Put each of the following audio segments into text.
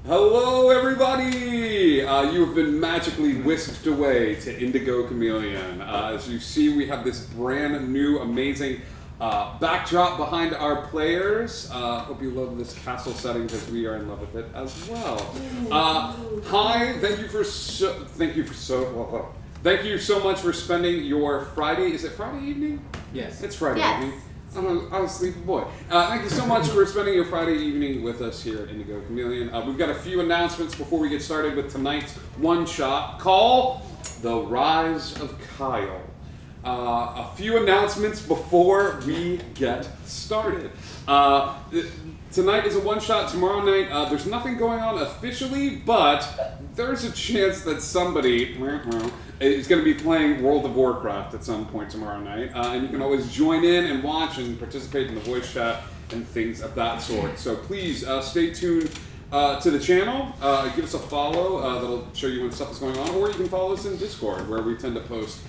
Hello, everybody! You have been magically whisked away to Indigo Chameleon. As you see, we have this brand new, amazing backdrop behind our players. Hope you love this castle setting because we are in love with it as well. Hi, thank you so much for spending your Friday. Is it Friday evening? Yes. It's Friday Yes. evening. I'm a sleepy boy. Thank you so much for spending your Friday evening with us here at Indigo Chameleon. We've got a few announcements before we get started with tonight's one-shot call, The Rise of Kyle. A few announcements before we get started. Tonight is a one-shot. Tomorrow night, there's nothing going on officially, but there's a chance that somebody is going to be playing World of Warcraft at some point tomorrow night. And you can always join in and watch and participate in the voice chat and things of that sort. So please stay tuned to the channel. Give us a follow. That'll show you when stuff is going on. Or you can follow us in Discord, where we tend to post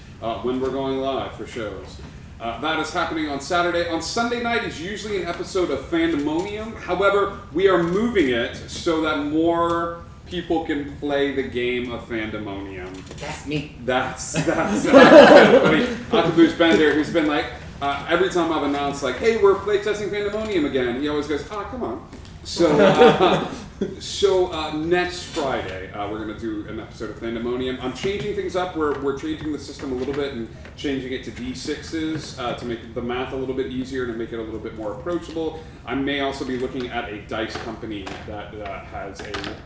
when we're going live for shows. That is happening on Saturday. On Sunday night is usually an episode of Fandemonium. However, we are moving it so that more people can play the game of Fandemonium. That's me. That's funny. Octopus Bender, who's been like, every time I've announced like, hey, we're playtesting Fandemonium again, he always goes, come on. So, next Friday, we're going to do an episode of Fandemonium. I'm changing things up. We're changing the system a little bit and changing it to D6s to make the math a little bit easier and to make it a little bit more approachable. I may also be looking at a dice company that has a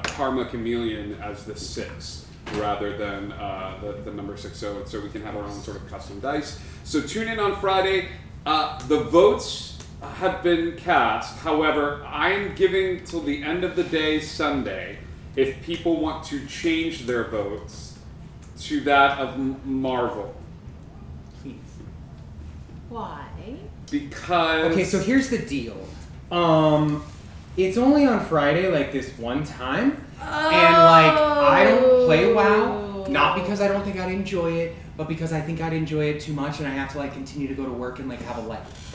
Karma Chameleon as the 6 rather than the number 6, so we can have our own sort of custom dice. So tune in on Friday. The votes have been cast. However, I'm giving till the end of the day Sunday if people want to change their votes to that of Marvel. Please. Why? Because... Okay, so here's the deal. It's only on Friday, like, this one time. And, like, I don't play WoW. Not because I don't think I'd enjoy it, but because I think I'd enjoy it too much and I have to, like, continue to go to work and, like, have a life.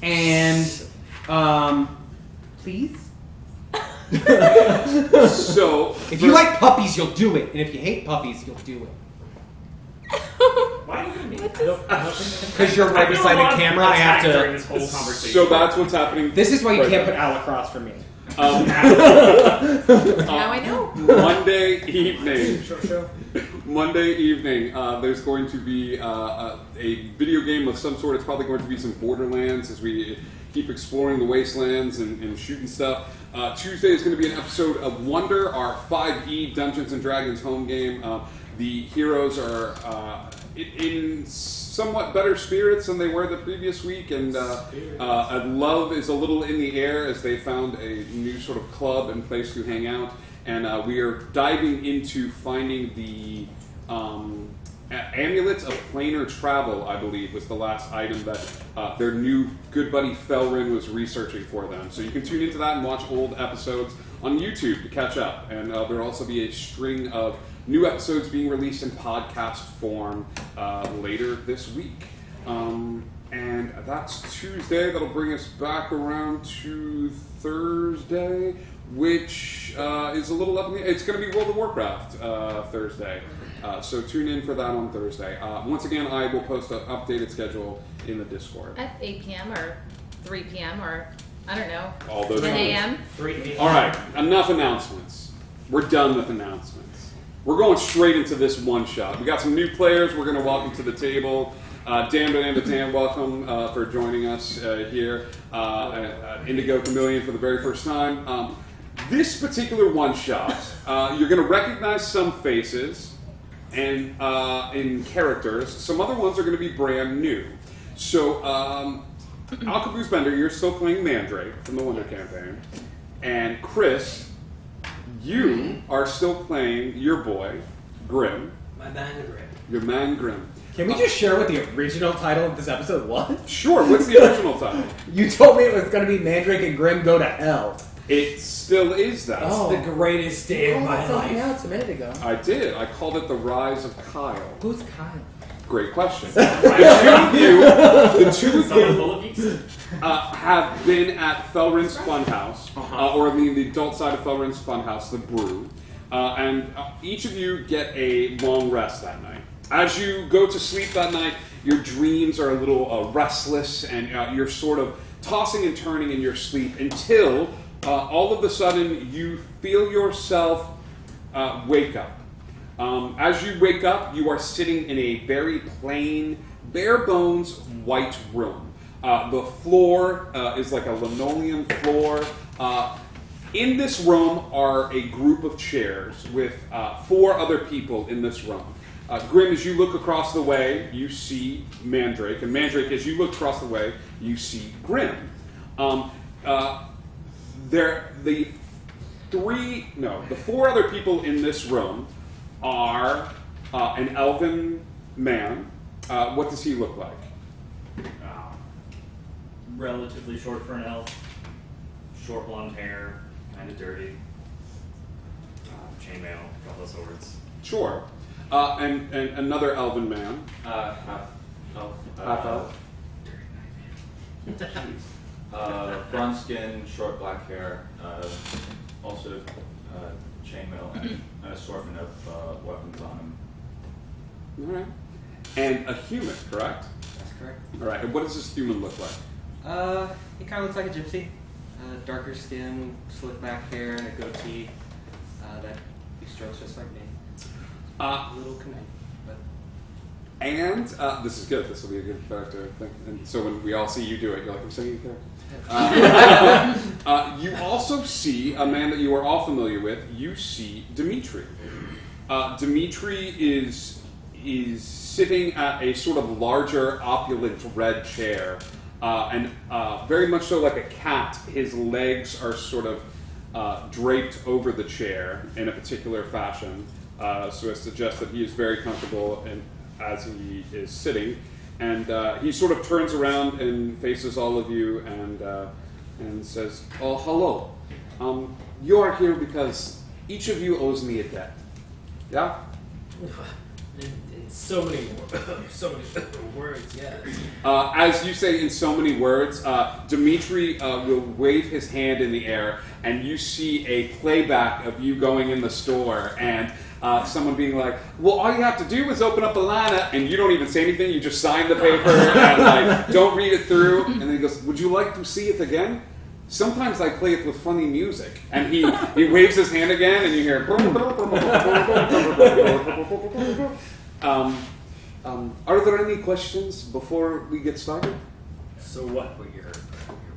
And, please? So... If you like puppies, you'll do it. And if you hate puppies, you'll do it. Why do you mean? Because you're right beside the camera, I have during to... this whole conversation. So that's what's happening. This is why you right can't now. put Al across from me. Now I know. Monday evening. Short show. Monday evening, there's going to be a video game of some sort. It's probably going to be some Borderlands as we keep exploring the wastelands and shooting stuff. Tuesday is going to be an episode of Wonder, our 5e Dungeons & Dragons home game. The heroes are in somewhat better spirits than they were the previous week, and love is a little in the air as they found a new sort of club and place to hang out. And we are diving into finding the amulets of planar travel, I believe, was the last item that their new good buddy Felrin was researching for them. So you can tune into that and watch old episodes on YouTube to catch up. And there will also be a string of new episodes being released in podcast form later this week. And that's Tuesday. That'll bring us back around to Thursday, which is a little up in the... It's going to be World of Warcraft Thursday. So tune in for that on Thursday. Once again, I will post an updated schedule in the Discord. At 8 p.m. or 3 p.m. or, I don't know, All those 10 times. a.m. 3 p.m. All right, enough announcements. We're done with announcements. We're going straight into this one shot. We got some new players we're going to welcome to the table. Dan Tan, welcome for joining us here at Indigo Chameleon for the very first time. This particular one shot, you're going to recognize some faces and in characters. Some other ones are going to be brand new. So, Alcaboose Bender, you're still playing Mandrake from the Wonder Campaign. And Chris, you are still playing your boy, Grim. My man Grim. Your man, Grim. Can we just share what the original title of this episode was? Sure, what's the original title? You told me it was going to be Mandrake and Grim Go to Hell. It still is that. Oh. The greatest day of my life. Else a minute ago. I did. I called it The Rise of Kyle. Who's Kyle? Great question. The two of Someone you full of geeks? have been at Felrin's Funhouse, or the adult side of Felrin's Funhouse, the brew, and each of you get a long rest that night. As you go to sleep that night, your dreams are a little restless, and you're sort of tossing and turning in your sleep until all of a sudden you feel yourself wake up. As you wake up, you are sitting in a very plain, bare bones white room. The floor is like a linoleum floor. In this room are a group of chairs with 4 other people in this room. Grim, as you look across the way, you see Mandrake, and Mandrake, as you look across the way, you see Grim. The 4 other people in this room are an elven man. What does he look like? Relatively short for an elf. Short blonde hair, kind of dirty. Chainmail, couple of swords. Sure. And another elven man. Half elf. Half elf. Bronze skin, short black hair, also chainmail, and assortment of weapons on him. All right. And a human, correct? That's correct. All right. And what does this human look like? He kind of looks like a gypsy. Darker skin, slick back hair, and a goatee. That he strokes just like me. A little connect, but. And this is good. This will be a good character thing. And so when we all see you do it, you're like, I'm saying you you also see a man that you are all familiar with. You see Dimitri. Dimitri is sitting at a sort of larger, opulent red chair, and very much so like a cat. His legs are sort of draped over the chair in a particular fashion, so as to suggest that he is very comfortable as he is sitting. And he sort of turns around and faces all of you and says, "Oh, hello. You are here because each of you owes me a debt. Yeah? In so many words, yeah. As you say in so many words, Dimitri will wave his hand in the air, and you see a playback of you going in the store and someone being like, well, all you have to do is open up a lana, and you don't even say anything, you just sign the paper and like don't read it through, and then he goes, would you like to see it again? Sometimes I play it with funny music. And he waves his hand again, and you hear are there any questions before we get started? So what, were your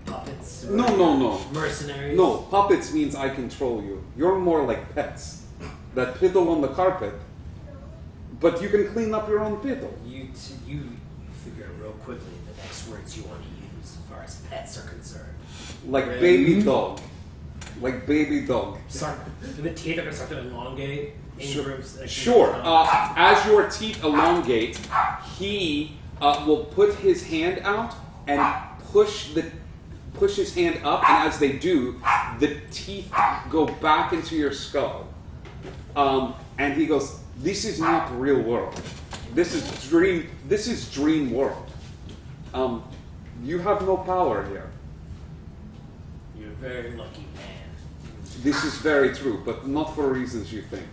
puppets? No. Mercenaries? No, puppets means I control you. You're more like pets that piddle on the carpet, but you can clean up your own piddle. You figure out real quickly the next words you want to use as far as pets are concerned. Like Really? baby dog. Like baby dog. The teeth are going to start to elongate in groups. Sure. As your teeth elongate, he will put his hand out and push his hand up, and as they do, the teeth go back into your skull. And he goes, "This is not real world. This is dream world. You have no power here. You're a very lucky man. This is very true, but not for reasons you think.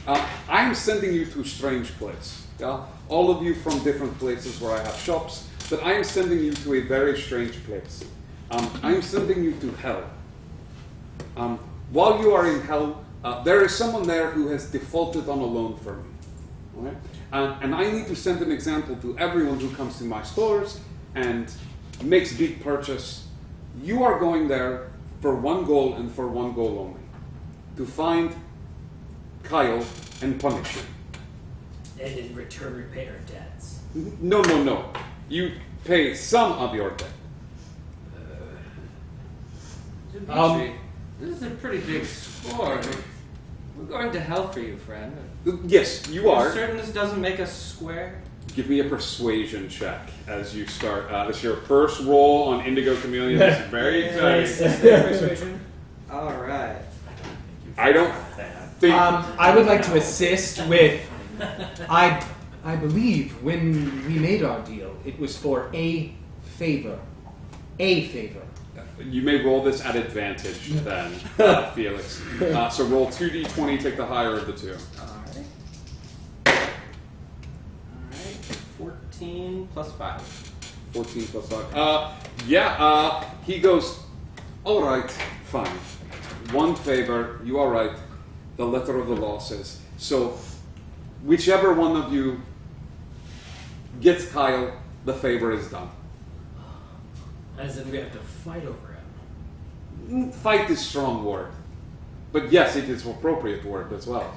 I am sending you to a strange place. Yeah? All of you from different places where I have shops, but I am sending you to a very strange place. I am sending you to hell. While you are in hell, there is someone there who has defaulted on a loan for me. All right? And I need to send an example to everyone who comes to my stores and makes big purchase. You are going there for one goal and for one goal only. To find Kyle and punish him. And in return, repay our debts. No. You pay some of your debt. Dimitri, this is a pretty big score. We're going to hell for you, friend. Yes, you Are are. you certain this doesn't make us square? Give me a persuasion check as you start. This is your first roll on Indigo Chameleon. This is very exciting. All right. I don't think. I would like to assist with. I believe when we made our deal, it was for a favor. A favor. You may roll this at advantage then, Felix. So roll 2d20, take the higher of the two. Alright. 14 plus 5. 14 plus 5. He goes, all right, fine. One favor, you are right. The letter of the law says. So, whichever one of you gets Kyle, the favor is done. As if we have to fight over him. Fight is strong word. But yes, it is appropriate word as well.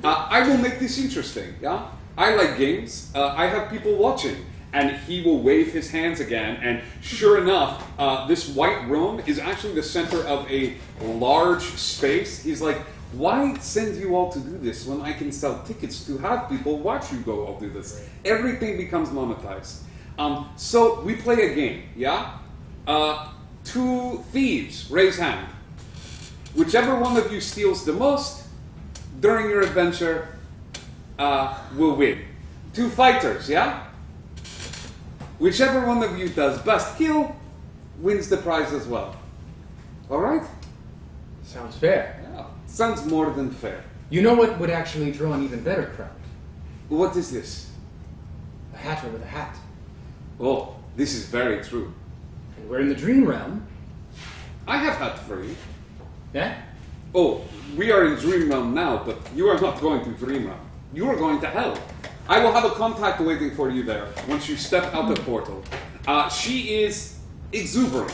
I will make this interesting, yeah? I like games. I have people watching. And he will wave his hands again, and sure enough, this white room is actually the center of a large space. He's like, why send you all to do this when I can sell tickets to have people watch you go all do this? Everything becomes monetized. So we play a game, yeah? 2 thieves, raise hand. Whichever one of you steals the most during your adventure will win. 2 fighters, yeah? Whichever one of you does best kill wins the prize as well. All right? Sounds fair. Yeah. Sounds more than fair. You know what would actually draw an even better crowd? What is this? A hatter with a hat. Oh, this is very true. And we're in the dream realm. I have hat for you. Yeah? Oh, we are in Dream Realm now, but you are not going to Dream Realm. You are going to Hell. I will have a contact waiting for you there once you step out the portal. She is exuberant.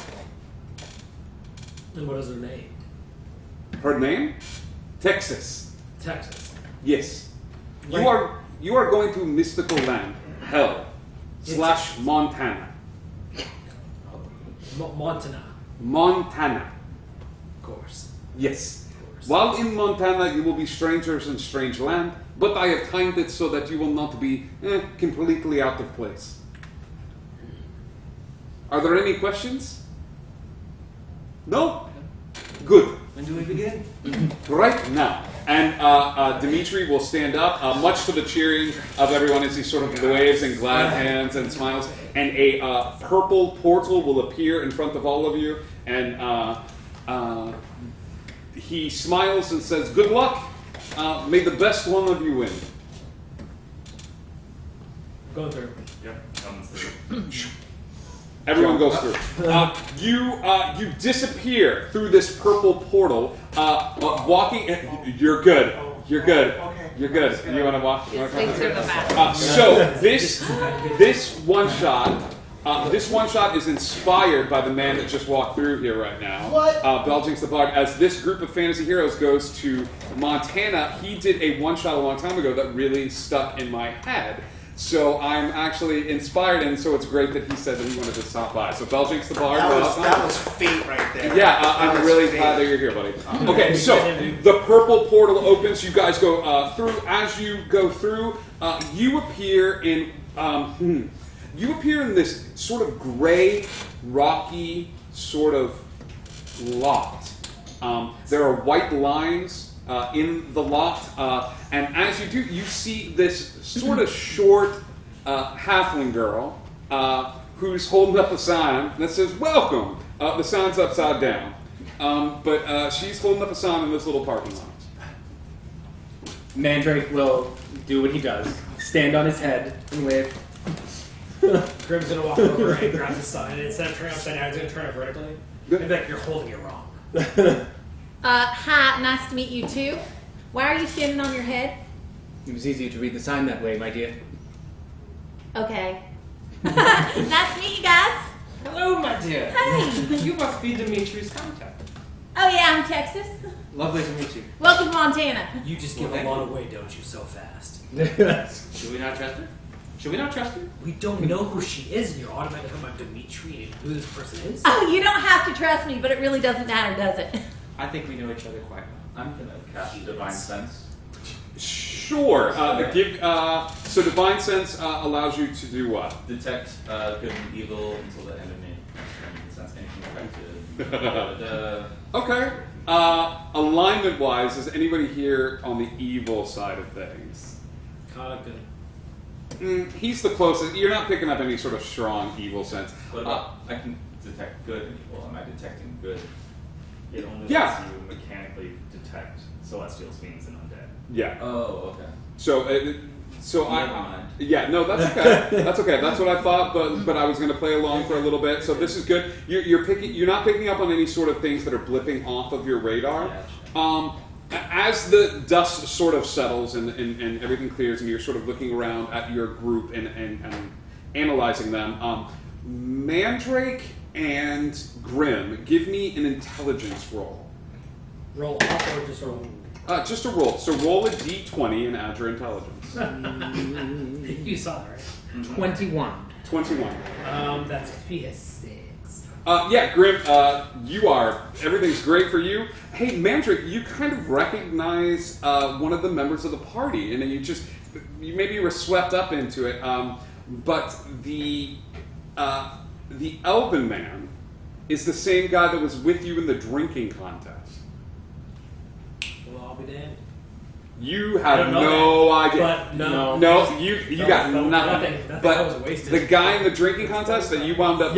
And what is her name? Her name? Texas. Texas. Yes. Right. You are going to mystical land, Hell, / Montana. Montana. Montana. Of course. Yes. Of course. While in Montana, you will be strangers in strange land, but I have timed it so that you will not be completely out of place. Are there any questions? No? Good. When do we begin? Right now. And Dimitri will stand up, much to the cheering of everyone as he sort of waves and glad hands and smiles. And a purple portal will appear in front of all of you. And he smiles and says, good luck. May the best one of you win. Going through. Yep, comes through. Everyone goes through. You disappear through this purple portal, walking. You're good. You're good. You're good. You want to walk? Things are the best. So this one shot. This one shot is inspired by the man that just walked through here right now. What? Belging's the Bug. As this group of fantasy heroes goes to Montana, he did a one shot a long time ago that really stuck in my head. So I'm actually inspired, and so it's great that he said that he wanted to stop by. So Belging's the Bard. That was fate right there. Yeah, I'm really glad that you're here, buddy. Okay, so the purple portal opens. You guys go through. As you go through, you appear in this sort of gray, rocky sort of lot. There are white lines in the lot, and as you do, you see this sort of short halfling girl who's holding up a sign that says "Welcome." The sign's upside down, but she's holding up a sign in this little parking lot. Mandrake will do what he does. Stand on his head and wave. Grim's gonna walk over and grab the sign, and instead of turning upside down, he's gonna turn it vertically. And be like, you're holding it wrong. Hi, nice to meet you too. Why are you standing on your head? It was easier to read the sign that way, my dear. Okay. Nice to meet you guys. Hello, my dear. Hey. You must be Dimitri's contact. Oh yeah, I'm Texas. Lovely to meet you. Welcome to Montana. You just give a lot away, don't you, so fast. Should we not trust her? Should we not trust her? We don't know who she is, and you're automatically talking about Dimitri and who this person is. Oh, you don't have to trust me, but it really doesn't matter, does it? I think we know each other quite well. I'm gonna cast Divine Sense. Sure. So Divine Sense allows you to do what? Detect good and evil until the enemy can sense anything affected. Okay. Alignment-wise, is anybody here on the evil side of things? Caught up good. He's the closest. You're not picking up any sort of strong evil sense. What about, I can detect good and evil. Am I detecting good? It only Yeah. lets you mechanically detect celestials, fiends, and undead. Yeah. Oh, okay. So, Never mind. yeah, no, that's okay. That's okay. That's what I thought, but I was going to play along for a little bit. So this is good. You're not picking up on any sort of things that are blipping off of your radar. As the dust sort of settles and everything clears, and you're sort of looking around at your group and analyzing them, Mandrake and Grim, give me an intelligence roll. Roll up or just roll? Just a roll. So roll a d20 and add your intelligence. You saw that, right? 21. 21. That's PS6. Yeah, Grim, everything's great for you. Hey, Mandrake, you kind of recognize one of the members of the party, and then you maybe were swept up into it. But the Elven Man is the same guy that was with you in the drinking contest. Well, I'll be damned. You I have don't know no that, idea. But no. No, you got No, nothing. nothing But that was wasted. the guy in the drinking contest that you wound up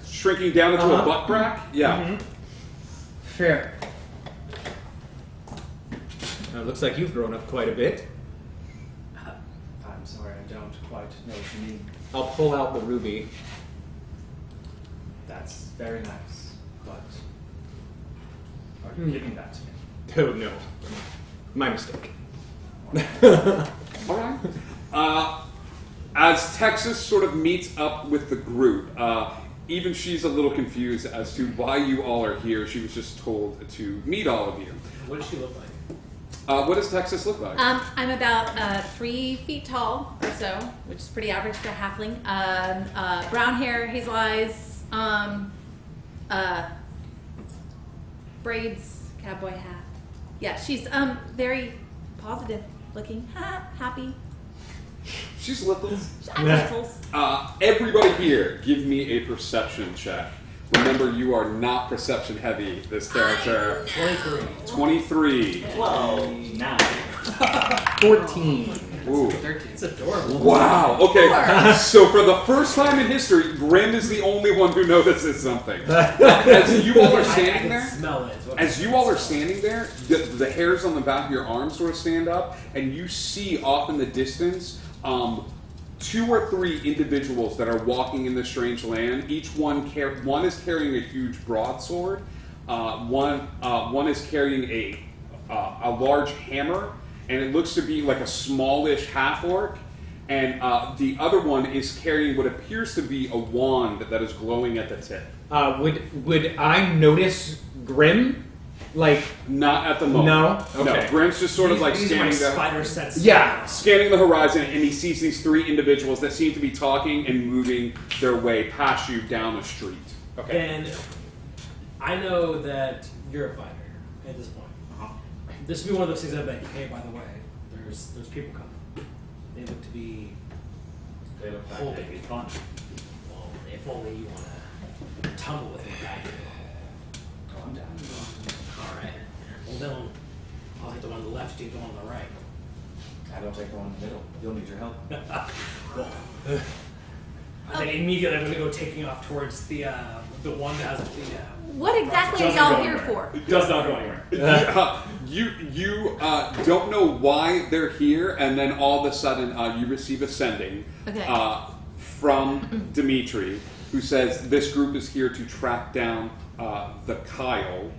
shrinking down into a butt crack? Yeah. Mm-hmm. Fair. It looks like you've grown up quite a bit. I'm sorry, I don't quite know what you mean. I'll pull out the ruby. That's very nice, but Are you giving that to me? Oh, no. My mistake. All right. As Texas sort of meets up with the group, even she's a little confused as to why you all are here. She was just told to meet all of you. what does she look like? What does Texas look like? I'm about 3 feet tall or so, which is pretty average for a halfling. Brown hair, hazel eyes, braids, cowboy hat. Yeah, she's very positive looking, happy. She's littles. I'm littles. Everybody here, give me a perception check. Remember, you are not perception heavy, this character. 23. 12. 9. 14. Ooh. 13. It's adorable. Wow. Okay. So for the first time in history, Grim is the only one who notices something. As you all are standing there, Smell it. the hairs on the back of your arms sort of stand up, and you see off in the distance 2 or 3 individuals that are walking in this strange land. Each one is carrying a huge broadsword. One is carrying a large hammer, and it looks to be like a smallish half-orc. And the other one is carrying what appears to be a wand that is glowing at the tip. Would I notice Grim? Like, not at the moment. No? Okay. No, Grim's just sort of like these are my standing there. spider sense. Yeah. Scanning the horizon, and he sees these 3 individuals that seem to be talking and moving their way past you down the street. Okay. And I know that you're a fighter at this point. This would be one of those things I'd be like, hey, by the way, there's people coming. They look to be They look like holding. they'd be fun. Well, if only you want to tumble with me back. Calm down. All right. Well, then I'll hit the one on the left, you hit the one on the right. I don't take the one in the middle. You'll need your help. And then immediately I'm going to go taking off towards the one that has the. What exactly are Doesn't y'all go here anywhere. for? It does not go anywhere. You don't know why they're here, and then all of a sudden you receive a sending Okay. from Dimitri, who says this group is here to track down the Kyle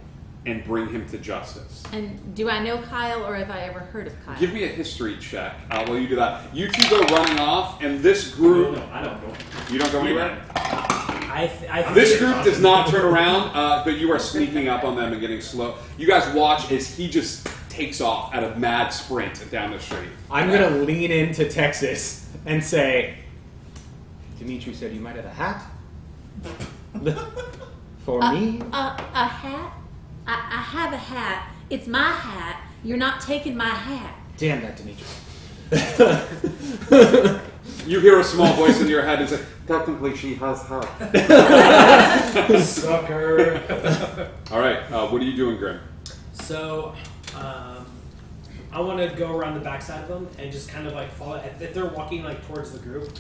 and bring him to justice. And do I know Kyle, or have I ever heard of Kyle? Give me a history check while you do that. You 2 go running off, and this group... No, I don't go. You don't go anywhere? I think This group does not turn around, but you are sneaking up on them and getting slow. You guys watch as he just takes off at a mad sprint down the street. I'm going to lean into Texas and say, Dimitri said you might have a hat? For me? A hat? I have a hat. It's my hat. You're not taking my hat. Damn that, Dimitri. You hear a small voice in your head and say, technically she has her. Sucker. All right, what are you doing, Grim? So, I want to go around the backside of them and just kind of like follow. If they're walking like towards the group,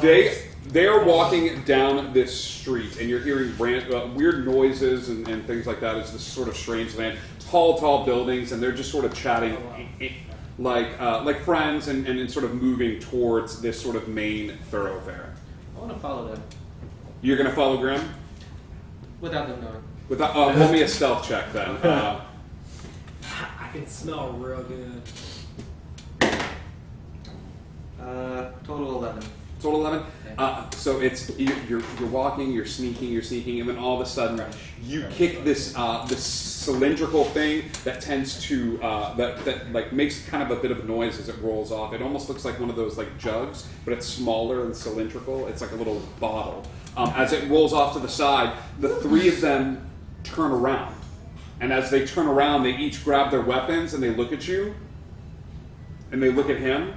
They are walking down this street, and you're hearing weird noises and things like that. It's this sort of strange land. Tall buildings, and they're just sort of chatting like friends and sort of moving towards this sort of main thoroughfare. I want to follow them You're going to follow Grim? without them knowing. Roll me a stealth check then. I can smell real good. Total 11. Total 11. So it's you're walking, you're sneaking, and then all of a sudden you kick this this cylindrical thing that tends to that like makes kind of a bit of noise as it rolls off. It almost looks like one of those like jugs, but it's smaller and cylindrical. It's like a little bottle. As it rolls off to the side, the three of them turn around, and as they turn around, they each grab their weapons and they look at you, and they look at him.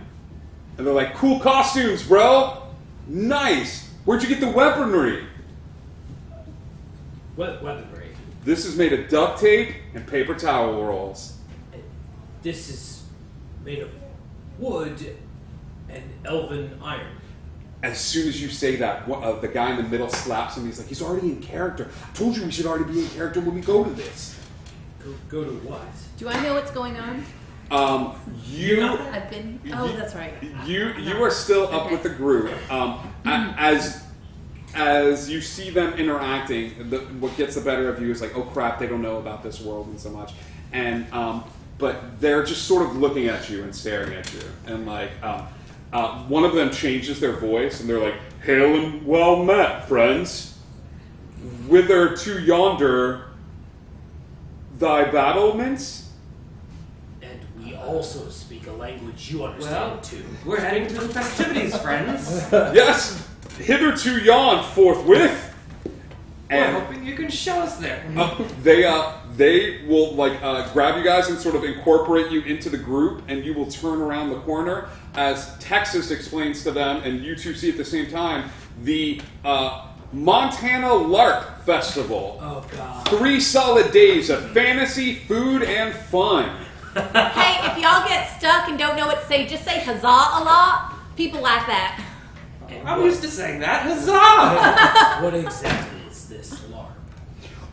And they're like, cool costumes, bro! Nice! Where'd you get the weaponry? What weaponry? This is made of duct tape and paper towel rolls. This is made of wood and elven iron. As soon as you say that, the guy in the middle slaps him. He's like, he's already in character. I told you we should already be in character when we go to this. Go to what? Do I know what's going on? I've been. Oh, that's right. You are still up with the group. As you see them interacting, what gets the better of you is like, oh crap, they don't know about this world and so much, and but they're just sort of looking at you and staring at you, and like one of them changes their voice and they're like, hail and well met, friends. Whither to yonder thy battlements? We also speak a language you understand Well, too. we're heading to the festivities, friends. Yes, hitherto yon forthwith. We're hoping you can show us there. They will like grab you guys and sort of incorporate you into the group, and you will turn around the corner as Texas explains to them, and you two see at the same time the Montana LARP Festival. Oh God! 3 solid days of fantasy, food, and fun. Hey, if y'all get stuck and don't know what to say, just say huzzah a lot. People like that. I'm used to saying that. Huzzah! What exactly is this LARP?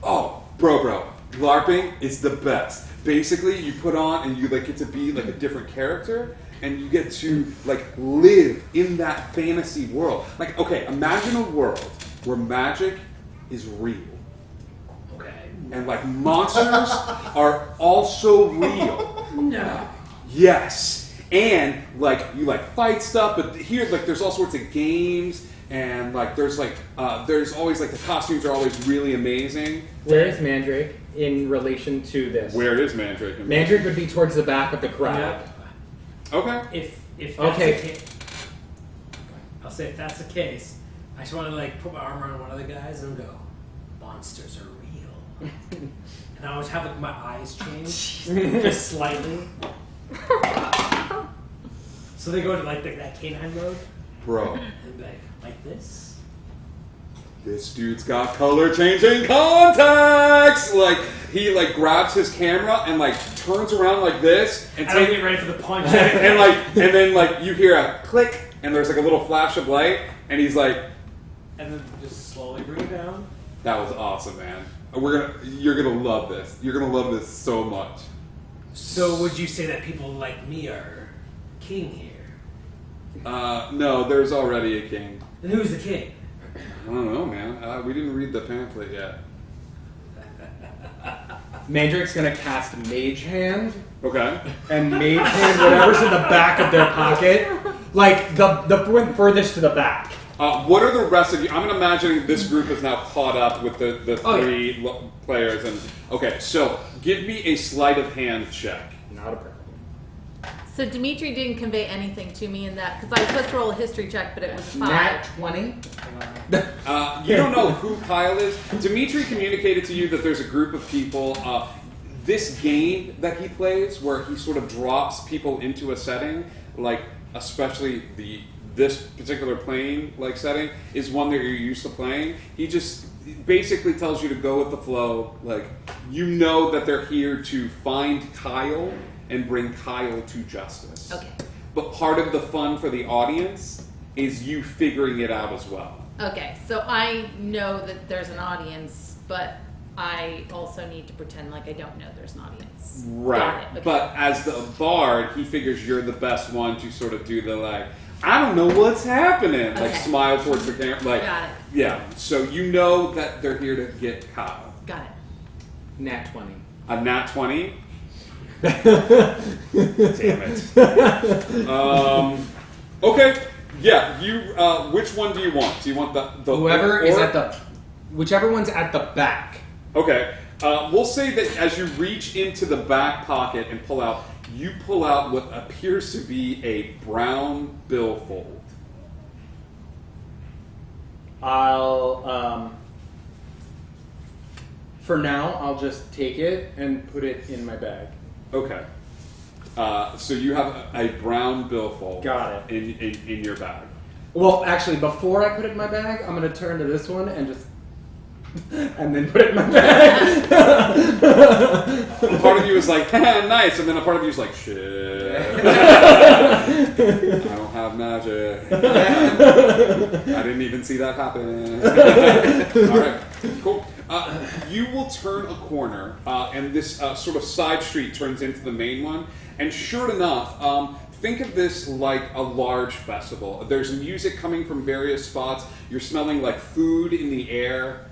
Oh, bro, LARPing is the best. Basically, you put on and you like get to be like a different character, and you get to like live in that fantasy world. Like, okay, imagine a world where magic is real. Okay. And like monsters are also real. No. Yes. And like you like fight stuff, but here like there's all sorts of games, and like there's always like the costumes are always really amazing. Where is Mandrake in relation to this? Where is Mandrake? Mandrake would be towards the back of the crowd. Okay. If that's Okay. the case, I'll say if that's the case, I just want to like put my arm around one of the guys and go, monsters are real. And I always have like my eyes change just slightly. So they go to like that canine mode, Bro, and be like this. this dude's got color changing contacts. Like he like grabs his camera and like turns around like this and I don't get ready for the punch. and then like you hear a click and there's like a little flash of light and he's like, And then just slowly bring it down. that was awesome, man. You're gonna love this. You're gonna love this so much. So would you say that people like me are king here? No, there's already a king. And who's the king? I don't know, man. We didn't read the pamphlet yet. Mandrake's gonna cast Mage Hand, Okay. and Mage Hand whatever's in the back of their pocket, like the furthest to the back. What are the rest of you? I'm imagining this group is now caught up with the Oh, yeah. three players. And okay, so give me a sleight of hand check. Not a problem. So Dimitri didn't convey anything to me in that, because I was supposed to roll a history check, but it was 5. Nat 20. You don't know who Kyle is. Dimitri communicated to you that there's a group of people. This game that he plays, where he sort of drops people into a setting, like especially this particular playing like setting, is one that you're used to playing. He just basically tells you to go with the flow. Like, you know that they're here to find Kyle and bring Kyle to justice. Okay. But part of the fun for the audience is you figuring it out as well. Okay, so I know that there's an audience, but I also need to pretend like I don't know there's an audience. Right. Got it. Okay. But as the bard, he figures you're the best one to sort of do the like, I don't know what's happening. Like Okay. smile towards the camera. Like, Got it. yeah. So you know that they're here to get Kyle. Got it. Nat 20. A nat 20. Damn it. Okay. Yeah. You. Which one do you want? Do you want the Whoever is or- at the, whichever one's at the back. Okay. We'll say that as you reach into the back pocket and pull out, you pull out what appears to be a brown billfold. I'll, for now, I'll just take it and put it in my bag. Okay. So you have a brown billfold. Got in your bag. Well, actually, before I put it in my bag, I'm going to turn to this one and just, and then put it in my bag. A part of you is like, nice, and then a part of you is like, shit. I don't have magic. I didn't even see that happen. All right, cool. You will turn a corner, and this sort of side street turns into the main one. And sure enough, think of this like a large festival. There's music coming from various spots. You're smelling like food in the air.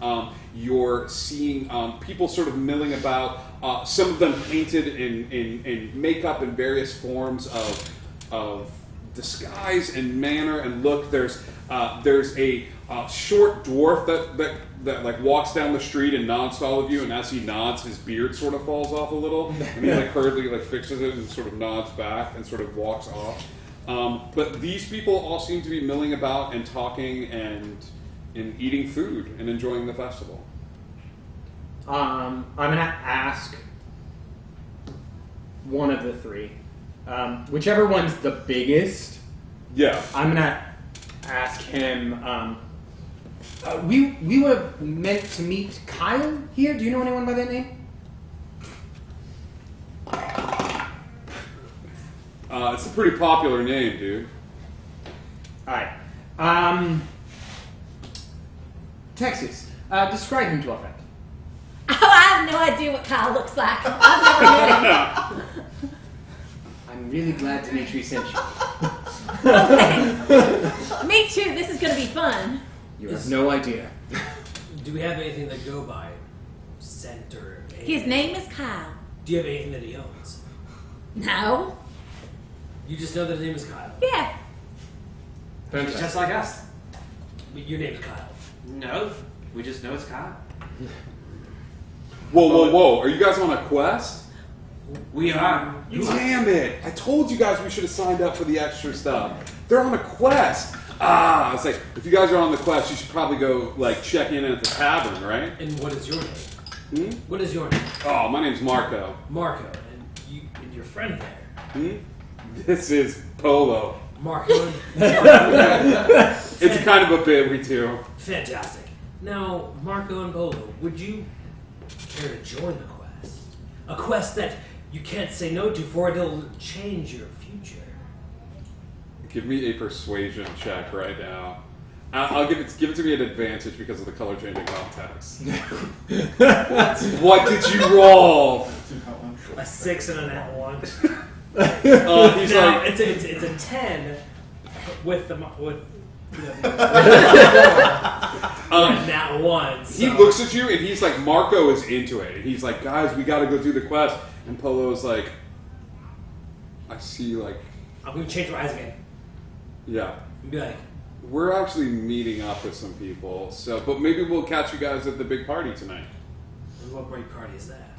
You're seeing people sort of milling about. Some of them painted in makeup in various forms of disguise and manner and look. There's a short dwarf that like walks down the street and nods to all of you, and as he nods, his beard sort of falls off a little, and he like hurriedly like fixes it and sort of nods back and sort of walks off. But these people all seem to be milling about and talking and eating food and enjoying the festival. I'm going to ask one of the three. Whichever one's the biggest, Yeah. I'm going to ask him. We were meant to meet Kyle here. Do you know anyone by that name? It's a pretty popular name, dude. Alright. Texas. Describe him to our friend. Oh, I have no idea what Kyle looks like. I've never met him. I'm really glad Dimitri sent you. Me too. This is going to be fun. You have no idea. Do we have anything that go by scent or anything? His name is Kyle. Do you have anything that he owns? No. You just know that his name is Kyle. Yeah. He's just like us. But your name is Kyle. No, we just know it's Kyle. Whoa. Are you guys on a quest? We are. Damn it! I told you guys we should have signed up for the extra stuff. They're on a quest. I was like, if you guys are on the quest, you should probably go like check in at the tavern, right? And what is your name? What is your name? Oh, my name's Marco. Marco. And your friend there? This is Polo. Marco. It's kind of a bit, we do. Fantastic. Now, Marco and Polo, would you care to join the quest? A quest that you can't say no to, for it'll change your future. Give me a persuasion check right now. I'll give it to me at advantage because of the color changing context. What did you roll? A 6 and a nat 1. He's Now, like, it's a 10 with the nat 1. So. he looks at you and he's like, Marco is into it. And he's like, guys, we got to go do the quest. And Polo's like, I see, like, I'm gonna change my eyes again yeah. and be like, We're actually meeting up with some people, but maybe we'll catch you guys at the big party tonight. and what great party is that?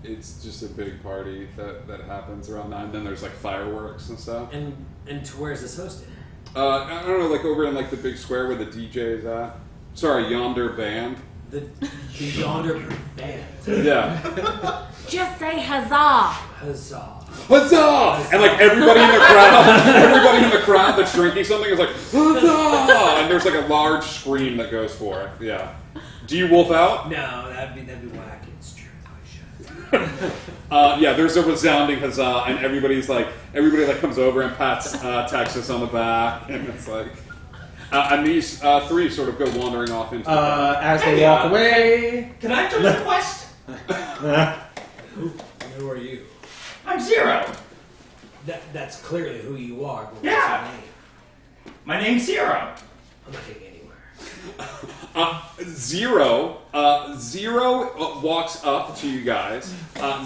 It's just a big party that happens around 9. Then there's like fireworks and stuff. And to where is this hosted? I don't know, like over in like the big square where the DJ is at. Sorry, Yonder Band. The Yonder Band. Yeah. Just say huzzah. Huzzah. Huzzah! And like everybody in the crowd that's drinking something is like, huzzah! And there's like a large scream that goes forth. Yeah. Do you wolf out? No, that'd be whack. It's true. I should. Yeah, there's a resounding huzzah, and everybody comes over and pats Texas on the back, and it's like, and these three sort of go wandering off into. As they walk away. Can I join the quest? Who are you? I'm Zero. That's clearly who you are. But Yeah. what's your name? My name's Zero. I'm not getting anywhere. Zero walks up to you guys.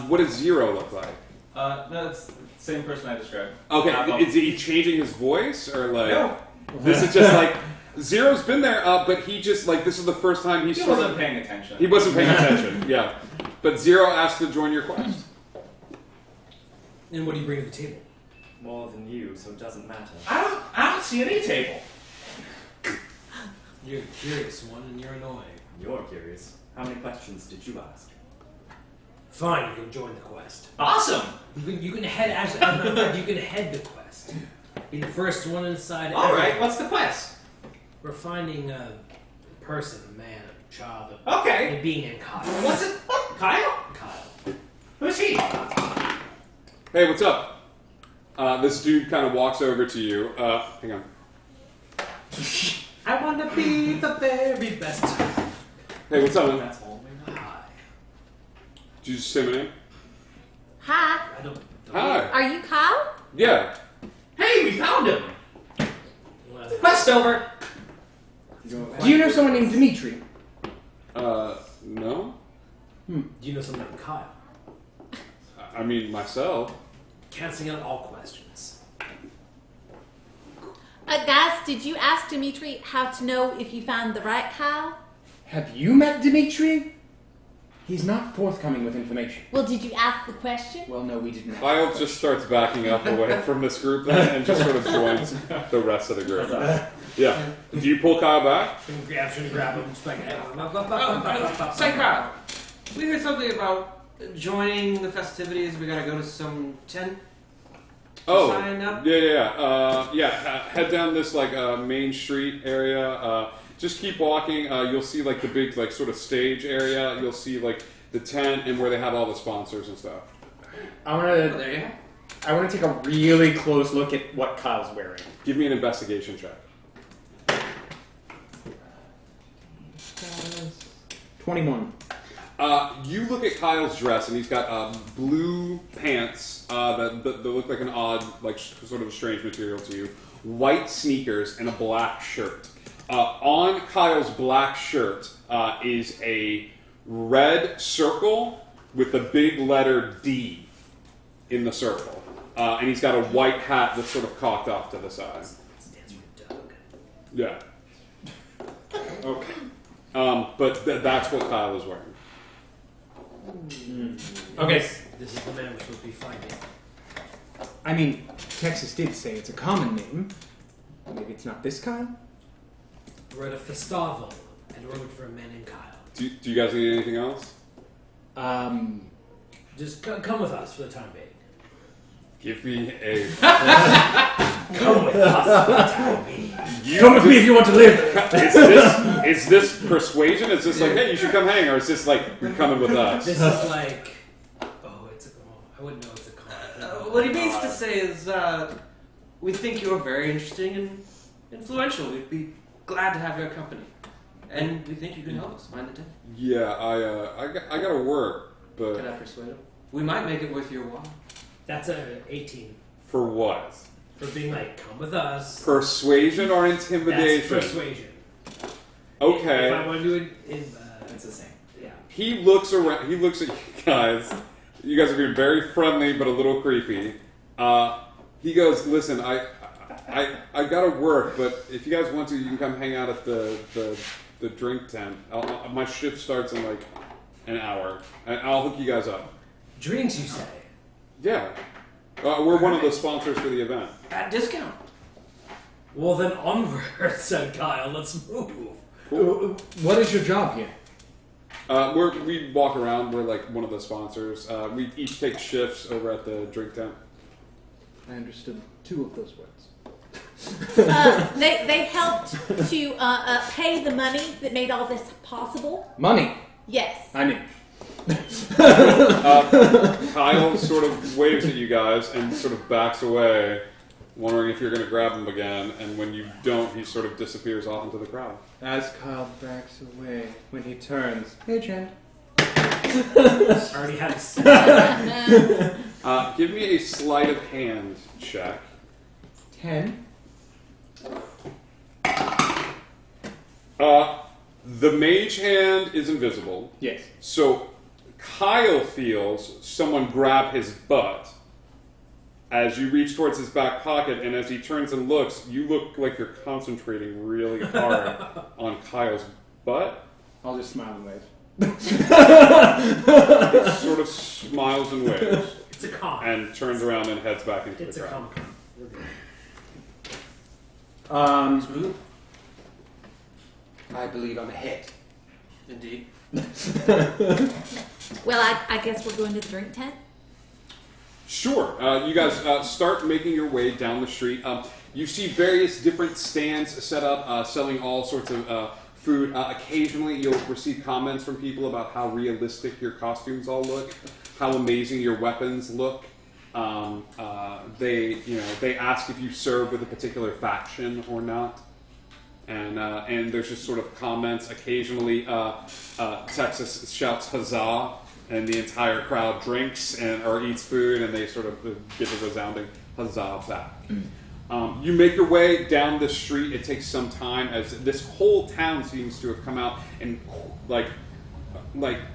What does Zero look like? No, it's the same person I described. Okay, is he changing his voice or like? No. This is just like Zero's been there, but he just like this is the first time He sort wasn't of paying attention. he wasn't paying attention. Yeah, but Zero asked to join your quest. And what do you bring to the table? More than you, so it doesn't matter. I don't see any table. You're the curious one, and you're annoying. You're curious. How many questions did you ask? Fine, you can join the quest. Awesome! You can head. Actually, as a matter of fact, you can head the quest. Be the first one inside. All right, what's the quest? We're finding a person, a man, a child, Okay. a being named Kyle. What's it? Kyle? Kyle. Who's he? Hey, what's up? This dude kind of walks over to you. Hang on. I want to be the very best. Hey, what's up, man? That's all. Hi. Did you just say my name? Hi. I don't. Hi. Are you Kyle? Yeah. Hey, we found him! Well, Quest over! Do you know someone named Dimitri? No. do you know something named Kyle? I mean, myself. Canceling out all questions. Guys, did you ask Dimitri how to know if you found the right Kyle? Have you met Dimitri? He's not forthcoming with information. Well, did you ask the question? Well, no, we didn't. Kyle just starts backing up away from this group then and just sort of joins the rest of the group. Yeah. Do you pull Kyle back? Shouldn't grab him. Just like, Say, Kyle, we heard something about joining the festivities. We gotta go to some tent. Oh, Sign up? yeah. Head down this like main street area. Just keep walking. You'll see like the big like sort of stage area. You'll see like the tent and where they have all the sponsors and stuff. I want Oh, to. there you go. I want to take a really close look at what Kyle's wearing. Give me an investigation check. 21. You look at Kyle's dress, and he's got blue pants that look like an odd, like sort of a strange material to you, white sneakers, and a black shirt. On Kyle's black shirt is a red circle with a big letter D in the circle. And he's got a white hat that's sort of cocked off to the side. Stands for Doug. Yeah. Okay. But that's what Kyle is wearing. Okay. This is the man we're supposed to be finding. I mean, Texas did say it's a common name. Maybe it's not this Kyle? We're at a festival, and we're looking for a man named Kyle. Do you guys need anything else? Just come with us for the time being. Give me a. Come with us for the time being. Come with me if you want to live! Is this persuasion? Is this like, hey, you should come hang, or is this like you're coming with us? This is like, I wouldn't know it's a con. What he means to say is, we think you're very interesting and influential. We'd be glad to have your company, and we think you can help us find the tent. Yeah, I gotta work, Can but I persuade him? We might make it worth your while. That's a 18 for what? for being like, come with us. Persuasion or That's intimidation? persuasion. Okay. If I want to do it in, It's the same. yeah. He looks around. He looks at you guys. You guys are being very friendly, but a little creepy. He goes, "Listen, I gotta work, but if you guys want to, you can come hang out at the drink tent. My shift starts in like an hour, and I'll hook you guys up." Drinks, you say? Yeah, we're one of the sponsors for the event. At discount. Well, then onward, said Kyle. Let's move. Cool. What is your job here? We walk around. We're like one of the sponsors. We each take shifts over at the drink tent. I understood 2 of those words. They helped to pay the money that made all this possible. Money. Yes. I mean, Kyle sort of waves at you guys and sort of backs away, wondering if you're going to grab him again. And when you don't, he sort of disappears off into the crowd. As Kyle backs away, when he turns, Mage Hand. Already had a Give me a sleight of hand check. 10. The mage hand is invisible. Yes. So Kyle feels someone grab his butt as you reach towards his back pocket, and as he turns and looks, you look like you're concentrating really hard on Kyle's butt. I'll just smile and wave. It sort of smiles and waves. It's a con. And turns around and heads back into It's the a crowd. con. We're good. Smooth. I believe I'm a hit. Indeed. Well, I guess we're going to the drink tent. Sure. You guys start making your way down the street. You see various different stands set up selling all sorts of food. Occasionally, you'll receive comments from people about how realistic your costumes all look, how amazing your weapons look. They ask if you serve with a particular faction or not. And there's just sort of comments. Occasionally, Texas shouts "Huzzah!" and the entire crowd drinks or eats food, and they sort of give a resounding "Huzzah!" back. You make your way down the street. It takes some time, as this whole town seems to have come out and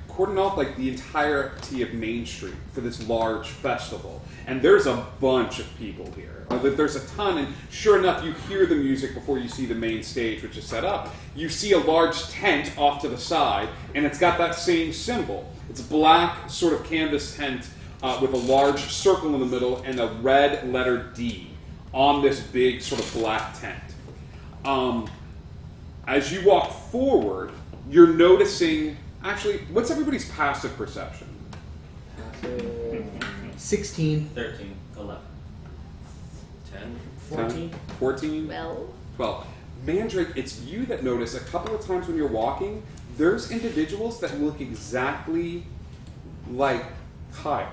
cordon off like the entirety of Main Street for this large festival. And there's a bunch of people here. There's a ton, and sure enough, you hear the music before you see the main stage, which is set up. You see a large tent off to the side, and it's got that same symbol. It's a black sort of canvas tent with a large circle in the middle and a red letter D on this big sort of black tent. As you walk forward, you're noticing... Actually, what's everybody's passive perception? 16. 13, 11. 10. 14. 14? Well, 12. Mandrake, it's you that notice a couple of times when you're walking, there's individuals that look exactly like Kyle.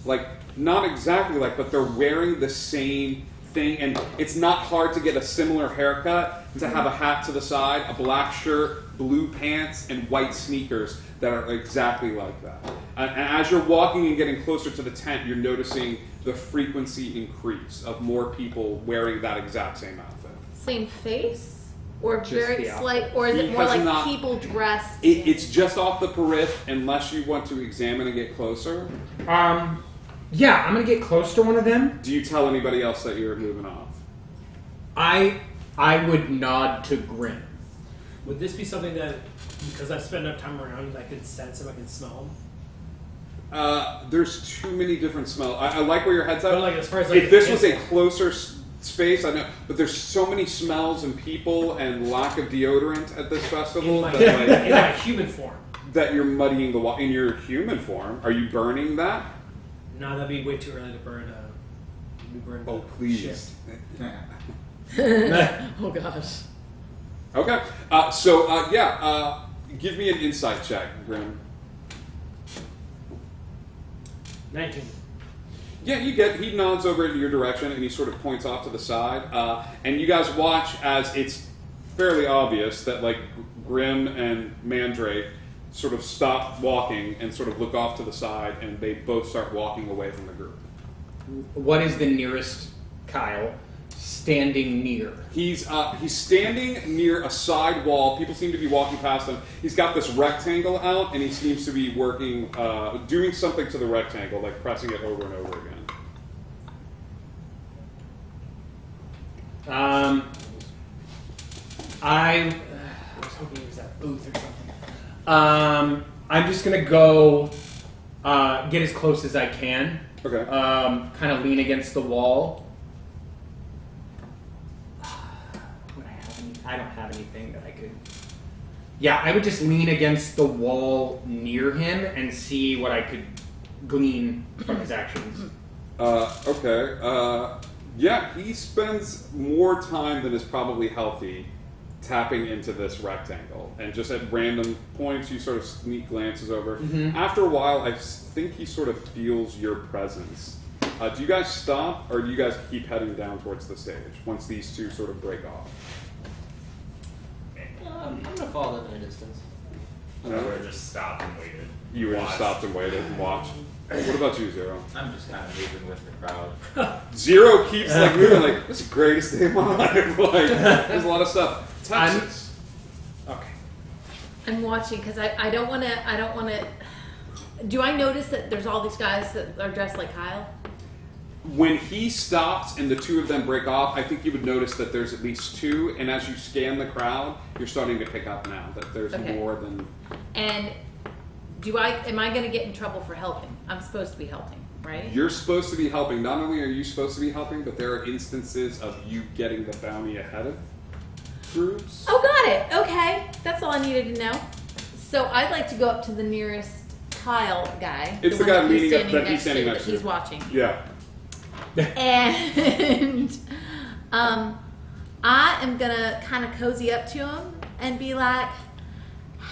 Like, not exactly like, but they're wearing the same thing, and it's not hard to get a similar haircut, to have a hat to the side, a black shirt, blue pants, and white sneakers that are exactly like that. And as you're walking and getting closer to the tent, you're noticing the frequency increase of more people wearing that exact same outfit. same face, or Just very the slight, or is He it more has like not- people dressed? It's just off the periph, unless you want to examine and get closer. Yeah, I'm gonna get close to one of them. Do you tell anybody else that you're moving off? I would nod to Grim. Would this be something that, because I've spent enough time around, I could sense him, I can smell him? There's too many different smells. I like where your head's at. But like, as far as, like, if this was a insect- closer space, I know, but there's so many smells and people and lack of deodorant at this festival In my, that, like, in my human form. that you're muddying the water. In your human form, are you burning that? No, that'd be way too early to burn. Oh, please. Oh gosh. Okay. Give me an insight check, Grim. 19. Yeah, he nods over in your direction and he sort of points off to the side. And you guys watch as it's fairly obvious that like Grim and Mandrake sort of stop walking and sort of look off to the side, and they both start walking away from the group. What is the nearest Kyle standing near? He's standing near a side wall. People seem to be walking past him. He's got this rectangle out, and he seems to be working, doing something to the rectangle, like pressing it over and over again. I was hoping it was that booth or something. I'm just gonna go get as close as I can. Okay. Kind of lean against the wall. Would I have any? I don't have anything that I could. Yeah, I would just lean against the wall near him and see what I could glean from his actions. Okay. Yeah, he spends more time than is probably healthy tapping into this rectangle, and just at random points you sort of sneak glances over. Mhm. After a while, I think he sort of feels your presence. Do you guys stop, or do you guys keep heading down towards the stage once these two sort of break off? I'm gonna follow them in a distance. I would have just stopped and waited. You were just Watched. stopped and waited and watched. What about you, Zero? I'm just kind of moving with the crowd. Zero keeps like moving, like this is the greatest day of my life. Like there's a lot of stuff. Texas. Okay. I'm watching because I don't want to. Do I notice that there's all these guys that are dressed like Kyle? When he stops and the two of them break off, I think you would notice that there's at least two. And as you scan the crowd, you're starting to pick up now that there's Okay. more than. And am I going to get in trouble for helping? I'm supposed to be helping, right? You're supposed to be helping. Not only are you supposed to be helping, but there are instances of you getting the bounty ahead of groups. Oh, got it. Okay, that's all I needed to know. So I'd like to go up to the nearest Kyle guy. It's the one guy that leaning up standing that he's next standing to, next that to. he's watching. Yeah. And I am gonna kind of cozy up to him and be like,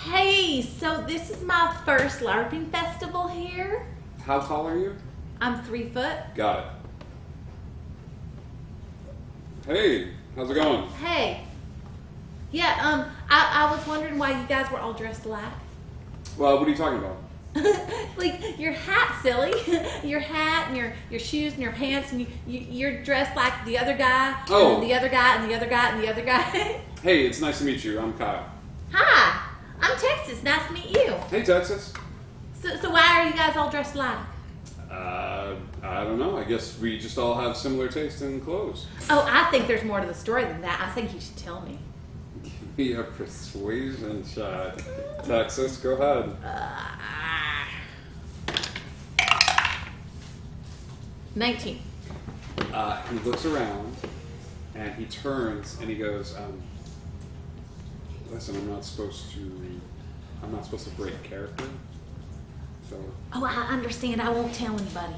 "Hey, so this is my first LARPing festival here. How tall are you? I'm 3 foot. Got it. Hey, how's it going? Hey, yeah. I was wondering why you guys were all dressed alike. Well, what are you talking about? Like your hat, silly. Your hat and your shoes and your pants, and you're dressed like the other guy, Oh. and then the other guy, and the other guy, and the other guy. Hey, it's nice to meet you. I'm Kyle. Hi, I'm Texas. Nice to meet you. Hey, Texas. So why are you guys all dressed alike? I don't know. I guess we just all have similar taste in clothes. Oh, I think there's more to the story than that. I think you should tell me. Give me a persuasion shot. Texas, go ahead. 19. He looks around and he turns and he goes, listen, I'm not supposed to break character. So Oh, I understand. I won't tell anybody.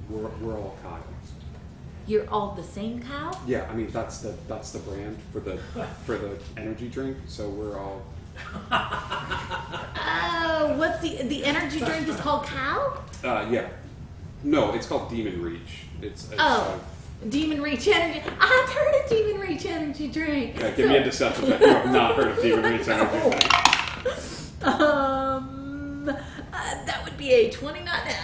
we're all Kyles. You're all the same Kyle? Yeah, I mean that's the brand for the energy drink. So we're all. Oh, what's the energy drink is called Kyle? Yeah. No, it's called Demon Reach. It's Oh, Demon Reach energy. I've heard of Demon Reach energy drink. yeah, give me a deception check. You have not heard of Demon Reach energy drink. That would be a 20, not that.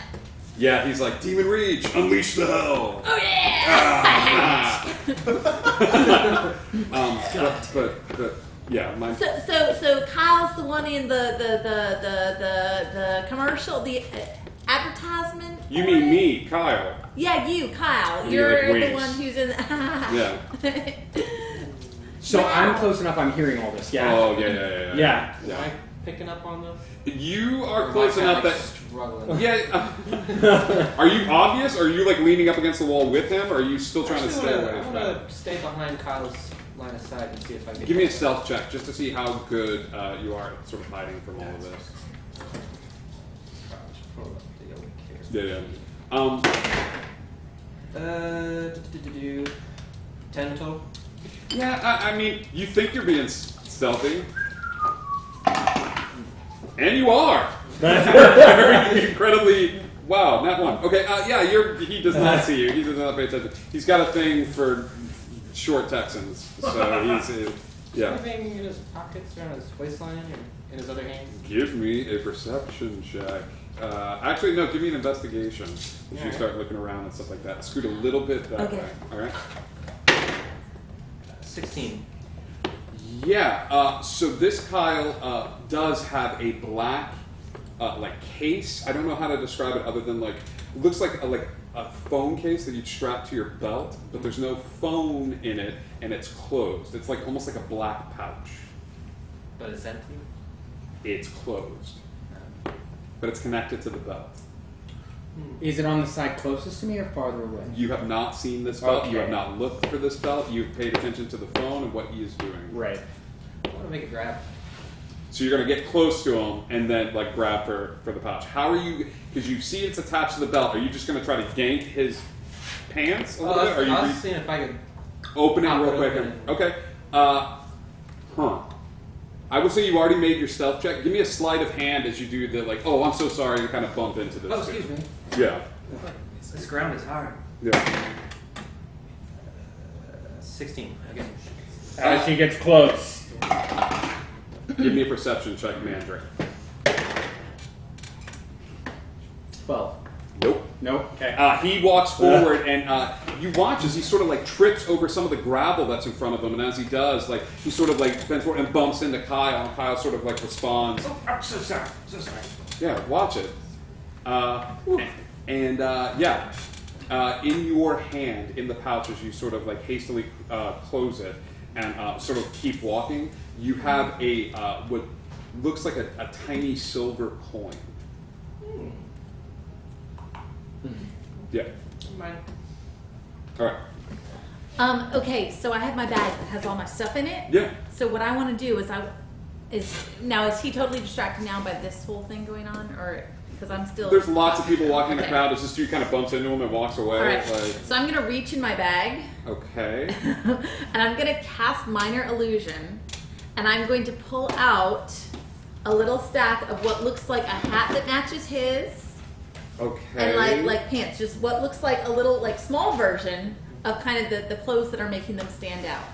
Yeah, he's like Demon Reach, unleash the hell. Oh yeah! But yeah, my So Kyle's the one in the commercial, the advertisement. you for mean it? me, Kyle? Yeah, you, Kyle. And you're You're like the Wings. one who's in. Yeah. So Wow. I'm close enough. I'm hearing all this. Yeah. Oh yeah. Yeah. Am I picking up on this? You Or are am close I enough kinda, that. struggling. Yeah. Are you obvious? Or are you like leaning up against the wall with him? Or are you still trying to Actually, stay I'm away? gonna stay behind Kyle's line of sight and see if I can. Give me a stealth check just to see how good you are at sort of hiding from all of this. Pull up the other here. Yeah. 10 total. Yeah, I mean, you think you're being stealthy. And you are! Very incredibly. Wow, not one. Okay, yeah, he does not see you. He does not pay attention. He's got a thing for short Texans. So he's. Yeah. Anything in his pockets or on his waistline or in his other hand? Give me a perception check. Actually, no, give me an investigation. As you Alright. start looking around and stuff like that. Scoot a little bit that Okay. way. Alright? 16. Yeah, so this Kyle does have a black like case. I don't know how to describe it other than like it looks like a phone case that you'd strap to your belt, but there's no phone in it and it's closed. It's like almost like a black pouch. But it's empty. It's closed, but it's connected to the belt. Is it on the side closest to me or farther away? You have not seen this belt. You Okay. have not looked for this belt. You've paid attention to the phone and what he is doing. Right. I want to make a grab. So you're gonna get close to him and then like grab for the pouch. How are you? Because you see it's attached to the belt. Are you just gonna try to yank his pants a little bit? Or are I you was seeing if I could. open it I'll real put it quick? open. Okay. Huh. I would say you already made your stealth check. Give me a sleight of hand as you do the like. Oh, I'm so sorry. You kind of bump into this. Oh, excuse me. Yeah. This ground is hard. Yeah. 16 again. As she gets close. Give me a perception check, Mandrake. 12. Nope. Nope. Okay. He walks forward, and you watch as he sort of like trips over some of the gravel that's in front of him, and as he does, like he sort of like bends forward and bumps into Kyle, and Kyle sort of like responds. Oh, I'm so sorry. So sorry. Yeah, watch it. In your hand, in the pouch, as you sort of like hastily close it and sort of keep walking, you have a what looks like a tiny silver coin. Yeah. Mine. All right. Okay, so I have my bag that has all my stuff in it. Yeah. So what I want to do is he totally distracted now by this whole thing going on, or because I'm still? There's lots of people walking in the Okay. crowd. It's just you kind of bumps into him and walks away. All right. Like, So I'm gonna reach in my bag, okay. and I'm gonna cast minor illusion, and I'm going to pull out a little stack of what looks like a hat that matches his. Okay. And like pants, just what looks like a little like small version of kind of the clothes that are making them stand out.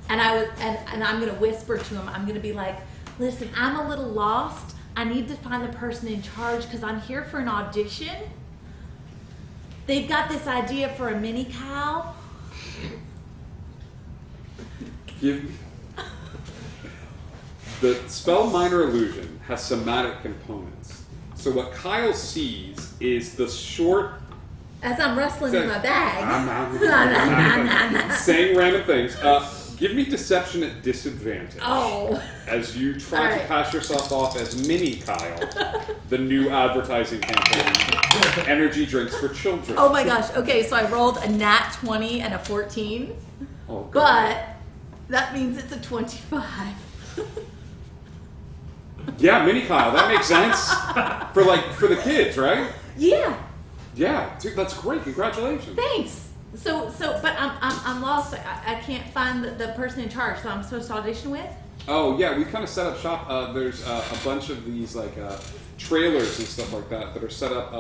And I'm gonna whisper to him, I'm gonna be like, listen, I'm a little lost. I need to find the person in charge because I'm here for an audition. They've got this idea for a mini cow. Give the spell minor illusion has somatic components. So what Kyle sees is the short As I'm rustling in my bag. saying random things. Give me deception at disadvantage. Oh. As you try All to right. pass yourself off as Mini Kyle, the new advertising campaign, energy drinks for children. Oh my gosh. Okay, so I rolled a nat 20 and a 14. Oh, God. But that means it's a 25. Yeah, Mini Kyle, that makes sense. for the kids, right? Yeah. Yeah, dude, that's great. Congratulations. Thanks. But I'm lost. I can't find the person in charge. So I'm supposed to audition with. Oh yeah, we kind of set up shop. There's a bunch of these like trailers and stuff like that are set up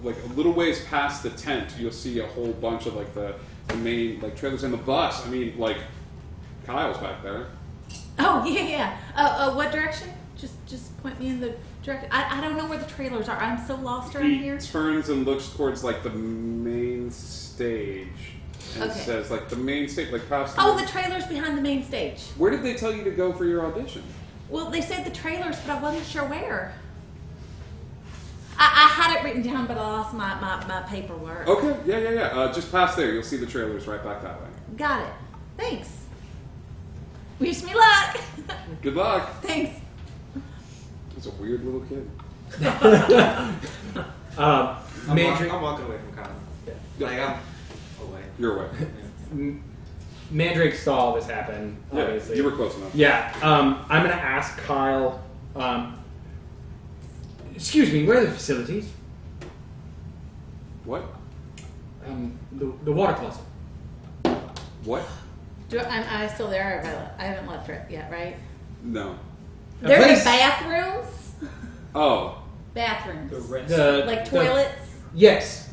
like a little ways past the tent. You'll see a whole bunch of like the main like trailers in the bus. I mean, like Kyle's back there. Oh yeah. What direction? Just point me in the direction. I don't know where the trailers are. I'm so lost around He here. turns and looks towards like the main stage and Okay. says like the main stage, like past. Oh, the trailers behind the main stage. Where did they tell you to go for your audition? Well, they said the trailers, but I wasn't sure where. I had it written down, but I lost my paperwork. Okay, yeah. Just past there, you'll see the trailers right back that way. Got it. Thanks. Wish me luck. Good luck. Thanks. He's a weird little kid. Mandrake, I'm walking away from Kyle. Like, I'm away. You're away. Mandrake saw this happen, Yeah, obviously. you were close enough. Yeah, I'm gonna ask Kyle, excuse me, where are the facilities? What? The water closet. What? Am I still there? Or I haven't left it yet, right? No. A They're place- the bathrooms. Oh, Bathrooms. The rest. Like toilets. Yes.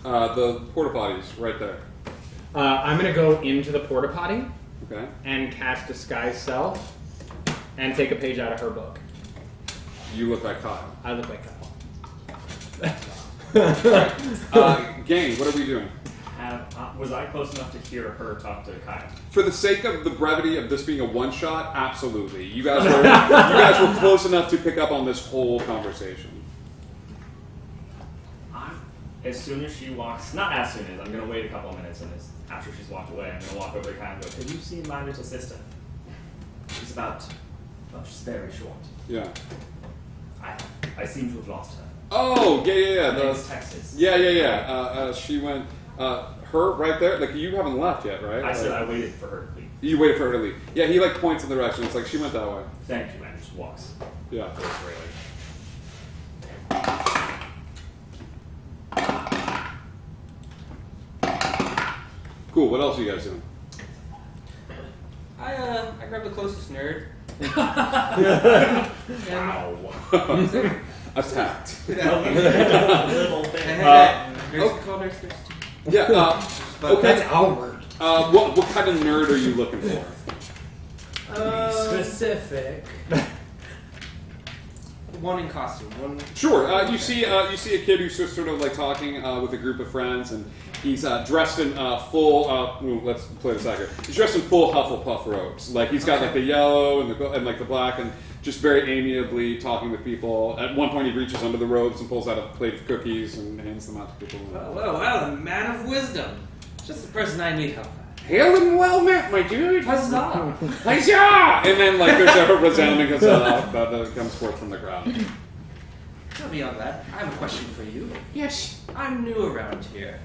the porta potties right there. I'm gonna go into the porta potty Okay. and cast Disguise Self and take a page out of her book. You look like Kyle. I look like Kyle. Gang, what are we doing? Was I close enough to hear her talk to Kyle? For the sake of the brevity of this being a one shot, absolutely. You guys were close enough to pick up on this whole conversation. As soon as she walks, not as soon as, I'm going to wait a couple of minutes, and after she's walked away, I'm going to walk over to Kyle and go, have you seen my little sister? She's she's very short. Yeah. I seem to have lost her. Oh, yeah. Her name's Texas. Yeah. She went, her right there, like you haven't left yet, right? I said I waited for her to leave. You waited for her to leave. Yeah, he like points in the direction. It's like she went that way. Thank you, and just walks. Yeah. Goes really. Cool. What else are you guys doing? I grabbed the closest nerd. Wow. Attacked. Little bit. Nurse called Nurse Thirsty. Yeah. Okay. That's our word. What kind of nerd are you looking for? Specific. One in costume. One. Sure. You see a kid who's just sort of like talking with a group of friends, and he's dressed in full. Let's play this out here. He's dressed in full Hufflepuff robes. Like he's got like the yellow and like the black, and just very amiably talking with people. At one point, he reaches under the robes and pulls out a plate of cookies and hands them out to people. Well, a man of wisdom. Just the person I need help. Hail and well met, my dude. Huzzah! Huzzah! And then like there's a resounding huzzah that comes forth from the crowd. Beyond that, I have a question for you. Yes. I'm new around here.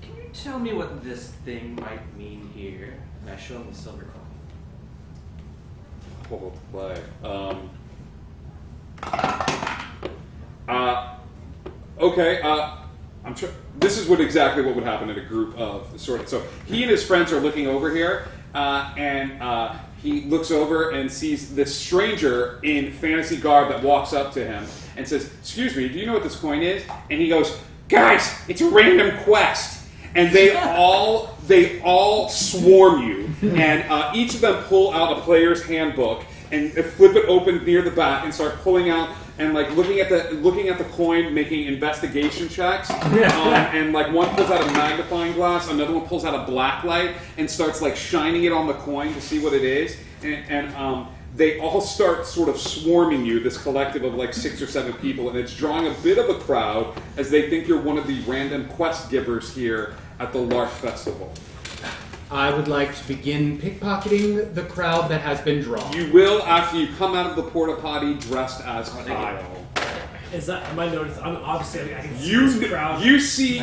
Can you tell me what this thing might mean here? And I show him the silver coin. Hold play. Okay. I'm sure this is exactly what would happen in a group of sorts. So he and his friends are looking over here, and he looks over and sees this stranger in fantasy garb that walks up to him and says, "Excuse me, do you know what this coin is?" And he goes, "Guys, it's a random quest." And they all swarm you, and each of them pull out a player's handbook and flip it open near the back and start pulling out and like looking at the coin, making investigation checks. And like one pulls out a magnifying glass, another one pulls out a black light and starts like shining it on the coin to see what it is. And they all start sort of swarming you, this collective of like 6 or 7 people, and it's drawing a bit of a crowd as they think you're one of the random quest givers here at the Lark Festival. I would like to begin pickpocketing the crowd that has been drawn. You will after you come out of the porta potty dressed as Kyle. Is that? Am I noticed? I'm obviously I can see You this crowd. see.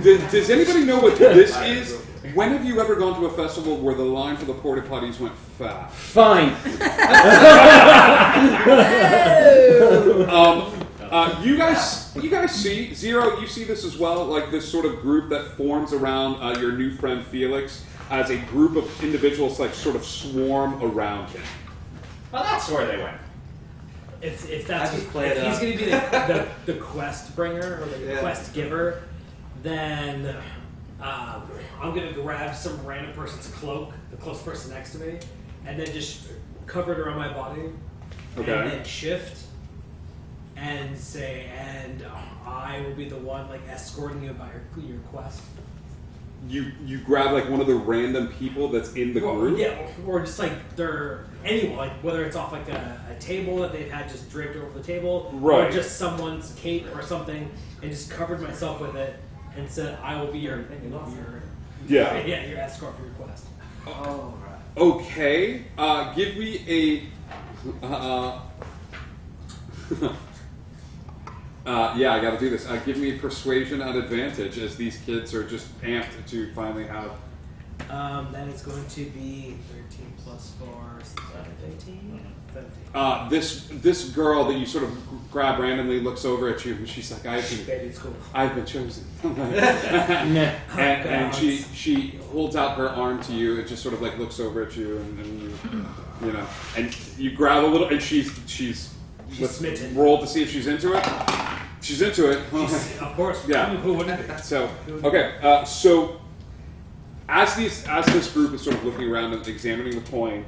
Does anybody know what this is? When have you ever gone to a festival where the line for the porta potties went fast? Fine. You guys see Zero. You see this as well, like this sort of group that forms around your new friend Felix as a group of individuals, like sort of swarm around him. Well, that's where they went. If I that's just play it if he's up. going to be the quest bringer or the quest giver, then I'm going to grab some random person's cloak, the close person next to me, and then just cover it around my body, Okay. and then shift and say, and I will be the one like escorting you about your quest. You grab like one of the random people that's in the group. Yeah, or just like they're anyone, like whether it's off like a table that they've had just draped over the table, Right. or just someone's cape or something, and just covered myself with it and said, "I will be your your escort for your quest." Oh, right. Okay. Give me a. I got to do this. Give me persuasion at advantage, as these kids are just amped to finally have. That is going to be 13 plus 4, 17. 17. This girl that you sort of grab randomly looks over at you, and she's like, I've been chosen. and she holds out her arm to you and just sort of like looks over at you, and and you grab a little, and she's smitten. Roll to see if she's into it. She's into it. Of course. Yeah. Who wouldn't be? So okay. So as this group is sort of looking around and examining the coin,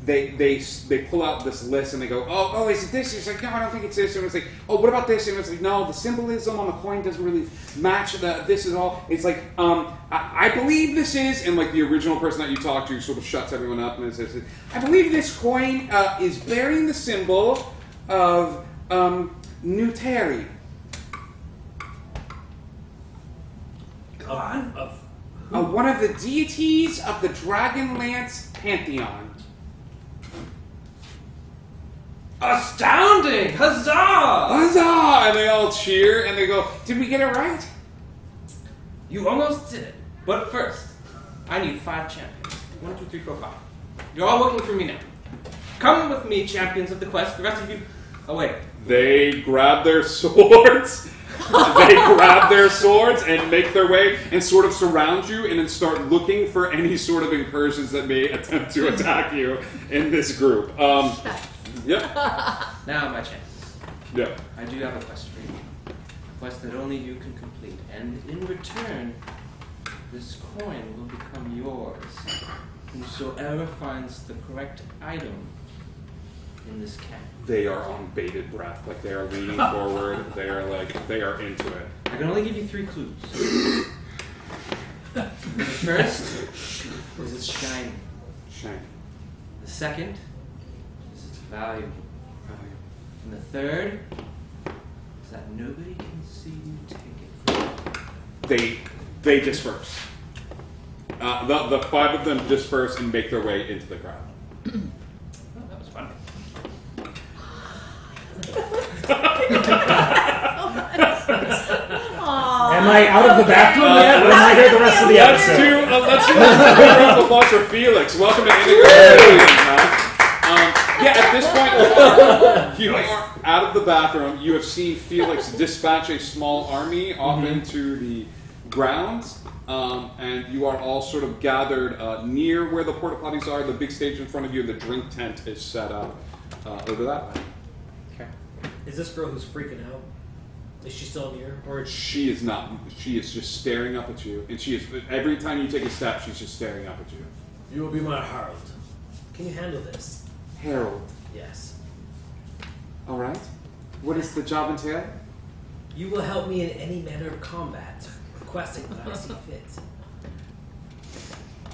they pull out this list and they go, oh, is it this? It's like, no, I don't think it's this. And it's like, oh, what about this? And it's like, no, the symbolism on the coin doesn't really match this at all. It's like, I believe this is, and like the original person that you talk to sort of shuts everyone up and it says, I believe this coin is bearing the symbol of Nuteri. Go on. One of the deities of the Dragonlance pantheon. Astounding! Huzzah! Huzzah! And they all cheer and they go, did we get it right? You almost did it. But first, I need 5 champions. 1, 2, 3, 4, 5. You're all working for me now. Come with me, champions of the quest. The rest of you... Oh, wait. They grab their swords They grab their swords and make their way and sort of surround you and then start looking for any sort of incursions that may attempt to attack you in this group. Yep. Now my chance. Yep. I do have a quest for you. A quest that only you can complete. And in return, this coin will become yours. Whosoever finds the correct item in this cap. They are on bated breath. Like they are leaning forward. They are into it. I can only give you 3 clues. The first is it's shiny. Shame. The second is it's valuable. And the third is that nobody can see you take it from you. They disperse. The 5 of them disperse and make their way into the crowd. Oh, that was fun. Am I out of the bathroom yet? Or am I here the rest of the episode? Let's do a applause for Felix. Welcome to Indigo. At this point, you are out of the bathroom. You have seen Felix dispatch a small army off into the grounds, and you are all sort of gathered near where the porta potties are. The big stage in front of you, and the drink tent is set up over that way. Okay. Is this girl who's freaking out? Is she still near? Or She is not. She is just staring up at you, and she is every time you take a step, she's just staring up at you. you will be my herald. Can you handle this? Harold. Yes. All right. What does the job entail? You will help me in any manner of combat, requesting what I see fit.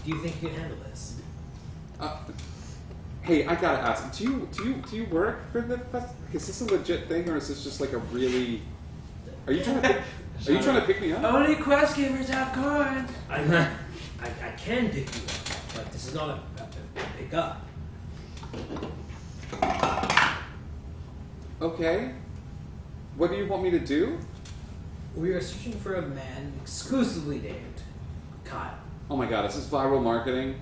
Do you think you can handle this? Hey, I gotta ask. Do you work for the fest? Is this a legit thing, or is this just like a really? Are you trying to pick me up? Only quest gamers have coins. I can pick you up, but this is not a pick up. Okay. What do you want me to do? We are searching for a man exclusively named Kyle. Oh my God! Is this viral marketing?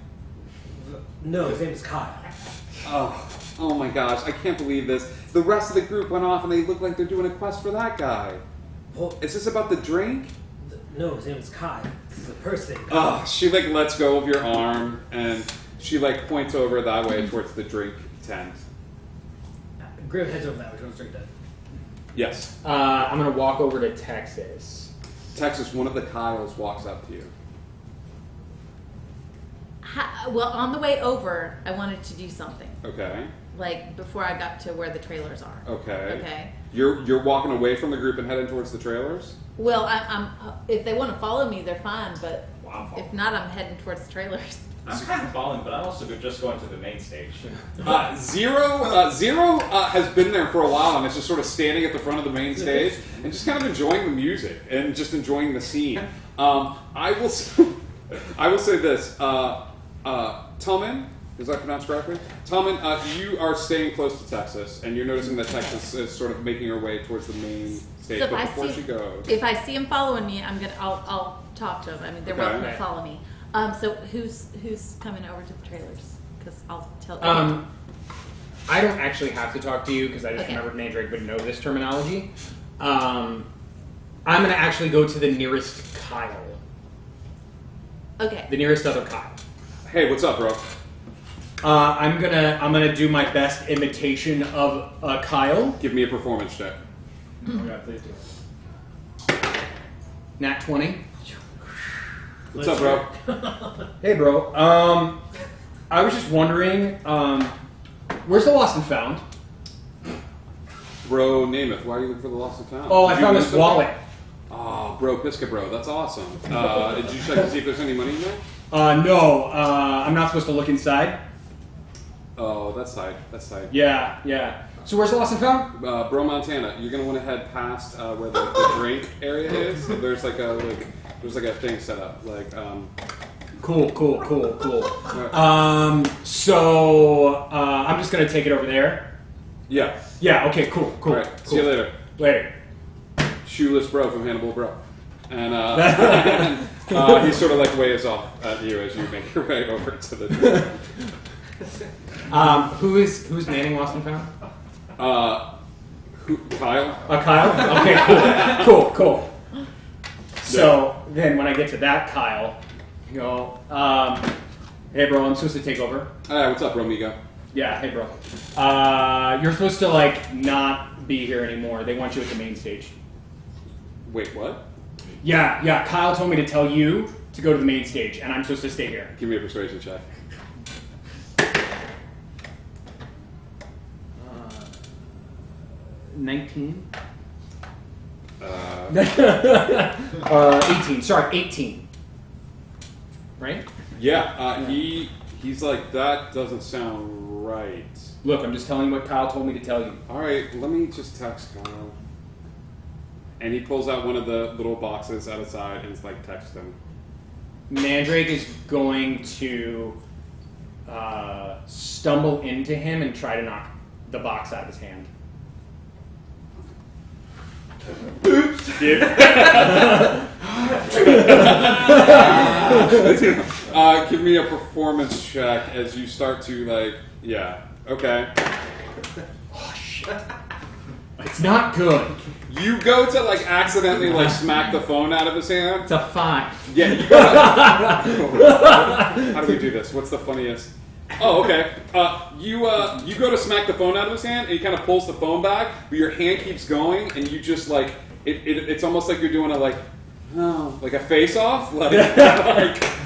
No, his name is Kyle. Oh my gosh! I can't believe this. The rest of the group went off, and they look like they're doing a quest for that guy. Well, Is this about the drink? no, his name is Kyle. This is a person named Kyle. Oh, she like lets go of your arm, and she like points over that way towards the drink tent. Grim heads over that way, goes straight dead. Yes. I'm gonna walk over to Texas. Texas, one of the Kyles walks up to you. Well, on the way over, I wanted to do something. Okay. Like before I got to where the trailers are. Okay. Okay. You're walking away from the group and heading towards the trailers? Well, I'm if they want to follow me, they're fine. But Wow, I'm following. if not, I'm heading towards the trailers. I'm kind of following, but I'm also just going to the main stage. Zero has been there for a while and is just sort of standing at the front of the main stage and just kind of enjoying the music and just enjoying the scene. I will say this. Tillman, is that pronounced correctly? Tillman, you are staying close to Texas, and you're noticing that Texas is sort of making her way towards the main stage. So but before she goes, if I see him following me, I'll talk to him. I mean, they're Okay. welcome to follow me. So who's coming over to the trailers? Because I'll tell. I don't actually have to talk to you because I just Okay. remembered Mandrake would know this terminology. I'm gonna actually go to the nearest Kyle. Okay. The nearest other Kyle. hey, what's up, bro? I'm gonna do my best imitation of Kyle. Give me a performance check. Oh God, please do. Nat 20. What's up, bro? Hey, bro. I was just wondering, where's the lost and found? Bro, Namath, why are you looking for the lost and found? Oh, Did I you found lose this something? wallet. Oh, bro, Pisca, bro, that's awesome. Did you check to see if there's any money in there? No, I'm not supposed to look inside. Oh, that's tight. That's tight. Yeah. So where's the lost and found? Bro, Montana, you're gonna want to head past where the drink area is. So there's like a thing set up. Like, Cool. So I'm just gonna take it over there. yeah. Yeah. Okay. Cool. All right. See you later. Later. Shoeless bro from Hannibal Bro. And he sort of like waves off at you as you make your way over to the drink. Who's manning lost and found? Who, Kyle? Kyle? Okay, cool. So then when I get to that Kyle, you go, hey bro, I'm supposed to take over. Hey, what's up, Romigo? Yeah, hey bro. You're supposed to like not be here anymore. They want you at the main stage. Wait, what? Yeah, Kyle told me to tell you to go to the main stage, and I'm supposed to stay here. Give me a persuasion check. 19? 18. Sorry, 18. Right? Yeah, he's like, that doesn't sound right. Look, I'm just telling you what Kyle told me to tell you. All right, let me just text Kyle. And he pulls out one of the little boxes out of side and is like, text him. Mandrake is going to stumble into him and try to knock the box out of his hand. Give me a performance check as you start to like, yeah, okay. Oh shit! It's not good. You go to like accidentally like smack the phone out of his hand. It's a 5. Yeah, you go how do we do this? What's the funniest? Oh, okay. You go to smack the phone out of his hand, and he kind of pulls the phone back, but your hand keeps going, and you just like it's almost like you're doing a like a face off, like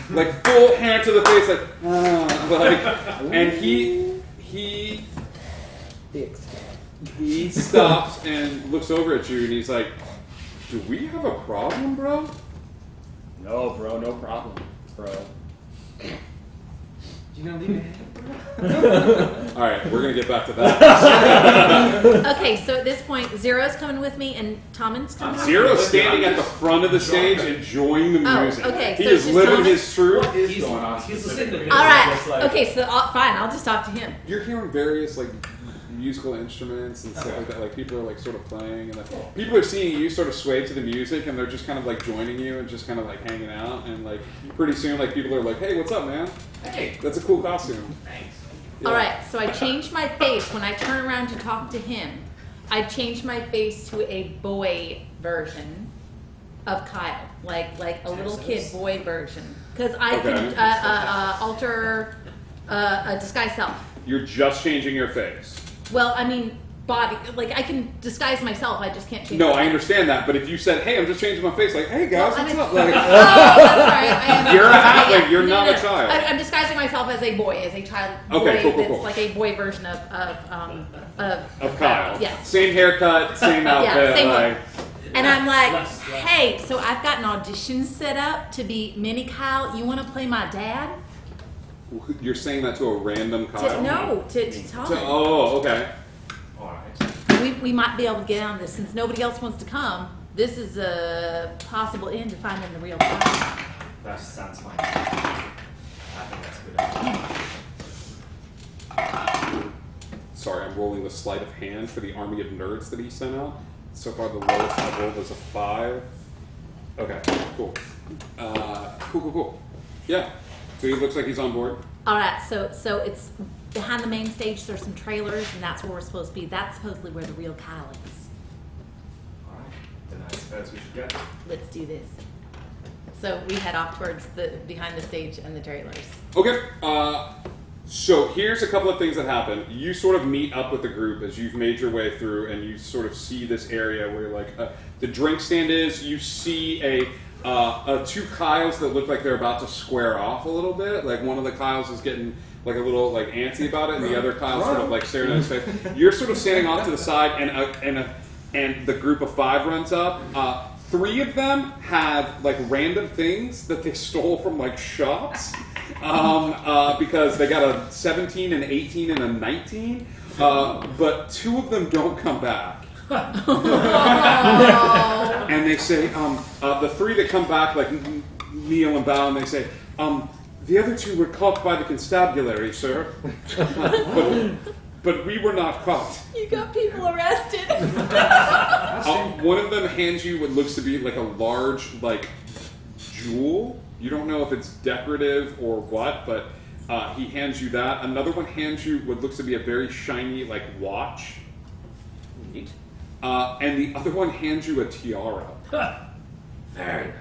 like full hand to the face, like and he stops and looks over at you, and he's like, "Do we have a problem, bro?" No, bro, no problem, bro. You gonna leave it? All right, we're gonna get back to that. Okay, so at this point, Zero's coming with me and Tommen's coming with me? Zero's standing at the front of the stage enjoying the Oh, music. okay, He so is it's just living Tommen? his truth. What is He's going on? listening to specifically? music. All right. Just like- Okay, so fine. I'll just talk to him. You're hearing various like musical instruments and stuff like that. Like people are like sort of playing, and like, people are seeing you sort of sway to the music, and they're just kind of like joining you and just kind of like hanging out. And like pretty soon, like people are like, "Hey, what's up, man? Hey, That's a cool costume." thanks. Yeah. All right, so I changed my face when I turn around to talk to him. I changed my face to a boy version of Kyle, like a little kid boy version, because I Okay. can alter disguise self. You're just changing your face. Well, I mean body, like I can disguise myself. I just can't change. No, my I face. understand that. But if you said, "Hey, I'm just changing my face," like, "Hey guys, Well, what's I'm up?" a- Like, Oh, that's right. I am. You're a halfling, you're No, not no, a child. I'm disguising myself as a boy, as a child boy. Okay, cool, that's cool. like a boy version of Kyle. Yes. Same haircut, same outfit. same like, look. And I'm like, Less. hey, so I've got an audition set up to be Mini Kyle. You want to play my dad? You're saying that to a random Kyle? To Tom. Oh, okay. All right. We might be able to get on this since nobody else wants to come. This is a possible end to finding the real Kyle. That sounds fine. I think that's a good idea. Sorry, I'm rolling the sleight of hand for the army of nerds that he sent out. So far, the lowest I've rolled is a 5. Okay, cool. Cool. Yeah. So he looks like he's on board. All right, so it's behind the main stage. There's some trailers, and that's where we're supposed to be. That's supposedly where the real Kyle is. All right. Then I suppose we should go. Let's do this. So we head off towards the behind the stage and the trailers. Okay. So here's a couple of things that happen. You sort of meet up with the group as you've made your way through, and you sort of see this area where like the drink stand is. You see two Kyles that look like they're about to square off a little bit. Like one of the Kyles is getting like a little like antsy about it, and the other Kyle's sort of like staring at his face. You're sort of standing off to the side, and the group of 5 runs up. 3 of them have like random things that they stole from like shops. Because they got a 17, an 18, and a 19, but 2 of them don't come back. And they say, the 3 that come back, like kneel and bow, and they say, the other 2 were caught by the constabulary, sir. But we were not caught. You got people arrested. One of them hands you what looks to be like a large, like, jewel. You don't know if it's decorative or what, but he hands you that. Another one hands you what looks to be a very shiny, like, watch. Neat. And the other one hands you a tiara. Very nice.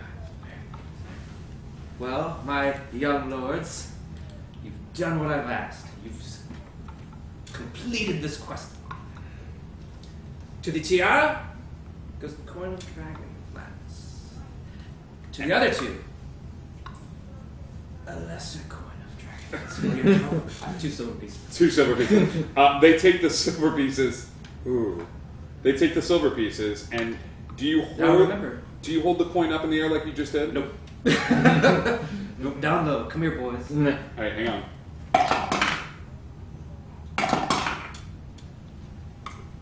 Well, my young lords, you've done what I've asked. You've completed this quest. To the tiara goes the coin of dragonlance. To the other two, a lesser coin of dragonlance. 2 silver pieces. 2 silver pieces. They take the silver pieces. Ooh. They take the silver pieces, and do you hold the coin up in the air like you just did? Nope. Nope. Down low. Come here, boys. All right, hang on.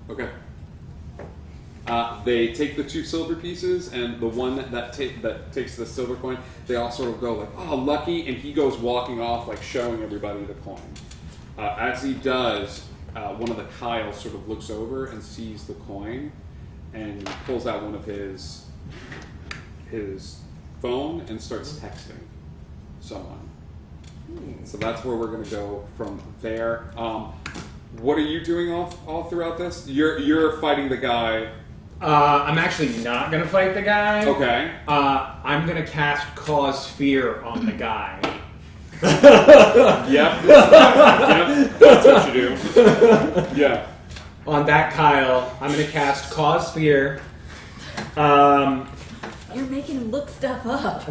Okay. They take the 2 silver pieces, and the one that takes the silver coin, they all sort of go like, "Oh, lucky!" And he goes walking off, like showing everybody the coin. As he does, one of the Kyles sort of looks over and sees the coin, and pulls out one of his phone and starts texting someone. So that's where we're going to go from there. What are you doing all throughout this? You're fighting the guy. I'm actually not gonna fight the guy. Okay. I'm gonna cast Cause Fear on the guy. Yep. That's what you do. Yeah. On that Kyle, I'm gonna cast Cause Fear. You're making him look stuff up.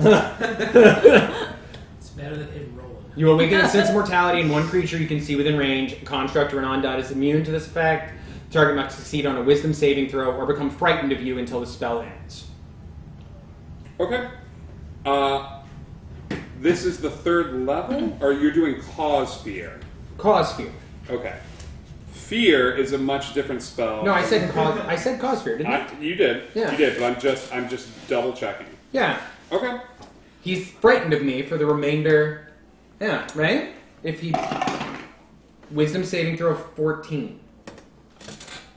It's better than him rolling. You awaken a sense of mortality in one creature you can see within range. A construct or an undead is immune to this effect. The target must succeed on a wisdom saving throw or become frightened of you until the spell ends. Okay. This is the 3rd level, or you're doing Cause Fear? Cause Fear. Okay. Fear is a much different spell. No, I said Cause Fear, didn't I? You did. Yeah. You did, but I'm just double checking. Yeah. Okay. He's frightened of me for the remainder. Yeah, right? If he... Wisdom saving throw of 14.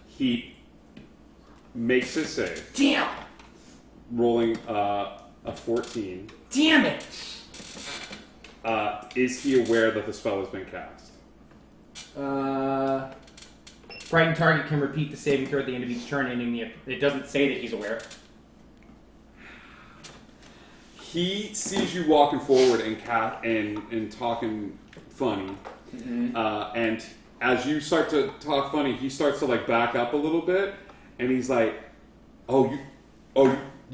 He makes his save. Damn! Rolling a 14. Damn it! Is he aware that the spell has been cast? Frightened target can repeat the saving throw at the end of each turn, ending the... It doesn't say that he's aware. He sees you walking forward and talking funny, and as you start to talk funny, he starts to like back up a little bit, and he's like, you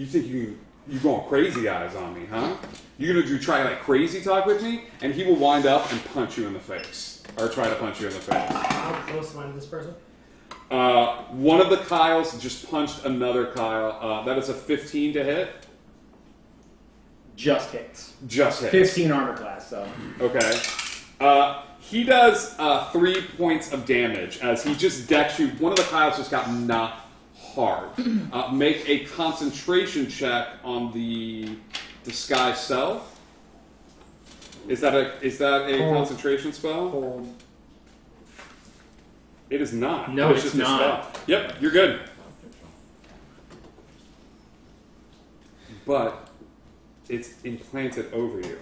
think you're going crazy eyes on me, huh? You're gonna try like crazy talk with me, and he will wind up and punch you in the face, or try to punch you in the face. How close am I to this person? One of the Kyles just punched another Kyle. That is a 15 to hit. Just hits. Just hits. 15 armor class, so. Okay. He does 3 points of damage as he just decks you. One of the Kyles just got knocked hard. Make a concentration check on the disguise self. Is that a concentration spell? Hold. It is not. No, it's just not. a spell. Yep, you're good. But it's implanted over you.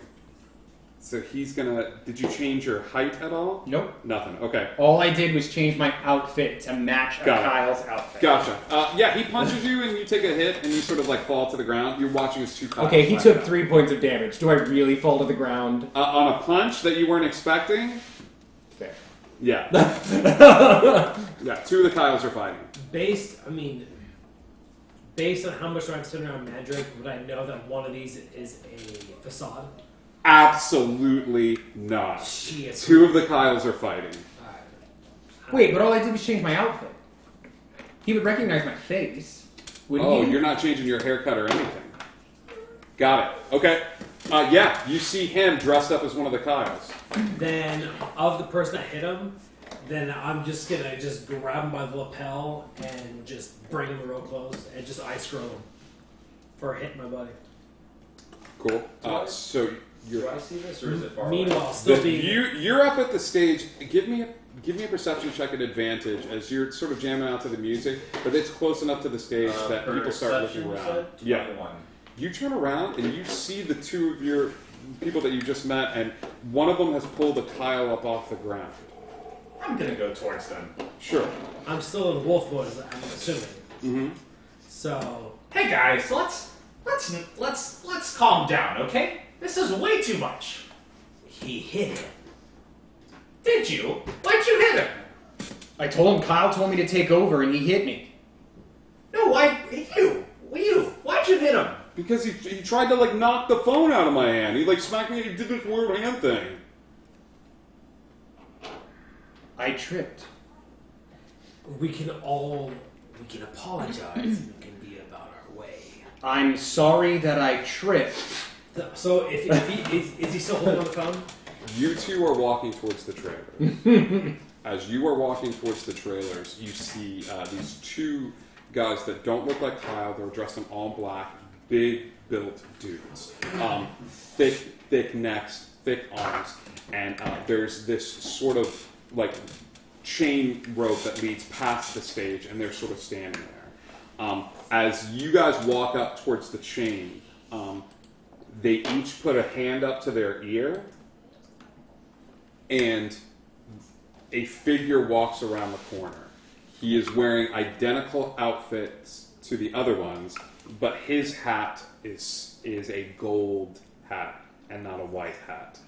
So he's gonna... Did you change your height at all? Nope. Nothing. Okay. All I did was change my outfit to match Kyle's outfit. Gotcha. Yeah, he punches you and you take a hit and you sort of like fall to the ground. You're watching his 2 Kyles. Okay, he took 3 points of damage. Do I really fall to the ground? On a punch that you weren't expecting? Fair. Yeah. Yeah, 2 of the Kyles are fighting. Based on how much I'm spending on magic, would I know that one of these is a facade? Absolutely not. Shit. 2 of the Kyles are fighting. Wait, but all I did was change my outfit. He would recognize my face, wouldn't he? You're not changing your haircut or anything. Got it. Okay. Yeah, you see him dressed up as one of the Kyles. Then, of the person that hit him, then I'm just gonna grab him by the lapel and just bring him real close and just ice scroll him for hitting my buddy. Cool. So Do I see this, or is it far away? Meanwhile, still being you're up at the stage. Give me a perception check at advantage as you're sort of jamming out to the music, but it's close enough to the stage that people start looking Perception, around. you said? Yeah. 21. You turn around and you see the 2 of your people that you just met, and one of them has pulled a Kyle up off the ground. I'm gonna go towards them. Sure. I'm still in wolf mode, I'm assuming. Mm-hmm. So Hey guys, let's calm down, okay? This is way too much. he hit it. Did you? Why'd you hit him? I told him Kyle told me to take over, and he hit me. No, you. Why'd you hit him? Because he tried to like knock the phone out of my hand. He like smacked me and he did this weird hand thing. I tripped. We can apologize and we can be about our way. I'm sorry that I tripped. So if he is he still holding on the phone? You two are walking towards the trailer. As you are walking towards the trailers, you see these two guys that don't look like Kyle. They're dressed in all black, big built dudes. Thick necks, thick arms, and there's this sort of like chain rope that leads past the stage, and they're sort of standing there. As you guys walk up towards the chain, they each put a hand up to their ear, and a figure walks around the corner. He is wearing identical outfits to the other ones, but his hat is a gold hat and not a white hat.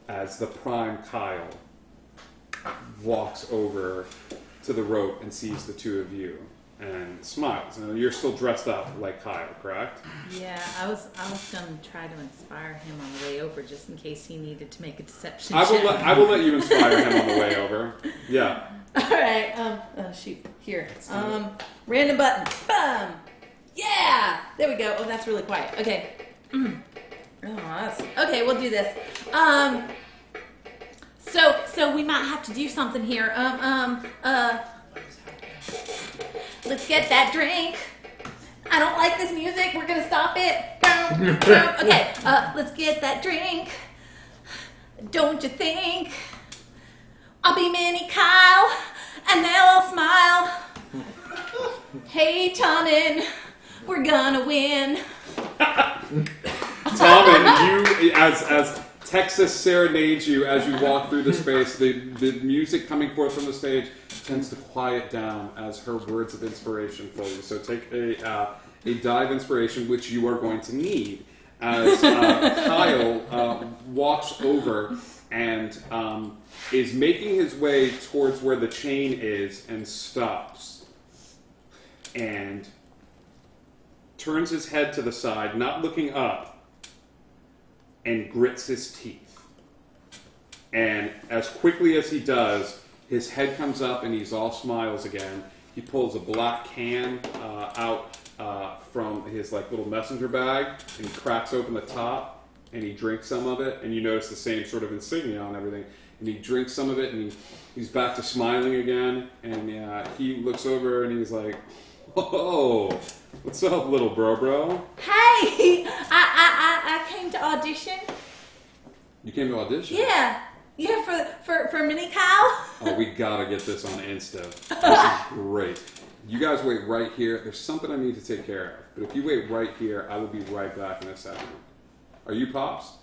As the prime Kyle walks over to the rope and sees the two of you and smiles. And you're still dressed up like Kyle, correct? Yeah, I was gonna try to inspire him on the way over, just in case he needed to make a deception I check. will let you inspire him on the way over. Yeah. All right. Oh shoot. Here. Random button. Bum. Yeah. There we go. Oh, that's really quiet. Okay. Oh, okay. We'll do this. So we might have to do something here. Let's get that drink. I don't like this music. We're gonna stop it. Okay. Let's get that drink. Don't you think? I'll be Mini Kyle, and they'll all smile. Hey, Tommen, we're gonna win. Tommen, you as Texas serenades you as you walk through the space. The music coming forth from the stage tends to quiet down as her words of inspiration flow you. So take a dive inspiration, which you are going to need as Kyle walks over and is making his way towards where the chain is and stops and turns his head to the side, not looking up, and grits his teeth. And as quickly as he does, his head comes up and he's all smiles again. He pulls a black can out from his like little messenger bag and he cracks open the top and he drinks some of it, and you notice the same sort of insignia on everything. And he drinks some of it and he's back to smiling again. And he looks over and he's like, "Whoa, what's up, little bro? Hey, I came to audition. You came to audition? Yeah, for Mini Kyle. Oh, we gotta get this on Insta. This is great. You guys wait right here. There's something I need to take care of. But if you wait right here, I will be right back in a second. Are you Pops?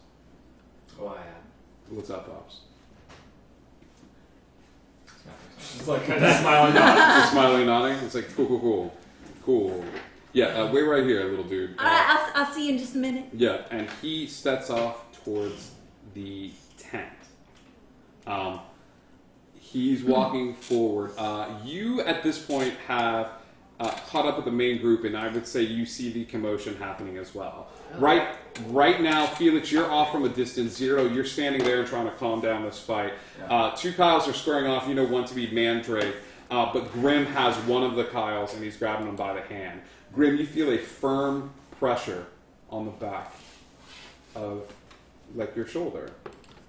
Oh, I am. What's up, Pops? It's like kind of smiling down. Just smiling and nodding. It's like, cool. Yeah, wait right here, little dude. All right, I'll see you in just a minute. Yeah, and he steps off towards the tent. He's walking forward. You, at this point, have caught up with the main group, and I would say you see the commotion happening as well. Right now, Felix, you're off from a distance. Zero, you're standing there and trying to calm down this fight. Two Kyles are squaring off. You know one to be Mandrake, but Grim has one of the Kyles, and he's grabbing him by the hand. Grim, you feel a firm pressure on the back of, like, your shoulder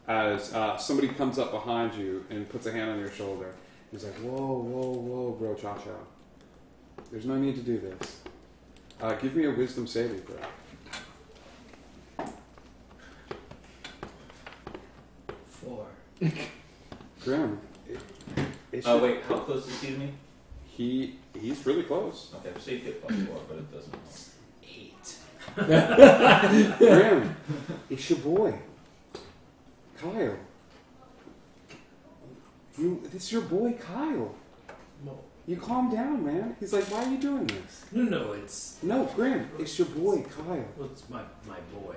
as somebody comes up behind you and puts a hand on your shoulder. He's like, whoa, bro, cha-cha. There's no need to do this. Give me a wisdom saving throw. 4. Grim. Wait, how close is he to me? He's really close. Okay, so you get +4, but it doesn't help. 8. Grim, it's your boy, Kyle. This is your boy, Kyle. Well, You calm down, man. He's like, why are you doing this? No, it's No, Graham, it's your boy, Kyle. well, it's my boy.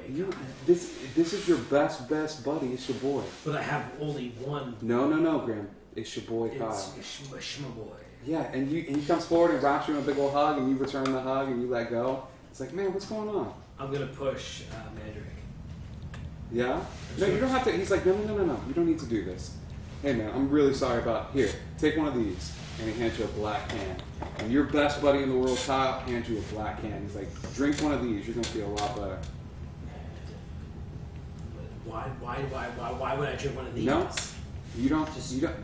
This is your best buddy. It's your boy. But I have only one. No, Graham. It's your boy, Kyle. It's my boy. Yeah, and he comes forward and wraps you in a big old hug, and you return the hug, and you let go. It's like, man, what's going on? I'm gonna push Mandrake. Yeah? No, you don't have to. He's like, no. You don't need to do this. Hey, man, I'm really sorry about. Here, take one of these. And he hands you a black can. And your best buddy in the world, Kyle, hands you a black can. He's like, drink one of these. You're going to feel a lot better. Why would I drink one of these? No. You don't.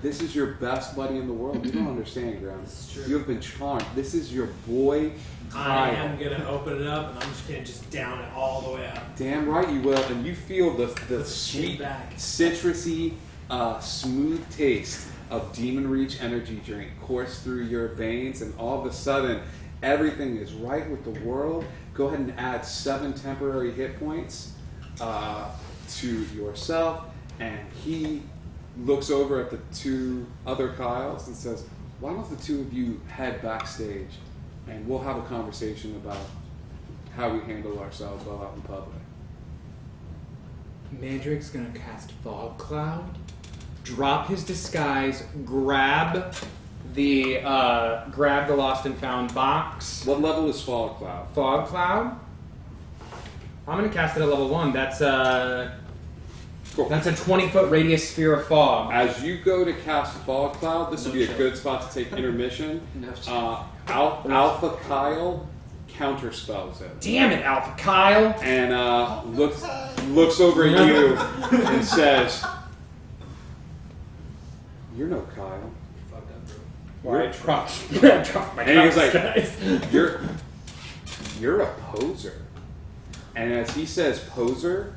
This is your best buddy in the world. You don't understand, Graham. This is true. You have been charmed. This is your boy, Kyle. I am gonna open it up, and I'm just gonna down it all the way up. Damn right you will. And you feel the sweet, back. citrusy, smooth taste of Demon Reach energy drink course through your veins, and all of a sudden, everything is right with the world. Go ahead and add 7 temporary hit points to yourself, and he looks over at the 2 other Kyles and says, why don't the 2 of you head backstage and we'll have a conversation about how we handle ourselves while out in public. Mandrake's gonna cast Fog Cloud, drop his disguise, grab the Lost and Found box. What level is Fog Cloud? Fog Cloud. I'm gonna cast it at level 1. That's a 20-foot radius sphere of fog. As you go to cast Fog Cloud, this would be a good spot to take intermission. Alpha Kyle counterspells it. Damn it, Alpha Kyle! And looks over at you and says, "You're no Kyle." Fuck that, bro. Why I drop my And he was like, disguise. "You're a poser." And as he says poser,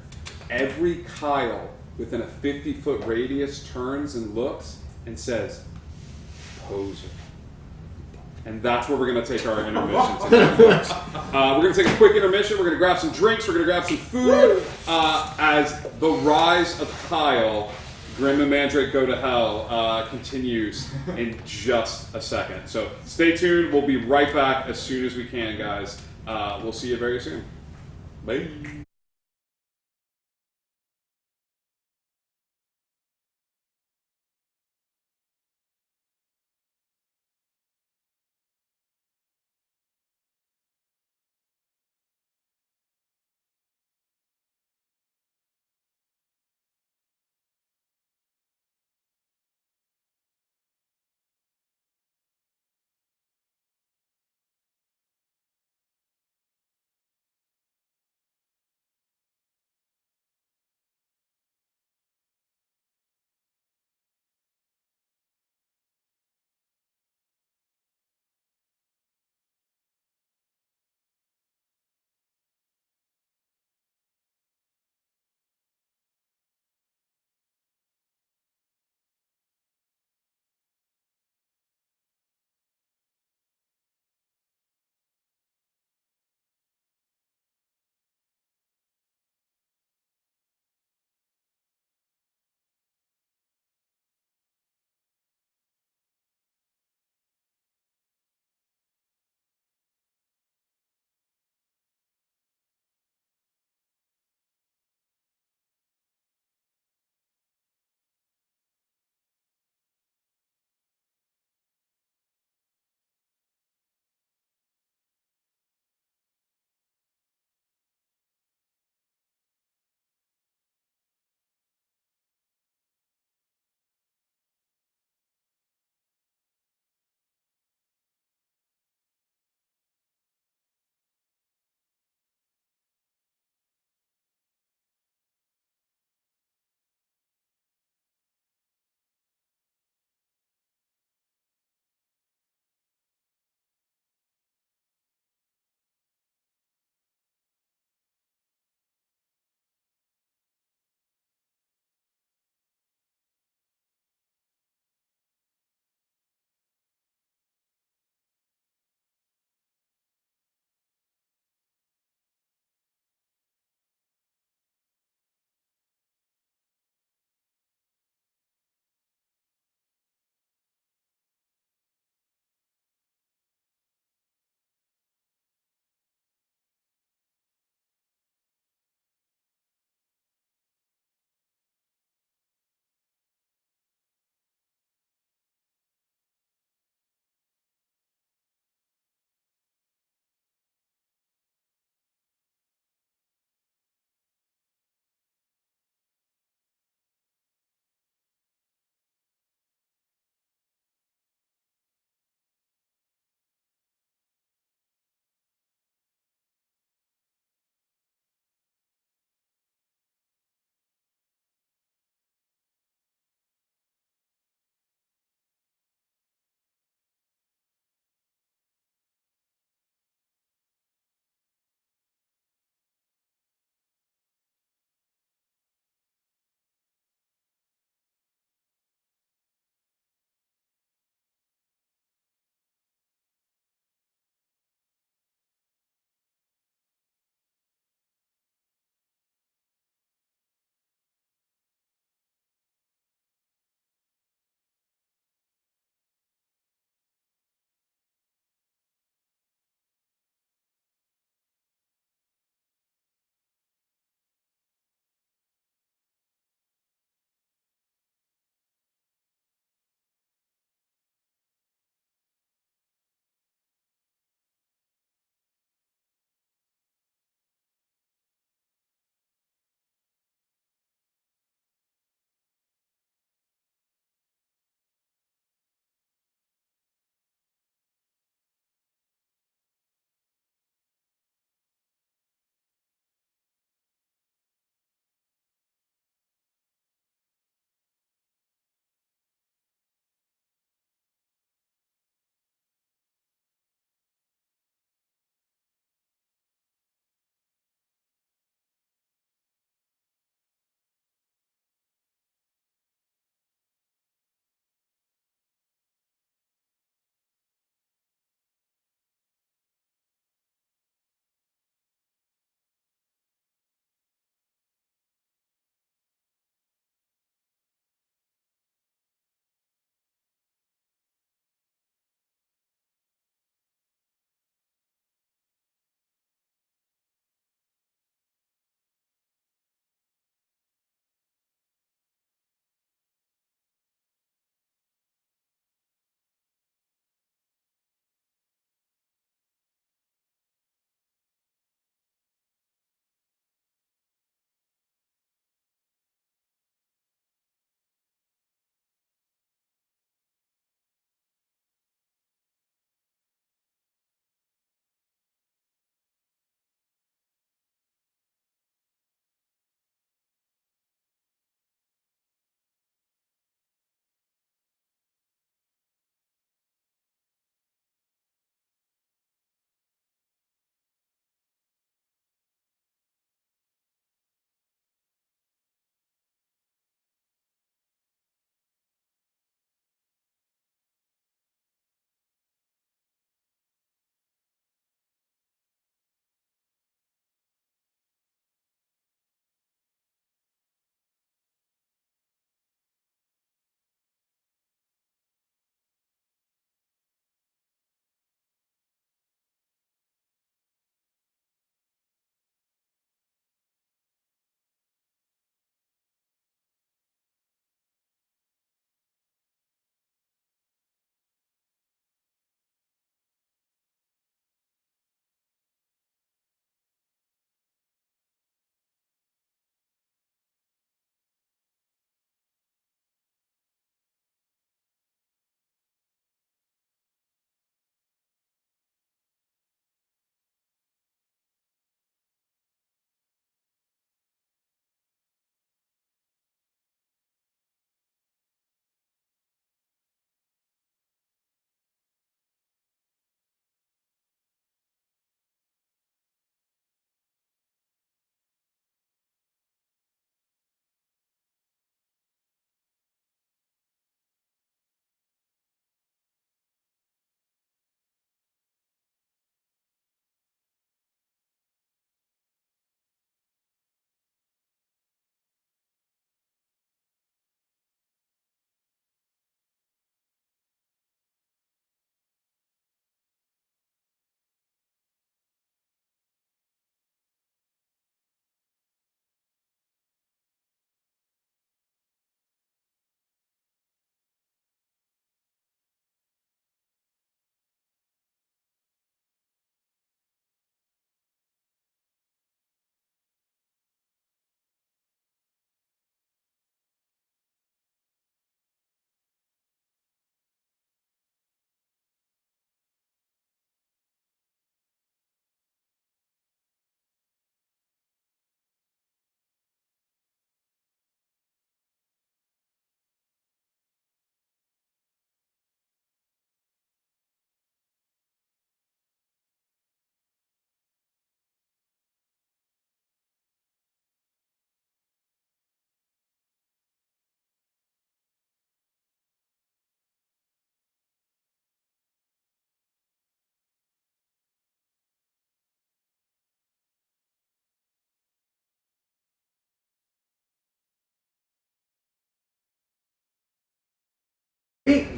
every Kyle within a 50-foot radius turns and looks and says, poser. And that's where we're going to take our intermission today. We're going to take a quick intermission. We're going to grab some drinks. We're going to grab some food. As the rise of Kyle, Grim and Mandrake Go to Hell, continues in just a second. So stay tuned. We'll be right back as soon as we can, guys. We'll see you very soon. Bye.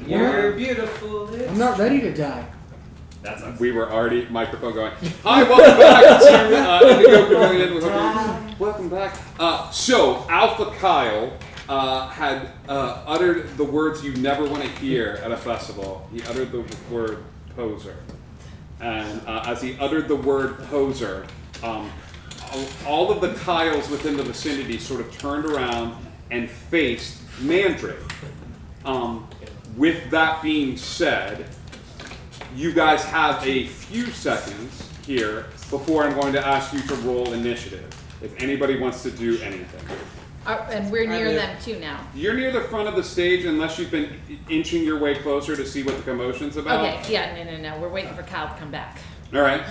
You're beautiful. I'm not ready to die. That's us. We were already microphone going. Hi, welcome back to Indigo Pavilion. Welcome back. So Alpha Kyle had uttered the words you never want to hear at a festival. He uttered the word poser, and as he uttered the word poser, all of the Kyles within the vicinity sort of turned around and faced Mandrake. With that being said, you guys have a few seconds here before I'm going to ask you to roll initiative. If anybody wants to do anything. And we're near them too now. You're near the front of the stage unless you've been inching your way closer to see what the commotion's about. Okay, yeah, no. We're waiting for Kyle to come back. All right.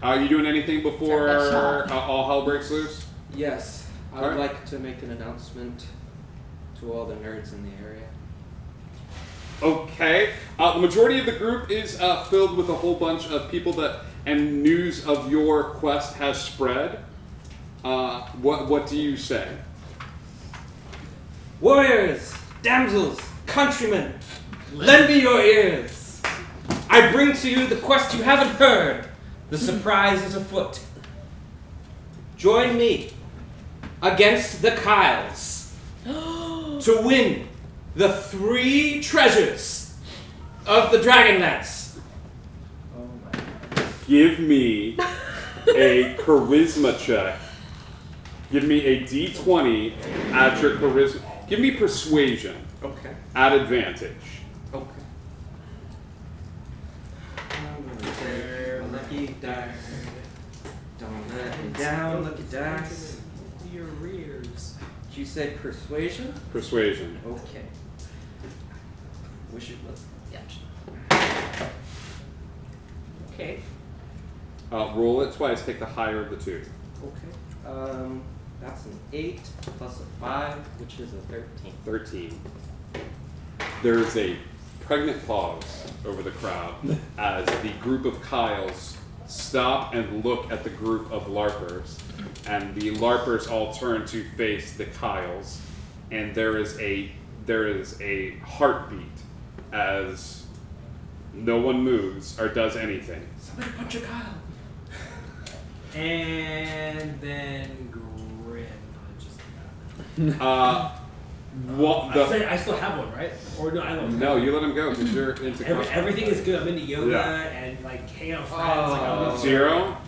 Are you doing anything before Turn that shot. all hell breaks loose? Yes, I would Alright. like to make an announcement to all the nerds in the area. Okay. The majority of the group is filled with a whole bunch of people and news of your quest has spread. What do you say? Warriors, damsels, countrymen, lend me your ears. I bring to you the quest you haven't heard. The surprise is afoot. Join me against the Kyles to win the 3 treasures of the Dragonlance. Oh my God. Give me a charisma check. Give me a d20 at your charisma. Give me persuasion Okay. at advantage. Okay. Lucky dice. Don't let me down, lucky dice. Your rears. Did you say persuasion? Persuasion. Okay. Wish it was. Yeah. Okay. Roll it twice. Take the higher of the two. Okay. That's an 8 plus a 5, which is a 13. 13. There's a pregnant pause over the crowd as the group of Kyles stop and look at the group of LARPers, and the LARPers all turn to face the Kyles, and there is a heartbeat as no one moves or does anything. Somebody punch a Kyle. And then Grim punches. I still have one, right? Or no, I don't. No, you let him go because you're into Everything is good. I'm into yoga Yeah. and like hang out with friends. Like, I'm into 0.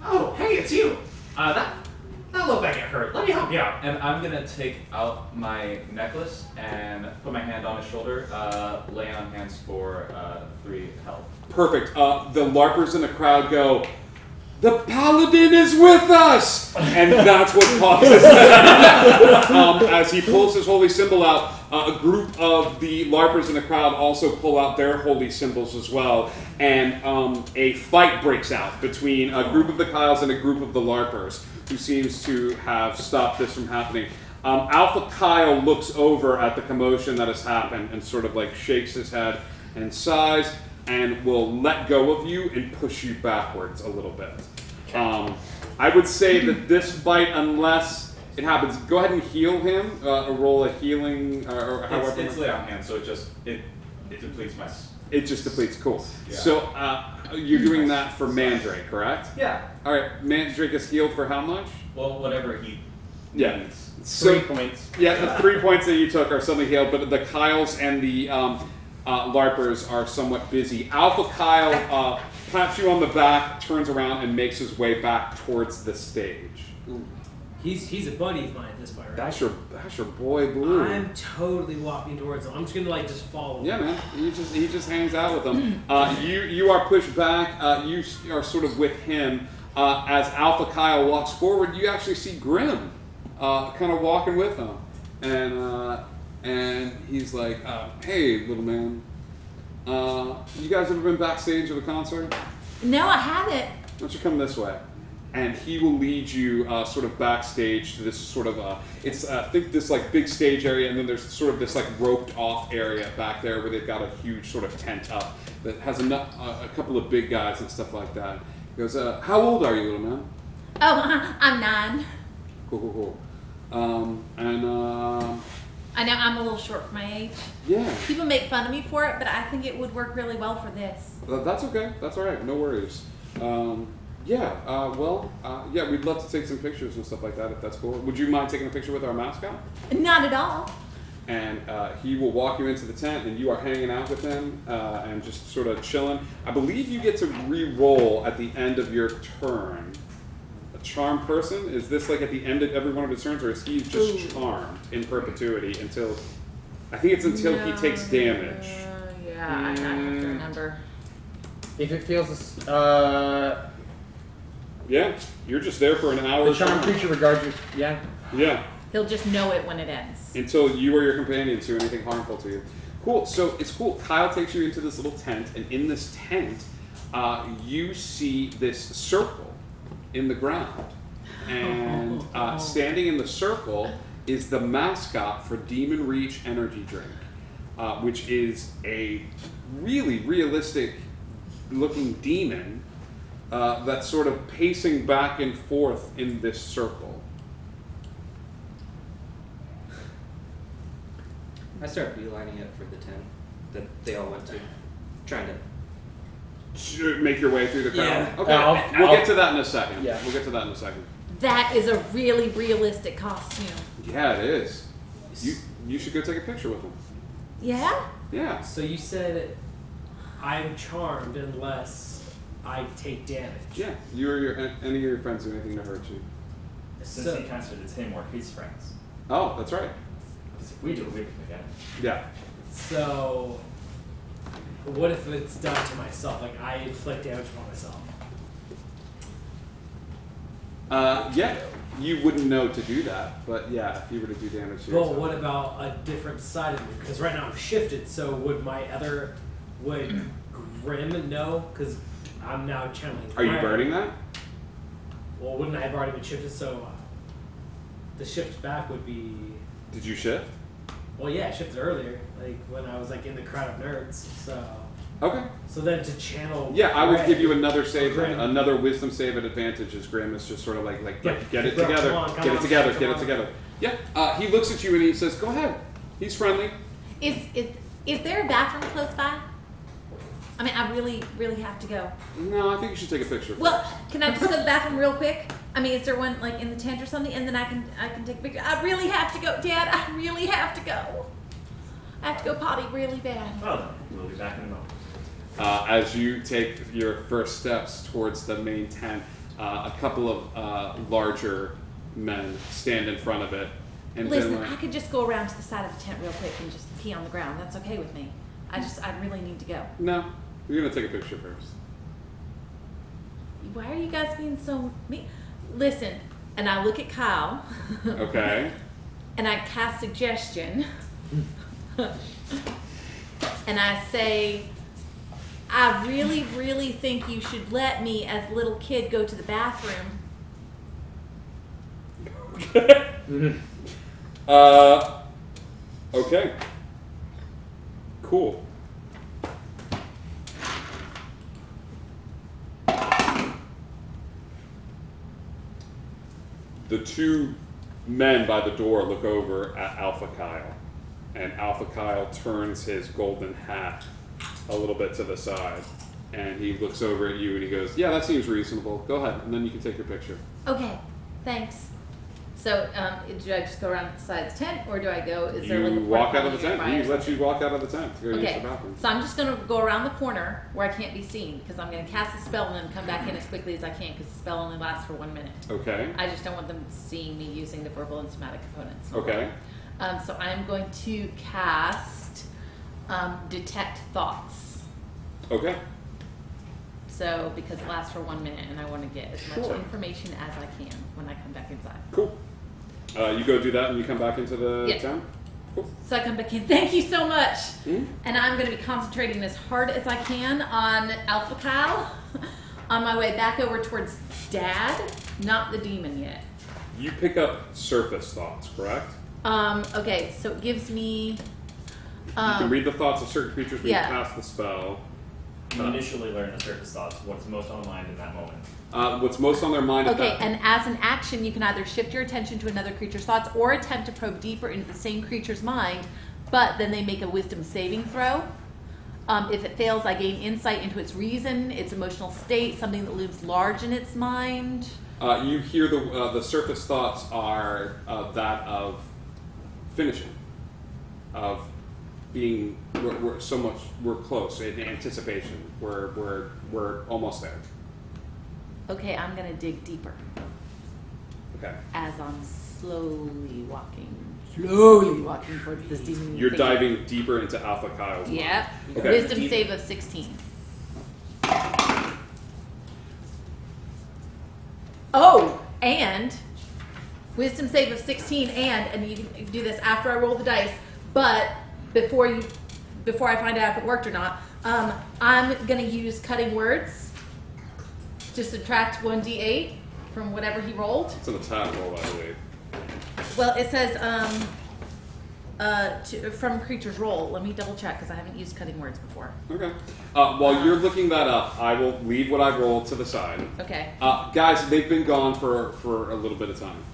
Oh, hey, it's you. That looked like it hurt. Let me help you out. And I'm gonna take out my necklace and put my hand on his shoulder, lay on hands for 3 health. Perfect. The LARPers in the crowd go, "The paladin is with us!" And that's what causes as he pulls his holy symbol out, a group of the LARPers in the crowd also pull out their holy symbols as well. And a fight breaks out between a group of the Kyles and a group of the LARPers, who seems to have stopped this from happening. Alpha Kyle looks over at the commotion that has happened and sort of like shakes his head and sighs, and will let go of you and push you backwards a little bit. I would say that this fight, unless it happens, go ahead and heal him, or roll a healing, or however. It's lay on hands, so it depletes my. It just depletes, cool. Yeah. So you're doing that for Mandrake, correct? Yeah. All right, Mandrake is healed for how much? Well, whatever he Yeah. needs. So, 3 points. Yeah, the 3 points that you took are suddenly healed, but the Kyles and the LARPers are somewhat busy. Alpha Kyle pats you on the back, turns around, and makes his way back towards the stage. He's a buddy of mine at this point, right? That's your boy Blue. I'm totally walking towards him. I'm just gonna like just follow. Yeah, man. He just hangs out with them. You are pushed back. You are sort of with him. As Alpha Kyle walks forward, you actually see Grim kind of walking with him, and he's like, "Hey, little man, you guys ever been backstage at a concert? No, I haven't. Why don't you come this way?" And he will lead you sort of backstage to this sort of I think this like big stage area, and then there's sort of this like roped off area back there where they've got a huge sort of tent up that has a couple of big guys and stuff like that. He goes, "How old are you, little man?" Oh, I'm 9. Cool. I know I'm a little short for my age. Yeah. People make fun of me for it, but I think it would work really well for this. That's okay. That's all right. No worries. Yeah, we'd love to take some pictures and stuff like that if that's cool. Would you mind taking a picture with our mascot? Not at all. And he will walk you into the tent, and you are hanging out with him and just sort of chilling. I believe you get to re-roll at the end of your turn. A charmed person? Is this like at the end of every one of his turns, or is he just charmed in perpetuity until... I think it's until he takes damage. Yeah, I have to remember. If it feels, Yeah, you're just there for an hour. the charmed creature regards you. Yeah. Yeah. He'll just know it when it ends. Until you or your companions do anything harmful to you. Cool. So it's cool. Kyle takes you into this little tent, and in this tent, you see this circle in the ground, and standing in the circle is the mascot for Demon Reach Energy Drink, which is a really realistic-looking demon that's sort of pacing back and forth in this circle. I start beelining it for the tent that they all went to, trying to. Make your way through the crowd. Yeah. Okay, we'll get to that in a second. Yeah. We'll get to that in a second. That is a really realistic costume. Yeah, it is. You should go take a picture with him. Yeah? Yeah. So you said I'm charmed unless I take damage. Yeah. You or any of your friends do anything to hurt you. Since So- he cancelled it's him or his friends. Oh, that's right. Because if we do it, we can forget it. Yeah. So what if it's done to myself? Like I inflict damage on myself. Yeah. You wouldn't know to do that, but yeah, if you were to do damage to Well, yourself. what about a different side of me? Because right now I'm shifted. So would Grim know? Because I'm now channeling. Are you Grim. burning that? Well, wouldn't I have already been shifted? So the shift back would be. Did you shift? Well, yeah, I shifted earlier, like when I was like in the crowd of nerds. Okay. So then to channel. Yeah, I would Grim- give you another save, Grim. another wisdom save at advantage as Grim is just sort of like Yeah. get it Bro, together, come on, come get it on, together, come get it on. together. Yeah. He looks at you and he says, "Go ahead." He's friendly. Is there a bathroom close by? I mean, I really have to go. No, I think you should take a picture. Well, can I just go to the bathroom real quick? I mean, is there one like in the tent or something? And then I can take a picture. I really have to go, Dad. I really have to go. I have to go potty really bad. Well, we'll be back in a moment. As you take your first steps towards the main tent, a couple of larger men stand in front of it. And Listen, then, I could just go around to the side of the tent real quick and just pee on the ground. That's okay with me. I really need to go. no, you're gonna take a picture first. Why are you guys being so mean? Listen, and I look at Kyle. Okay. And I cast suggestion. And I say, I really think you should let me, as a little kid, go to the bathroom. Okay. Cool. The two men by the door look over at Alpha Kyle, and Alpha Kyle turns his golden hat a little bit to the side, and he looks over at you and he goes, "Yeah, that seems reasonable. Go ahead, and then you can take your picture." Okay, thanks. So, do I just go around the side of the tent, or do I go? Is there like a You walk out of the porta potty tent. He nearby or lets you walk out of the tent to go use Okay, the bathroom. so I'm just gonna go around the corner where I can't be seen because I'm gonna cast a spell and then come back in as quickly as I can because the spell only lasts for 1 minute. Okay. I just don't want them seeing me using the verbal and somatic components. Okay. So I'm going to cast Detect Thoughts. Okay. So because it lasts for 1 minute and I want to get as much Sure. information as I can when I come back inside. Cool. You go do that and you come back into the Yeah. tent? Cool. So I come back in. Thank you so much. Hmm? And I'm going to be concentrating as hard as I can on Alpha Kyle on my way back over towards Dad, not the demon yet. You pick up surface thoughts, correct? Okay, so it gives me. You can read the thoughts of certain creatures when yeah. you cast the spell. You initially learn the surface thoughts, what's most on mind in that moment. What's most on their mind at Okay, that and as an action, you can either shift your attention to another creature's thoughts or attempt to probe deeper into the same creature's mind, but then they make a wisdom saving throw. If it fails, I gain insight into its reason, its emotional state, something that looms large in its mind. You hear the surface thoughts are that of finishing, of being we're close in anticipation. We're almost there. Okay, I'm gonna dig deeper Okay. as I'm slowly walking towards this demon. You're figure. diving deeper into Alpha Kyle's mind. Yep. Okay. Wisdom save of 16. Oh, and wisdom save of 16, and you can do this after I roll the dice, but before I find out if it worked or not, I'm gonna use cutting words to subtract 1d8 from whatever he rolled. It's an attack roll, I believe. Well, it says from creature's roll. Let me double check because I haven't used cutting words before. Okay. While you're looking that up, I will leave what I rolled to the side. Okay. Guys, they've been gone for a little bit of time.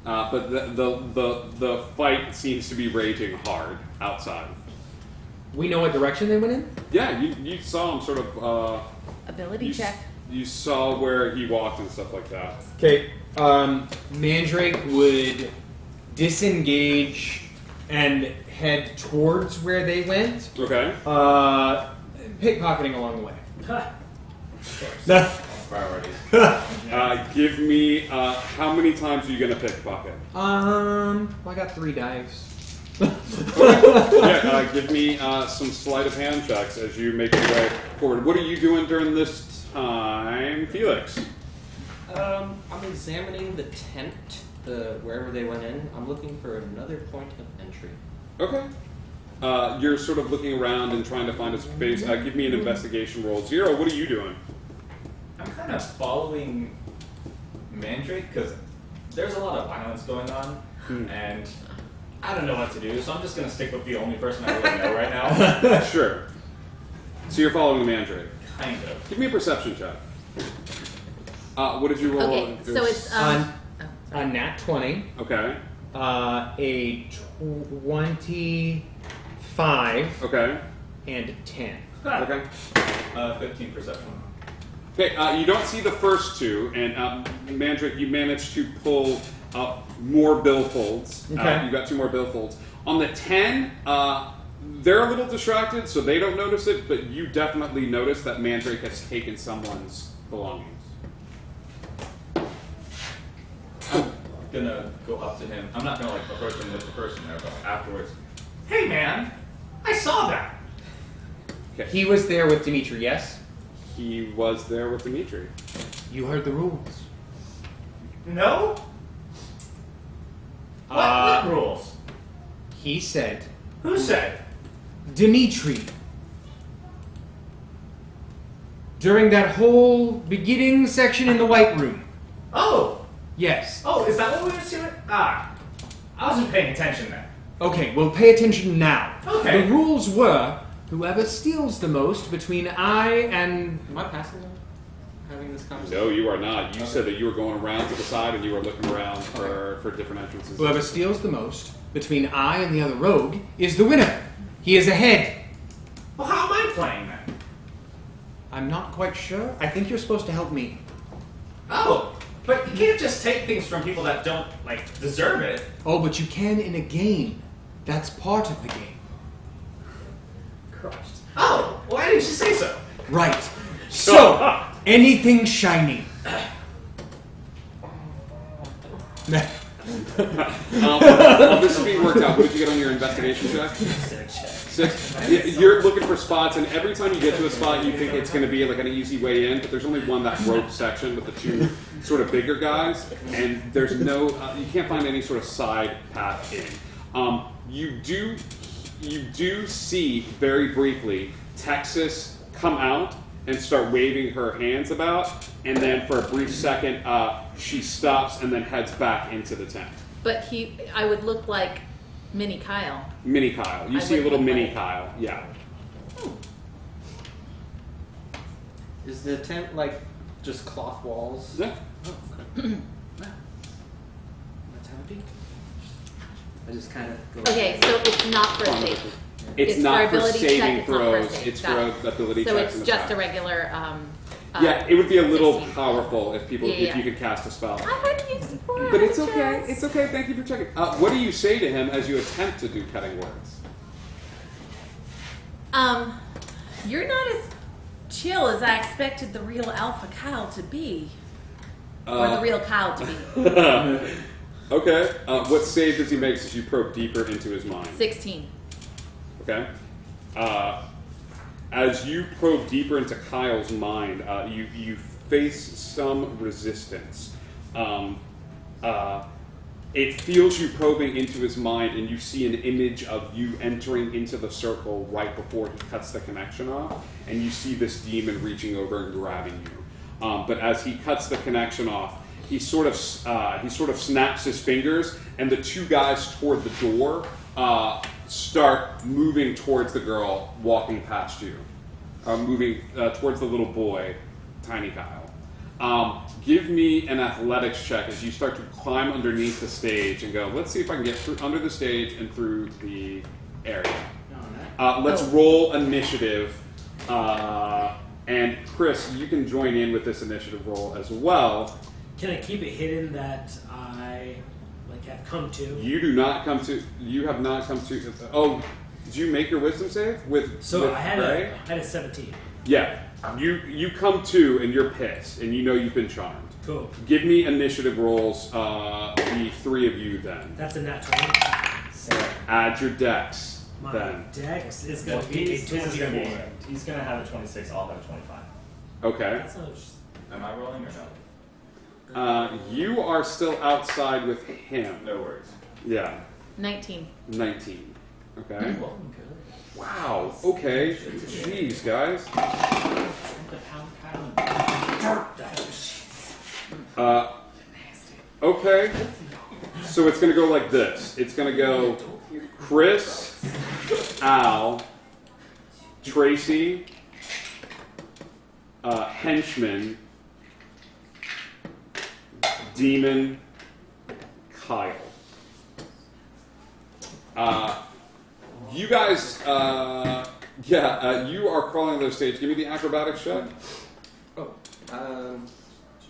But the fight seems to be raging hard outside. We know what direction they went in? Yeah, you saw him sort of. Ability check. You saw where he walked and stuff like that. Okay. Mandrake would disengage and head towards where they went, Okay. pickpocketing along the way. Priorities. Give me how many times are you gonna pickpocket? Well, I got 3 dice. Yeah, give me some sleight of hand checks as you make your way forward. What are you doing during this time, Felix? I'm examining the tent, wherever they went in. I'm looking for another point of entry. Okay. You're sort of looking around and trying to find a space. Give me an investigation roll. Zero, what are you doing? I'm kind of following Mandrake because there's a lot of violence going on, and I don't know what to do, so I'm just going to stick with the only person I really know right now. Sure. So you're following the Mandrake. Kind of. Give me a perception check. What did you roll? Okay, so it's A nat 20, Okay. a 25, Okay. and a 10. Okay. 15 perception. Okay, you don't see the first two, and Mandrake, you managed to pull up more billfolds. Okay. You got 2 more billfolds. On the 10, they're a little distracted, so they don't notice it, but you definitely notice that Mandrake has taken someone's belongings. I'm gonna go up to him. I'm not gonna approach him with the person there, but afterwards. Hey, man, I saw that. Okay. He was there with Dimitri, yes? He was there with Dimitri. You heard the rules. No? What rules? He said, Who said? Dimitri, during that whole beginning section in the White Room. Oh, Yes. is that what we were doing? I wasn't paying attention then. Okay, well pay attention now. Okay. The rules were, whoever steals the most between I and... Am I passing them? Having this conversation? No, you are not. You said that you were going around to the side and you were looking around for different entrances. Whoever steals the most between I and the other rogue is the winner. He is ahead. Well, how am I playing then? I'm not quite sure. I think you're supposed to help me. Oh, but you can't just take things from people that don't, deserve it. Oh, but you can in a game. That's part of the game. Christ. Oh, why didn't you say so? Right. So, anything shiny. This is being worked out. What did you get on your investigation check? 6. You're looking for spots, and every time you get to a spot, you think it's going to be like an easy way in, but there's only one, that rope section with the 2 sort of bigger guys, and there's no, you can't find any sort of side path in. You do see very briefly Texas come out and start waving her hands about, and then for a brief second, she stops and then heads back into the tent. But I would look like Mini Kyle. Mini Kyle. You I see a would little look mini like- Kyle. Yeah. Is the tent like just cloth walls? Yeah. Oh, okay. Wow. Let's have a peek. I just kind of go. Okay, so it's not for a save. It's not for ability check, saving it's not for a throws. save. It's Got for ability So checks it's and just attacks. a regular. Yeah, it would be a little 16. powerful if people Yeah, if you could cast a spell. I hadn't used it before. But I it's had a okay. chance. It's okay. Thank you for checking. What do you say to him as you attempt to do cutting words? You're not as chill as I expected the real Alpha Kyle to be, or the real Kyle to be. Okay. What save does he make as you probe deeper into his mind? 16. Okay. As you probe deeper into Kyle's mind, you face some resistance. It feels you probing into his mind, and you see an image of you entering into the circle right before he cuts the connection off, and you see this demon reaching over and grabbing you. But as he cuts the connection off, he sort of snaps his fingers, and the two guys toward the door start moving towards the girl walking past you, moving towards the little boy, Tiny Kyle. Give me an athletics check as you start to climb underneath the stage and go, let's see if I can get through under the stage and through the area. Let's roll initiative. And Chris, you can join in with this initiative roll as well. Can I keep it hidden that I have come to? You do not come to. You have not come to. Oh, did you make your wisdom save with? So with I had Ray? a 17. Yeah. You come to and you're pissed and you know you've been charmed. Cool. Give me initiative rolls. The three of you then. That's a nat 20. Add your dex. My Then. dex is going to be a He's gonna 24. he's gonna have a 26. I'll have a 25. Okay. That's not Am I rolling or no? You are still outside with him. No worries. Yeah. 19. 19. Okay. well, Wow. Okay. Jeez, guys. Okay. So it's going to go like this. It's going to go Chris, Al, Tracy, Henchman, Demon, Kyle. You guys, you are crawling on those stage. Give me the acrobatics check.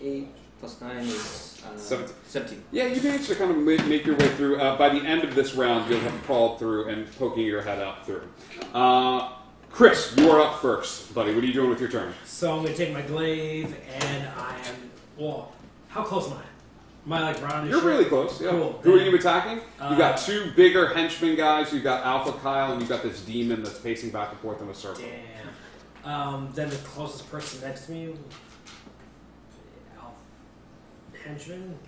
8 plus 9 is 17. Yeah, you managed to kind of make your way through. By the end of this round, you'll have crawled through and poking your head up through. Chris, you are up first, buddy. What are you doing with your turn? So I'm going to take my glaive and I am. Well, how close am I? Am I like brownish? You're really close. Yeah. Cool. Who are you attacking? You got two bigger henchmen guys. You got Alpha Kyle, and you got this demon that's pacing back and forth in a circle. Damn. Then the closest person next to me. Henchman?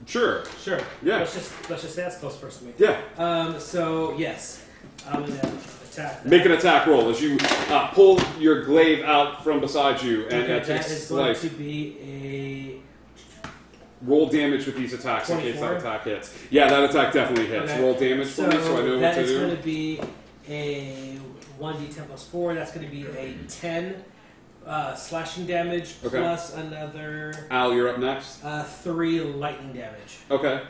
Sure. Sure. Yeah. Let's just say that's the closest person to me. Yeah. So yes, I'm gonna attack. That. Make an attack roll as you pull your glaive out from beside you and Okay, take that is going slice. to be Roll damage with these attacks in case 24? that attack hits. Yeah, that attack definitely hits. Okay. Roll damage for me so I know what that to is do. going to be a 1d10 plus 4. That's going to be a 10 slashing damage Okay. plus another Al, you're up next. 3 lightning damage. Okay.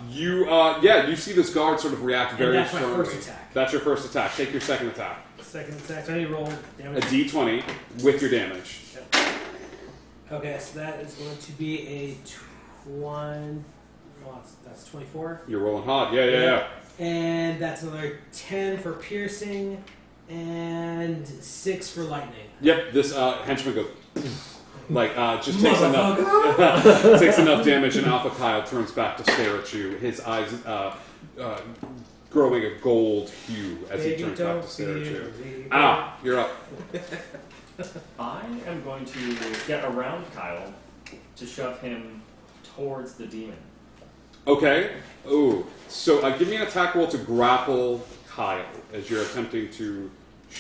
You see this guard sort of react very that's my strongly. first attack. That's your first attack. Take your second attack. Second attack. So I need to roll A damage. d20 with your damage. Okay, so that is going to be a 20. Well, that's 24. You're rolling hot. Yeah. And that's another 10 for piercing and 6 for lightning. Yep, this henchman goes just takes enough damage, and Alpha Kyle turns back to stare at you. His eyes growing a gold hue as he turns back to stare at you. You're up. I am going to get around Kyle to shove him towards the demon. Okay. Ooh. So give me an attack roll to grapple Kyle as you're attempting to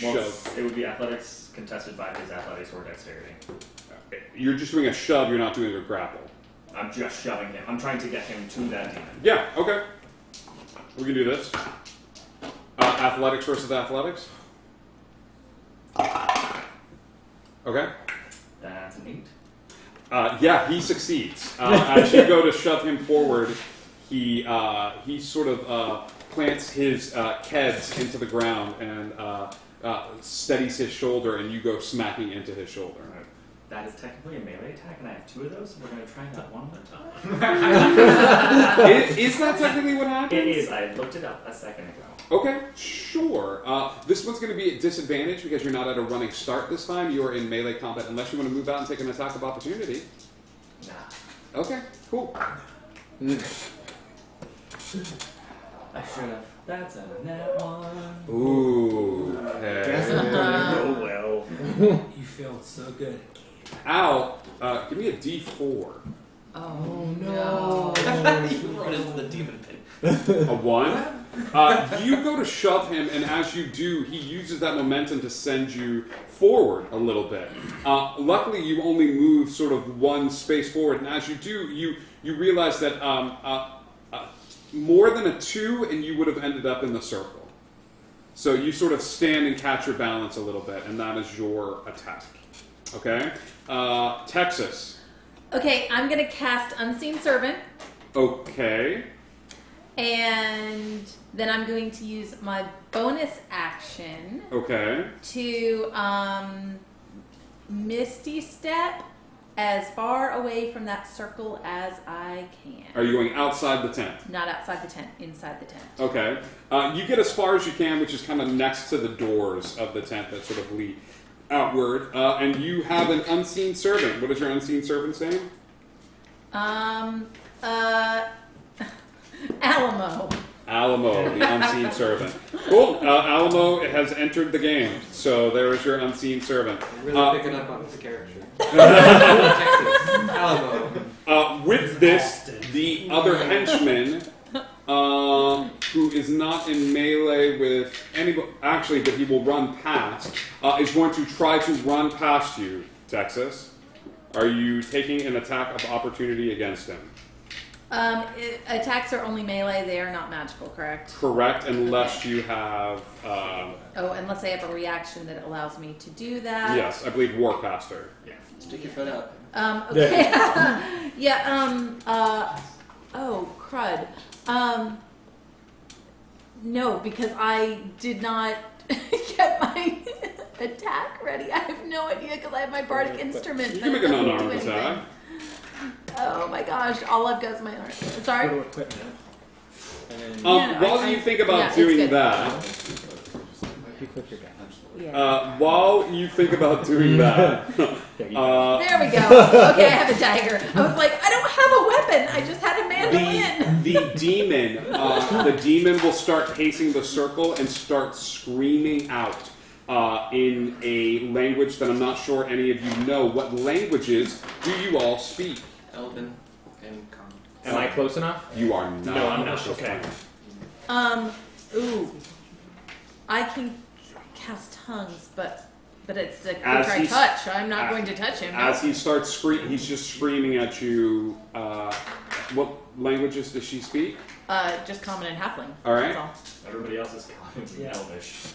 Well, shove. it would be athletics contested by his athletics or dexterity. You're just doing a shove. You're not doing a grapple. I'm just shoving him. I'm trying to get him to that demon. Yeah. Okay. We can do this. Athletics versus athletics. Okay. 8. Yeah, he succeeds. As you go to shove him forward, he sort of plants his keds into the ground and steadies his shoulder, and you go smacking into his shoulder. That is technically a melee attack, and I have 2 of those, so we're going to try that one more time. Is that technically what happens? It is. I looked it up a second ago. Okay, sure. This one's going to be at disadvantage because you're not at a running start this time. You are in melee combat unless you want to move out and take an attack of opportunity. Nah. Okay, cool. I should have. That's a net 1. Ooh. Okay. Oh well. You feel so good. Al, give me a D4. Oh no. You run into the demon pit. A 1. You go to shove him, and as you do, he uses that momentum to send you forward a little bit. Luckily, you only move sort of 1 space forward, and as you do, you realize that more than a 2, and you would have ended up in the circle. So you sort of stand and catch your balance a little bit, and that is your attack. Okay? Texas. Okay, I'm gonna cast Unseen Servant, Okay. and then I'm going to use my bonus action Okay. to Misty Step as far away from that circle as I can. Are you going outside the tent? Not outside the tent, inside the tent. Okay. You get as far as you can, which is kind of next to the doors of the tent that sort of lead outward. And you have an unseen servant. What is your unseen servant's name? Alamo. Alamo, the unseen servant. Cool. Alamo has entered the game. So there is your unseen servant. Really picking up on his character. Texas. Alamo. With this, the other henchman, who is not in melee with anybody, actually, but he will run past, is going to try to run past you, Texas. Are you taking an attack of opportunity against him? Attacks are only melee, they are not magical, correct? Correct, unless you have... unless I have a reaction that allows me to do that. yes, I believe Warcaster. Yeah. Stick your foot out. Okay. Oh, crud. No, because I did not get my attack ready. I have no idea because I have my bardic instrument. You can make an unarmed attack. Oh my gosh, all I've got is my arm. Sorry? Go to equipment. While you think about doing that, You click your gun. while you think about doing that, There we go. Okay, I have a dagger. I was like, I don't have a weapon. I just had a mandolin. the demon will start pacing the circle and start screaming out in a language that I'm not sure any of you know. What languages do you all speak? Elven and Common. Am I close enough? You are not. No, I'm not. Okay. I can cast tongues, but it's a As creature I he's- touch. I'm not going to touch him. As he starts screaming, he's just screaming at you. What languages does she speak? Just common and halfling. All right. That's Everybody else is calling me Elvish.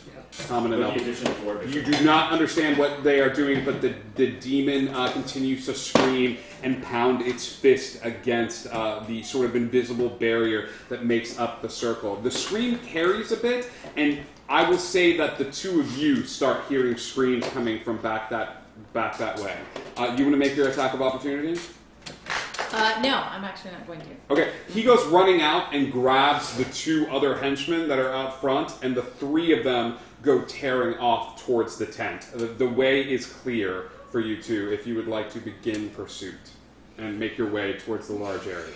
Common and With the Elvish. addition of Dwarvish. You do not understand what they are doing, but the demon continues to scream and pound its fist against the sort of invisible barrier that makes up the circle. The scream carries a bit, and I will say that the two of you start hearing screams coming from back that way. You want to make your attack of opportunity? No, I'm actually not going to. Okay, he goes running out and grabs the 2 other henchmen that are out front, and the 3 of them go tearing off towards the tent. The way is clear for you two if you would like to begin pursuit and make your way towards the large area.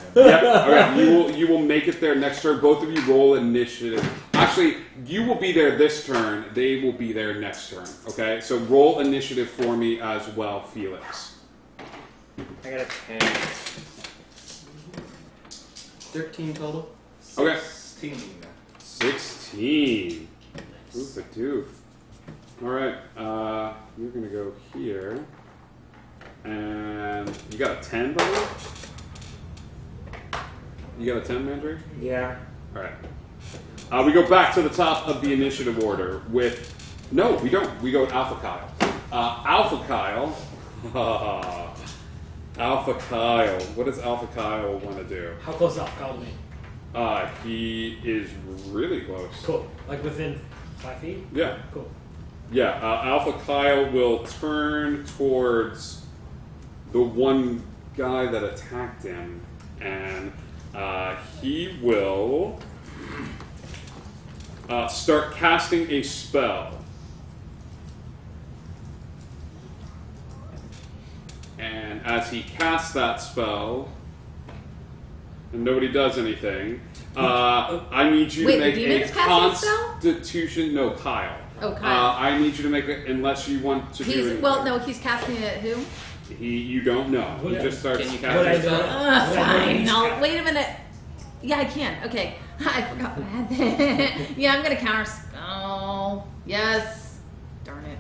Okay, you will make it there next turn. Both of you roll initiative. Actually, you will be there this turn. They will be there next turn. Okay, so roll initiative for me as well, Felix. I got a 10. 13 total. Okay. 16. Oof a doof. All right, you're gonna go here, and you got a 10, buddy. You got a 10, Mandrake? Yeah. All right. We go back to the top of the initiative order with... No, we don't. We go Alpha Kyle. Alpha Kyle... Alpha Kyle. What does Alpha Kyle want to do? How close is Alpha Kyle to me? He is really close. Cool. Like within 5 feet? Yeah. Cool. Yeah, Alpha Kyle will turn towards the one guy that attacked him, and he will start casting a spell. And as he casts that spell, and nobody does anything, I need you Wait, to make the a demon's casting a spell? Constitution. No, Kyle. Oh, Kyle. I need you to make it unless you want to do He's anything. well, no, he's casting it at who? You don't know. He just starts Can you casting. cast it? Fine. No, wait a minute. Yeah, I can. Okay, I forgot what I had. Yeah, I'm gonna counter. Oh, yes. Darn it.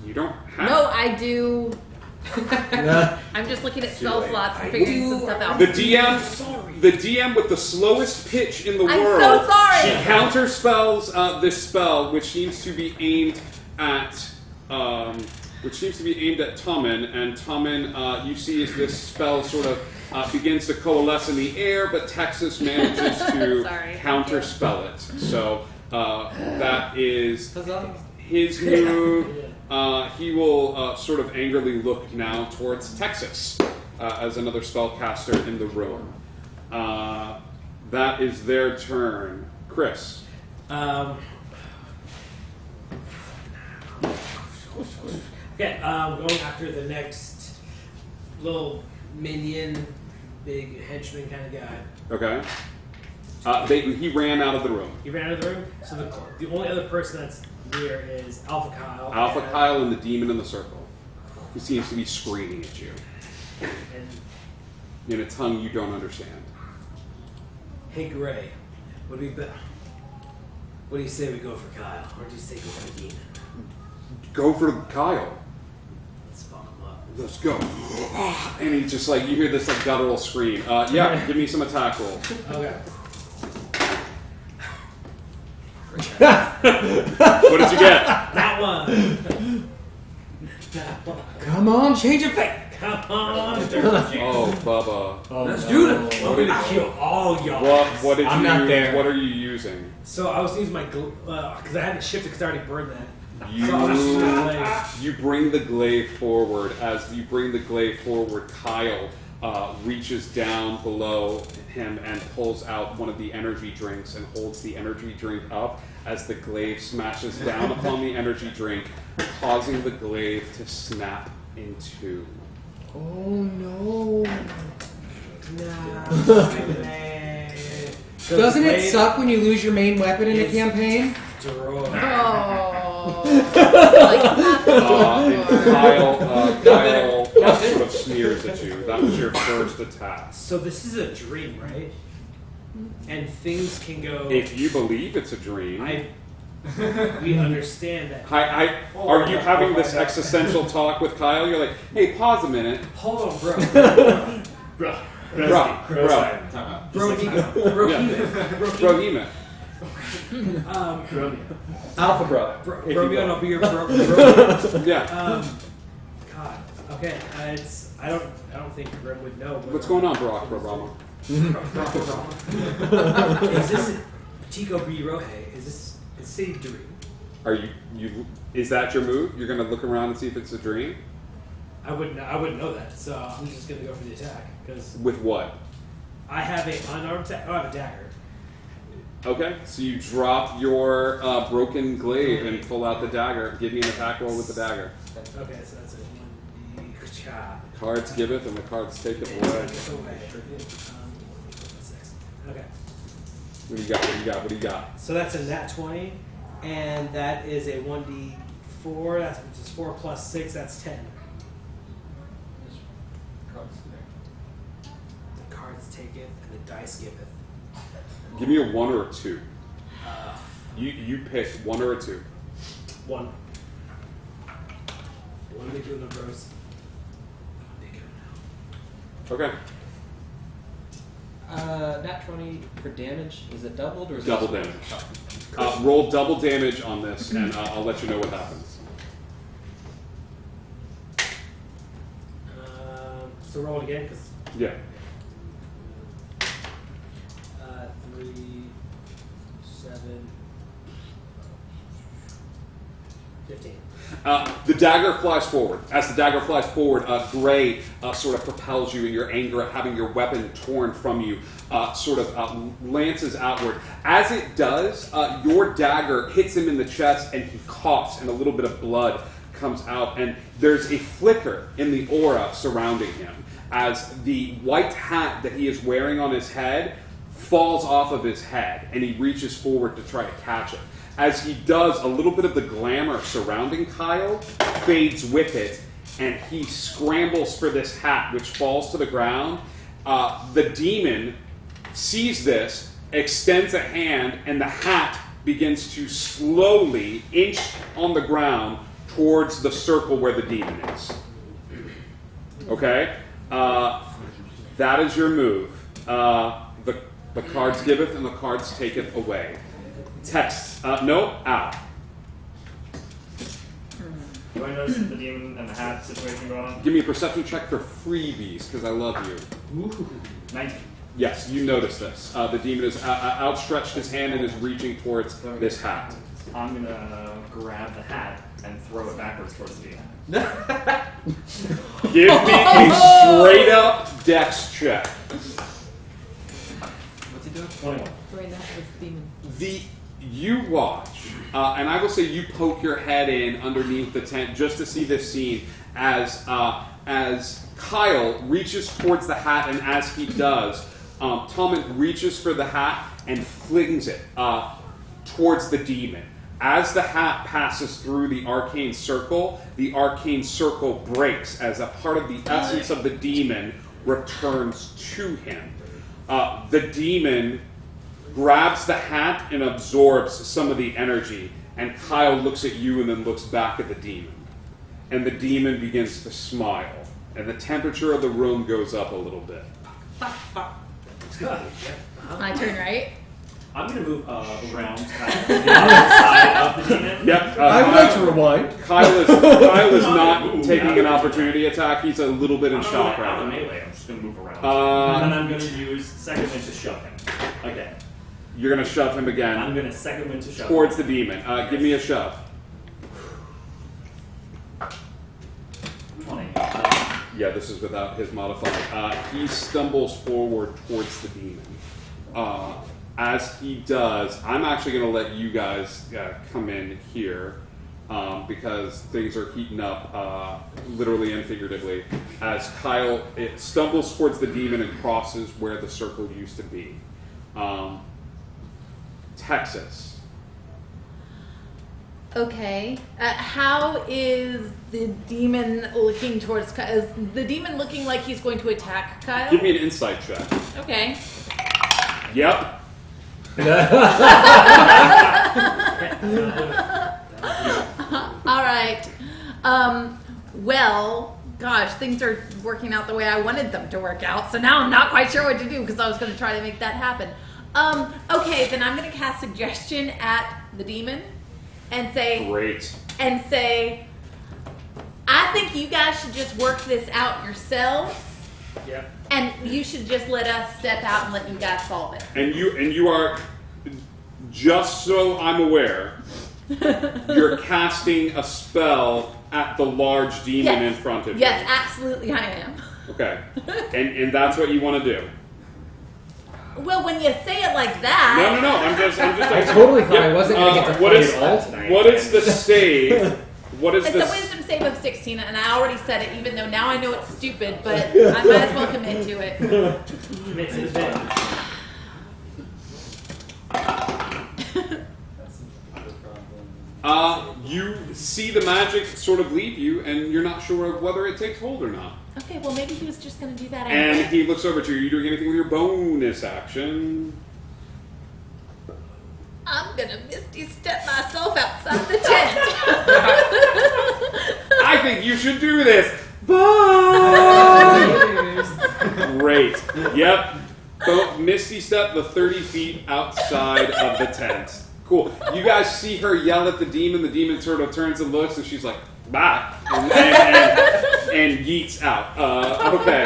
You don't have. No, I do. I'm just looking at spell slots and figuring some stuff out. The DM with the slowest pitch in the I'm world. so sorry. She counter spells this spell, which seems to be aimed at Tommen, and Tommen, you see as this spell sort of begins to coalesce in the air, but Texas manages to Sorry. counter spell it. So that is his move. He will sort of angrily look now towards Texas as another spellcaster in the room. That is their turn. Chris. Okay, going after the next little minion, big henchman kind of guy. Okay. He ran out of the room. He ran out of the room, so the only other person that's near is Alpha Kyle. Alpha and- Kyle and the demon in the circle, who seems to be screaming at you And in a tongue you don't understand. hey, Gray, what do you say we go for Kyle, or do you say go for the demon? Go for Kyle. Let's fuck him up. Let's go. And he just you hear this guttural scream. Yeah, give me some attack rolls. Okay. What did you get? That one. Come on, change of fate. Come on. Oh, Bubba. Let's do this. I'm gonna kill all y'all. What did I'm you? not there. What are you using? So I was using my because I hadn't shifted because I already burned that. You So I was just gonna, you bring the glaive forward. As you bring the glaive forward, Kyle reaches down below him and pulls out one of the energy drinks and holds the energy drink up as the glaive smashes down upon the energy drink, causing the glaive to snap in two. Oh no. So Doesn't the it blade suck when you lose your main weapon in a is- campaign? destroyed. Oh. And Kyle sort of sneers at you. That was your first attack. So this is a dream, right? And things can go. If you believe it's a dream. We understand that. Are you having this existential talk with Kyle? You're like, hey, pause a minute. Hold on, bro. Bro. Brohema. Alpha bro. Romeo, and I'll be your bro. Yeah. God. Okay. I don't think Grim would know. But What's going on, Barack Obama? Is this Tico B. Rohe? Is this a dream? Are you? Is that your move? You're gonna look around and see if it's a dream? I wouldn't know that, so I'm just gonna go for the attack because With what? I have a unarmed attack. Oh, I have a dagger. Okay, so you drop your broken glaive and pull out the dagger. Give me an attack roll with the dagger. Okay, so that's a 1d. Cards giveth and the cards taketh away. Okay. What do you got? What do you got? So that's a nat 20, and that is a 1d4. That's which is 4 plus 6. That's 10. The cards taketh, and the dice giveth. Give me a 1 or a 2. You pick 1 or a 2. 1. What are they doing, bros? Okay. Nat 20 for damage. Is it doubled or is Double it damage. Roll double damage on this, and I'll let you know what happens. So roll it again, because Yeah. 3, 7, 15. The dagger flies forward. As the dagger flies forward, Gray sort of propels you in your anger at having your weapon torn from you, lances outward. As it does, your dagger hits him in the chest, and he coughs, and a little bit of blood comes out, and there's a flicker in the aura surrounding him as the white hat that he is wearing on his head falls off of his head, and he reaches forward to try to catch it. As he does, a little bit of the glamour surrounding Kyle fades with it, and he scrambles for this hat, which falls to the ground. The demon sees this, extends a hand, and the hat begins to slowly inch on the ground towards the circle where the demon is. Okay? That is your move. The cards giveth and the cards taketh away. Text. No, out. Do I notice the demon and the hat situation going on? Give me a perception check for freebies, because I love you. Ooh. 19. Yes, you notice this. The demon has outstretched his hand and is reaching towards this hat. I'm gonna grab the hat and throw it backwards towards the demon. Give me a straight up dex check. What's he doing? 21. Throwing that with the demon. You watch, and I will say you poke your head in underneath the tent just to see this scene as Kyle reaches towards the hat, and as he does, Tommen reaches for the hat and flings it towards the demon. As the hat passes through the arcane circle breaks as a part of the essence of the demon returns to him. The demon grabs the hat and absorbs some of the energy, and Kyle looks at you and then looks back at the demon. And the demon begins to smile, and the temperature of the room goes up a little bit. My turn, right? I'm gonna move around to the other side of the demon. Yep. I would like to rewind. Kyle is not taking an opportunity attack. He's a little bit in shock I'm right not now. melee. I'm just gonna move around. And then I'm gonna use second wind to shove him again. You're going to shove him I'm again gonna second wind to shove towards him. the demon. Give me a shove. 20. Yeah, this is without his modifier. He stumbles forward towards the demon. As he does, I'm actually going to let you guys come in here because things are heating up, literally and figuratively. As Kyle stumbles towards the demon and crosses where the circle used to be. Texas. Okay. How is the demon looking towards Kyle? Is the demon looking like he's going to attack Kyle? Give me an insight check. Okay. Yep. All right. Well, gosh, things are working out the way I wanted them to work out. So now I'm not quite sure what to do because I was going to try to make that happen. Okay, then I'm going to cast suggestion at the demon and say, Great. I think you guys should just work this out yourselves. Yep. And you should just let us step out and let you guys solve it. And you are, just so I'm aware, you're casting a spell at the large demon in front of you. Yes, absolutely I am. Okay. And that's what you want to do. Well, when you say it like that. No. I'm just. I totally thought I wasn't going to get to what fight is at all tonight. what is the save? What is It's the a wisdom save of 16, and I already said it, even though now I know it's stupid, but I might as well commit to it. Commit to the bit. You see the magic sort of leave you, and you're not sure of whether it takes hold or not. Okay, well, maybe he was just going to do that And anyway. he looks over to you. Are you doing anything with your bonus action? I'm going to Misty step myself outside the tent. I think you should do this. Bye. Great. Yep. Misty step the 30 feet outside of the tent. Cool. You guys see her yell at the demon. The demon sort of turns and looks, and she's like, "Bye," and yeets out. Okay,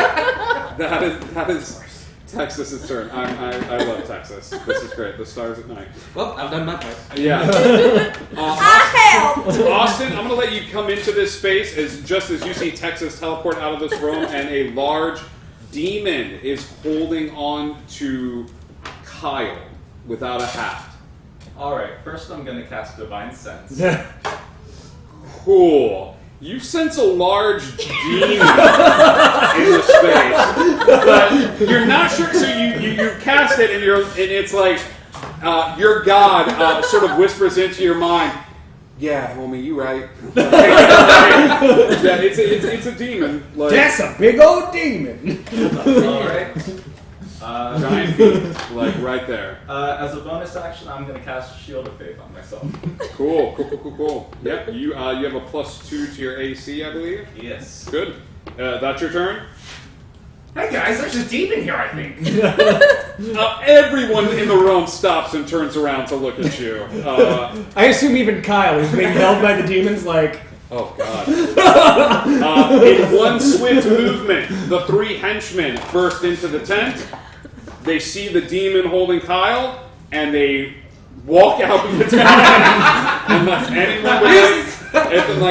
that is Texas's turn. I love Texas. This is great. The stars at night. Well, I've done my part. Yeah. I helped. Austin, I'm going to let you come into this space just as you see Texas teleport out of this room, and a large demon is holding on to Kyle without a hat. Alright, first I'm gonna cast Divine Sense. Cool. You sense a large demon in the space, but you're not sure. So you cast it, and it's like your god sort of whispers into your mind. Yeah, homie, you right. Yeah, it's a demon. Like, That's a big old demon. Alright. giant feet, like right there. As a bonus action, I'm gonna cast Shield of Faith on myself. Cool. Yep, you have a +2 to your AC, I believe. Yes. Good. That's your turn. Hey guys, there's a demon here, I think. Everyone in the room stops and turns around to look at you. I assume even Kyle is being held by the demons like... Oh, God. In one swift movement, the 3 henchmen burst into the tent. They see the demon holding Kyle, and they walk out of the tent. Unless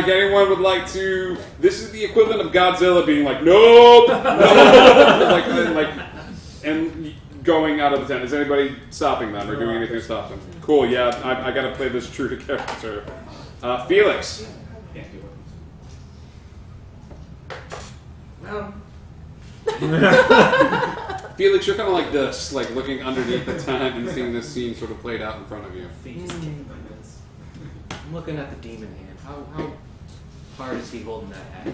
anyone would like to... This is the equivalent of Godzilla being like, nope, and going out of the tent. Is anybody stopping them or doing anything to stop them? Cool, yeah, I got to play this true to character. Felix. Well, Felix, you're kind of like this, like looking underneath the tent and seeing this scene sort of played out in front of you. I'm looking at the demon hand. How hard is he holding that hat?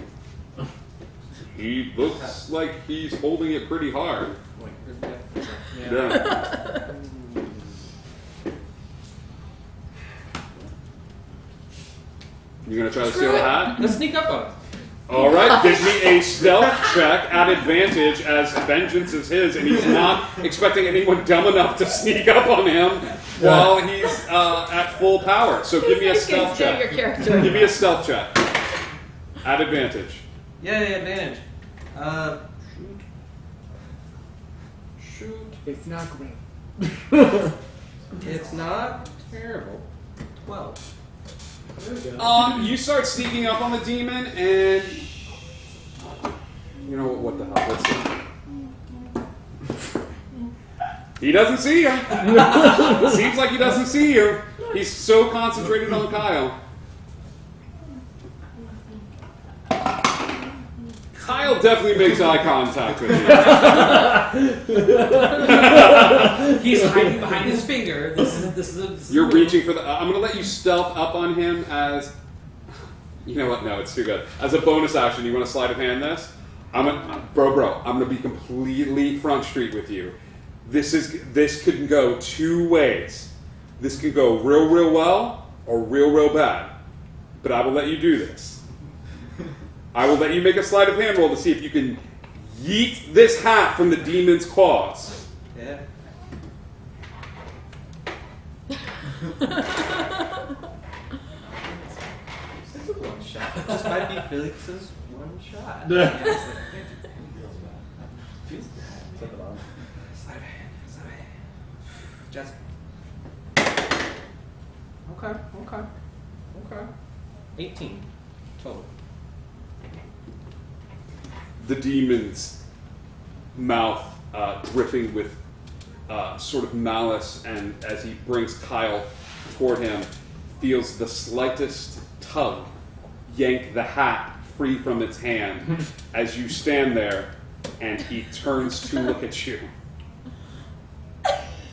He looks like he's holding it pretty hard. Wait, where's that? Yeah. You gonna try to steal the hat? Let's sneak up on him. All right, give me a stealth check at advantage, as vengeance is his, and he's not expecting anyone dumb enough to sneak up on him while he's at full power. So give me a stealth check. Your character. Give me a stealth check at advantage. Yay, advantage. Shoot. It's not great. It's not terrible. 12. You start sneaking up on the demon, and you know what the hell? Let's see. He doesn't see you. Seems like he doesn't see you. He's so concentrated on Kyle. Kyle definitely makes eye contact with you. he's hiding behind his finger. This is You're reaching for the... I'm going to let you stealth up on him as... You know what? No, it's too good. As a bonus action, you want to sleight of hand this? Bro, I'm going to be completely front street with you. This could go 2 ways. This could go real well or real bad. But I will let you do this. I will let you make a sleight of hand roll to see if you can yeet this hat from the demon's claws. Yeah. This is a one shot. This might be Felix's one shot. Sleight of hand. Just. Okay. 18 total. The demon's mouth dripping with sort of malice, and as he brings Kyle toward him, feels the slightest tug yank the hat free from its hand as you stand there, and he turns to look at you.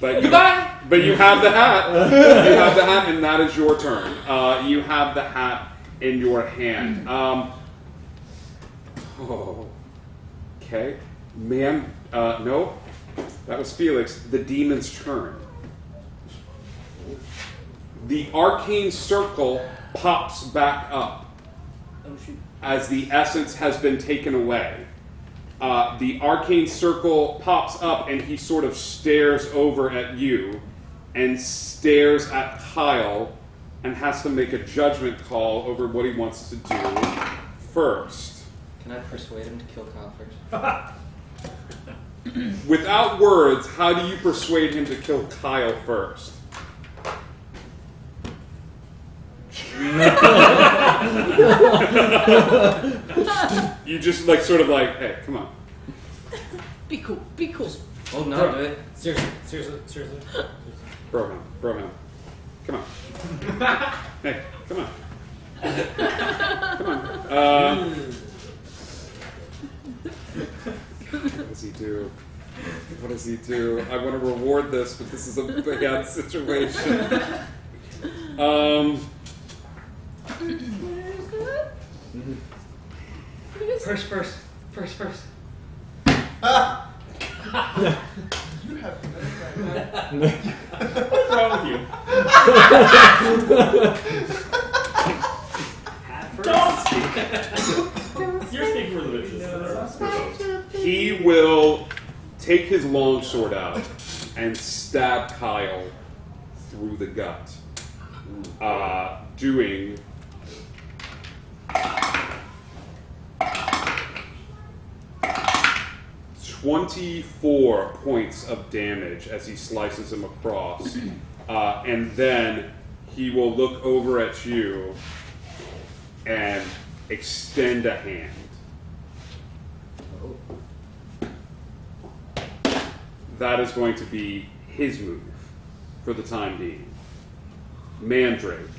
But you have the hat. You have the hat, and that is your turn. You have the hat in your hand. Okay. Man, no. That was Felix. The demon's turn. The arcane circle pops back up as the essence has been taken away. The arcane circle pops up, and he sort of stares over at you and stares at Kyle and has to make a judgment call over what he wants to do first. Can I persuade him to kill Kyle first? Without words, how do you persuade him to kill Kyle first? You just sort of hey, come on. Be cool. Be cool. Oh no, do it. Seriously. Bro him. Come on. Hey, come on. Come on. What does he do? What does he do? I want to reward this, but this is a bad situation. First. You have What's wrong with you? Don't speak. You're speaking for the witches. He will take his longsword out and stab Kyle through the gut, doing 24 points of damage as he slices him across. And then he will look over at you and extend a hand. That is going to be his move for the time being. Mandrake.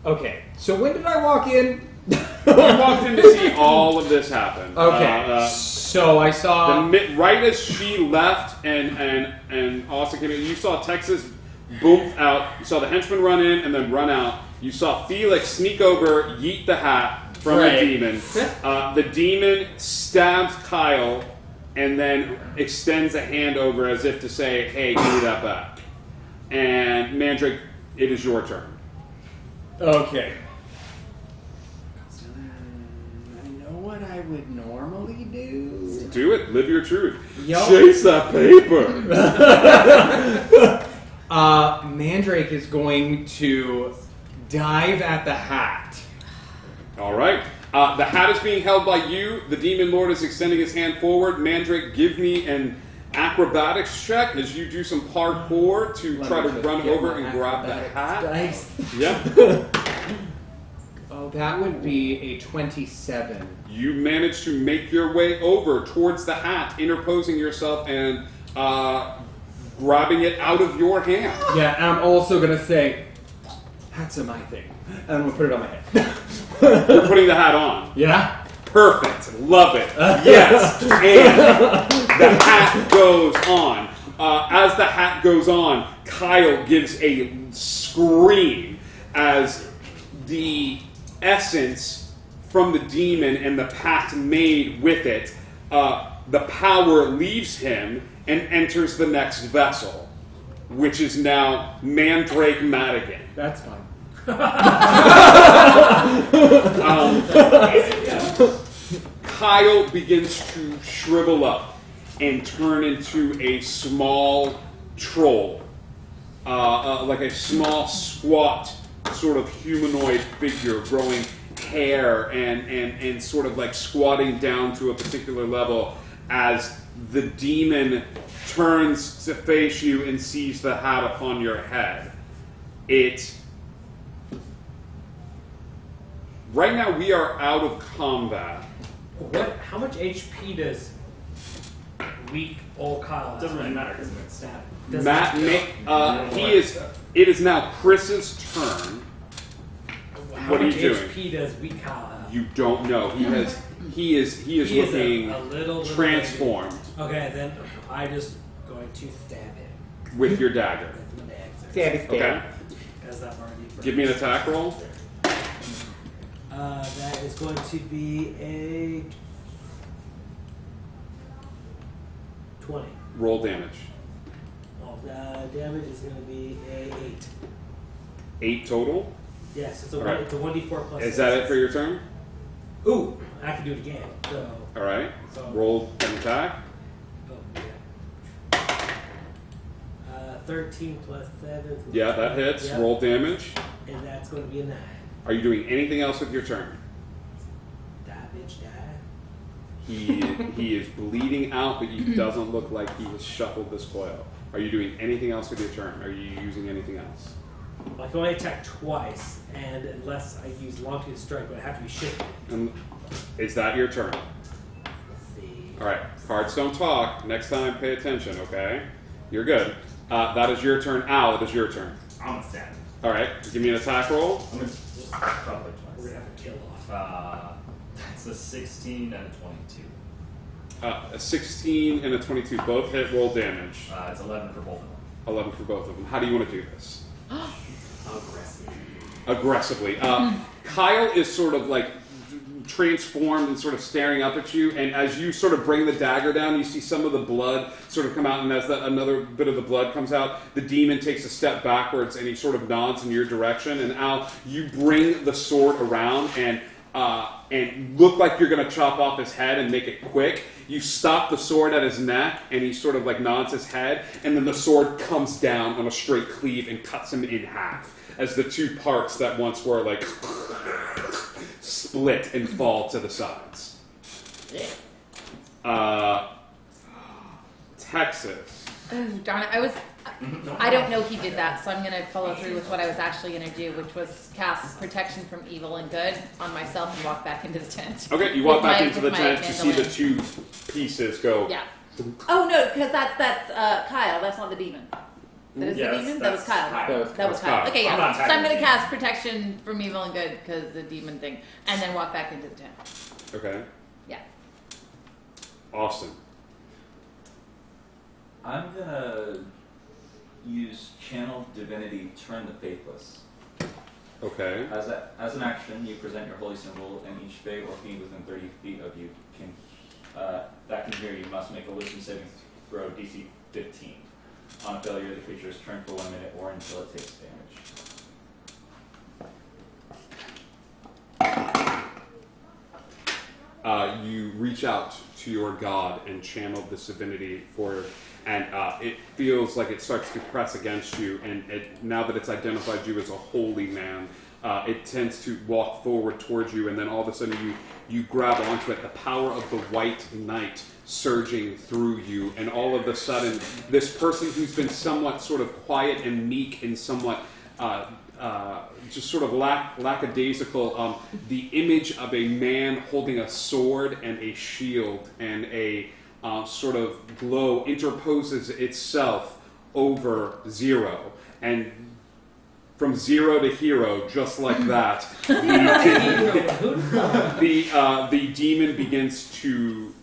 Okay, so when did I walk in? You walked in to see all of this happen. Okay, so I saw... right as she left and Austin came in, you saw Texas boom out. You saw the henchman run in and then run out. You saw Felix sneak over, yeet the hat from the demon. The demon stabs Kyle and then extends a hand over as if to say, hey, give me that back. And Mandrake, it is your turn. Okay. I know what I would normally do. Do it. Live your truth. Yo. Chase that paper. Mandrake is going to dive at the hat. All right. The hat is being held by you. The demon lord is extending his hand forward. Mandrake, give me an acrobatics check as you do some parkour to try to run over and grab the hat. Dice. Yep. Oh, that would be a 27. You manage to make your way over towards the hat, interposing yourself and grabbing it out of your hand. Yeah, and I'm also going to say, hats are my thing. And I'm going to put it on my head. You're putting the hat on. Yeah? Perfect. Love it. Yes. And the hat goes on. As the hat goes on, Kyle gives a scream as the essence from the demon and the pact made with it, the power leaves him and enters the next vessel, which is now Mandrake Madigan. That's fine. Kyle begins to shrivel up and turn into a small troll, like a small, squat, sort of humanoid figure, growing hair and sort of like squatting down to a particular level as the demon turns to face you and sees the hat upon your head. Right now we are out of combat. How much HP does weak old Kyle have? Doesn't really matter because it's stab. It is now Chris's turn. How What are much you doing? HP does weak Kyle have? You don't know. He is looking a little transformed Okay, then I just going to stab him. with your dagger. With my dagger. Okay. As that already Give me an attack roll. That is going to be a 20. Roll damage. Oh, damage is going to be a 8. 8 total. Yes, it's a All right. it's a 1d4 plus. Is that it for your turn? Ooh, I can do it again. So. All right. So. Roll an attack. Oh, yeah. 13 plus 7. Yeah, that hits. Yep. Roll damage. And that's going to be a 9. Are you doing anything else with your turn? Die, bitch, die. He is bleeding out, but he doesn't look like he has shuffled this coil. Are you doing anything else with your turn? Are you using anything else? Well, I can only attack twice, and unless I use longitude strike, but I have to be shifted. And is that your turn? Let's see. All right. Cards don't talk. Next time, pay attention. Okay. You're good. That is your turn. Al, it is your turn. I'm gonna stand. All right. Give me an attack roll. I'm gonna probably We're twice. going to have to kill off. That's a 16 and a 22. A 16 and a 22 both hit. Roll damage. It's 11 for both of them. 11 for both of them. How do you want to do this? Aggressive. Aggressively. Kyle is sort of like transformed and sort of staring up at you, and as you sort of bring the dagger down, you see some of the blood sort of come out, and as another bit of the blood comes out, the demon takes a step backwards and he sort of nods in your direction, and Al, you bring the sword around and look like you're going to chop off his head and make it quick. You stop the sword at his neck, and he sort of like nods his head, and then the sword comes down on a straight cleave and cuts him in half as the two parts that once were like split and fall to the sides. Texas. Oh, darn it. I don't know he did that, so I'm going to follow through with what I was actually going to do, which was cast protection from evil and good on myself and walk back into the tent. Okay, you walk With back my- into the with my tent to see the mandolin. two pieces go. Yeah. Oh, no, because that's Kyle. That's not the demon. That is Yes, the demon? That was that's Kyle. Kyle. That was That's Kyle. Kyle. Okay, I'm yeah. not So I'm attacking going to the cast protection from evil and good because the demon thing, and then walk back into the tent. Okay. Yeah. Austin. I'm gonna use Channel Divinity Turn the Faithless. Okay. As an action, you present your holy symbol, and each fae or fiend within 30 feet of you that can hear you must make a wisdom saving throw DC 15. On a failure, the creature is turned for 1 minute or until it takes damage. You reach out to your god and channel this divinity for, and it feels like it starts to press against you. And now that it's identified you as a holy man, it tends to walk forward towards you, and then all of a sudden you grab onto it. The power of the white knight surging through you, and all of a sudden, this person who's been somewhat sort of quiet and meek and somewhat just sort of lackadaisical, the image of a man holding a sword and a shield and a sort of glow interposes itself over Zero, and from zero to hero, just like that, the demon begins to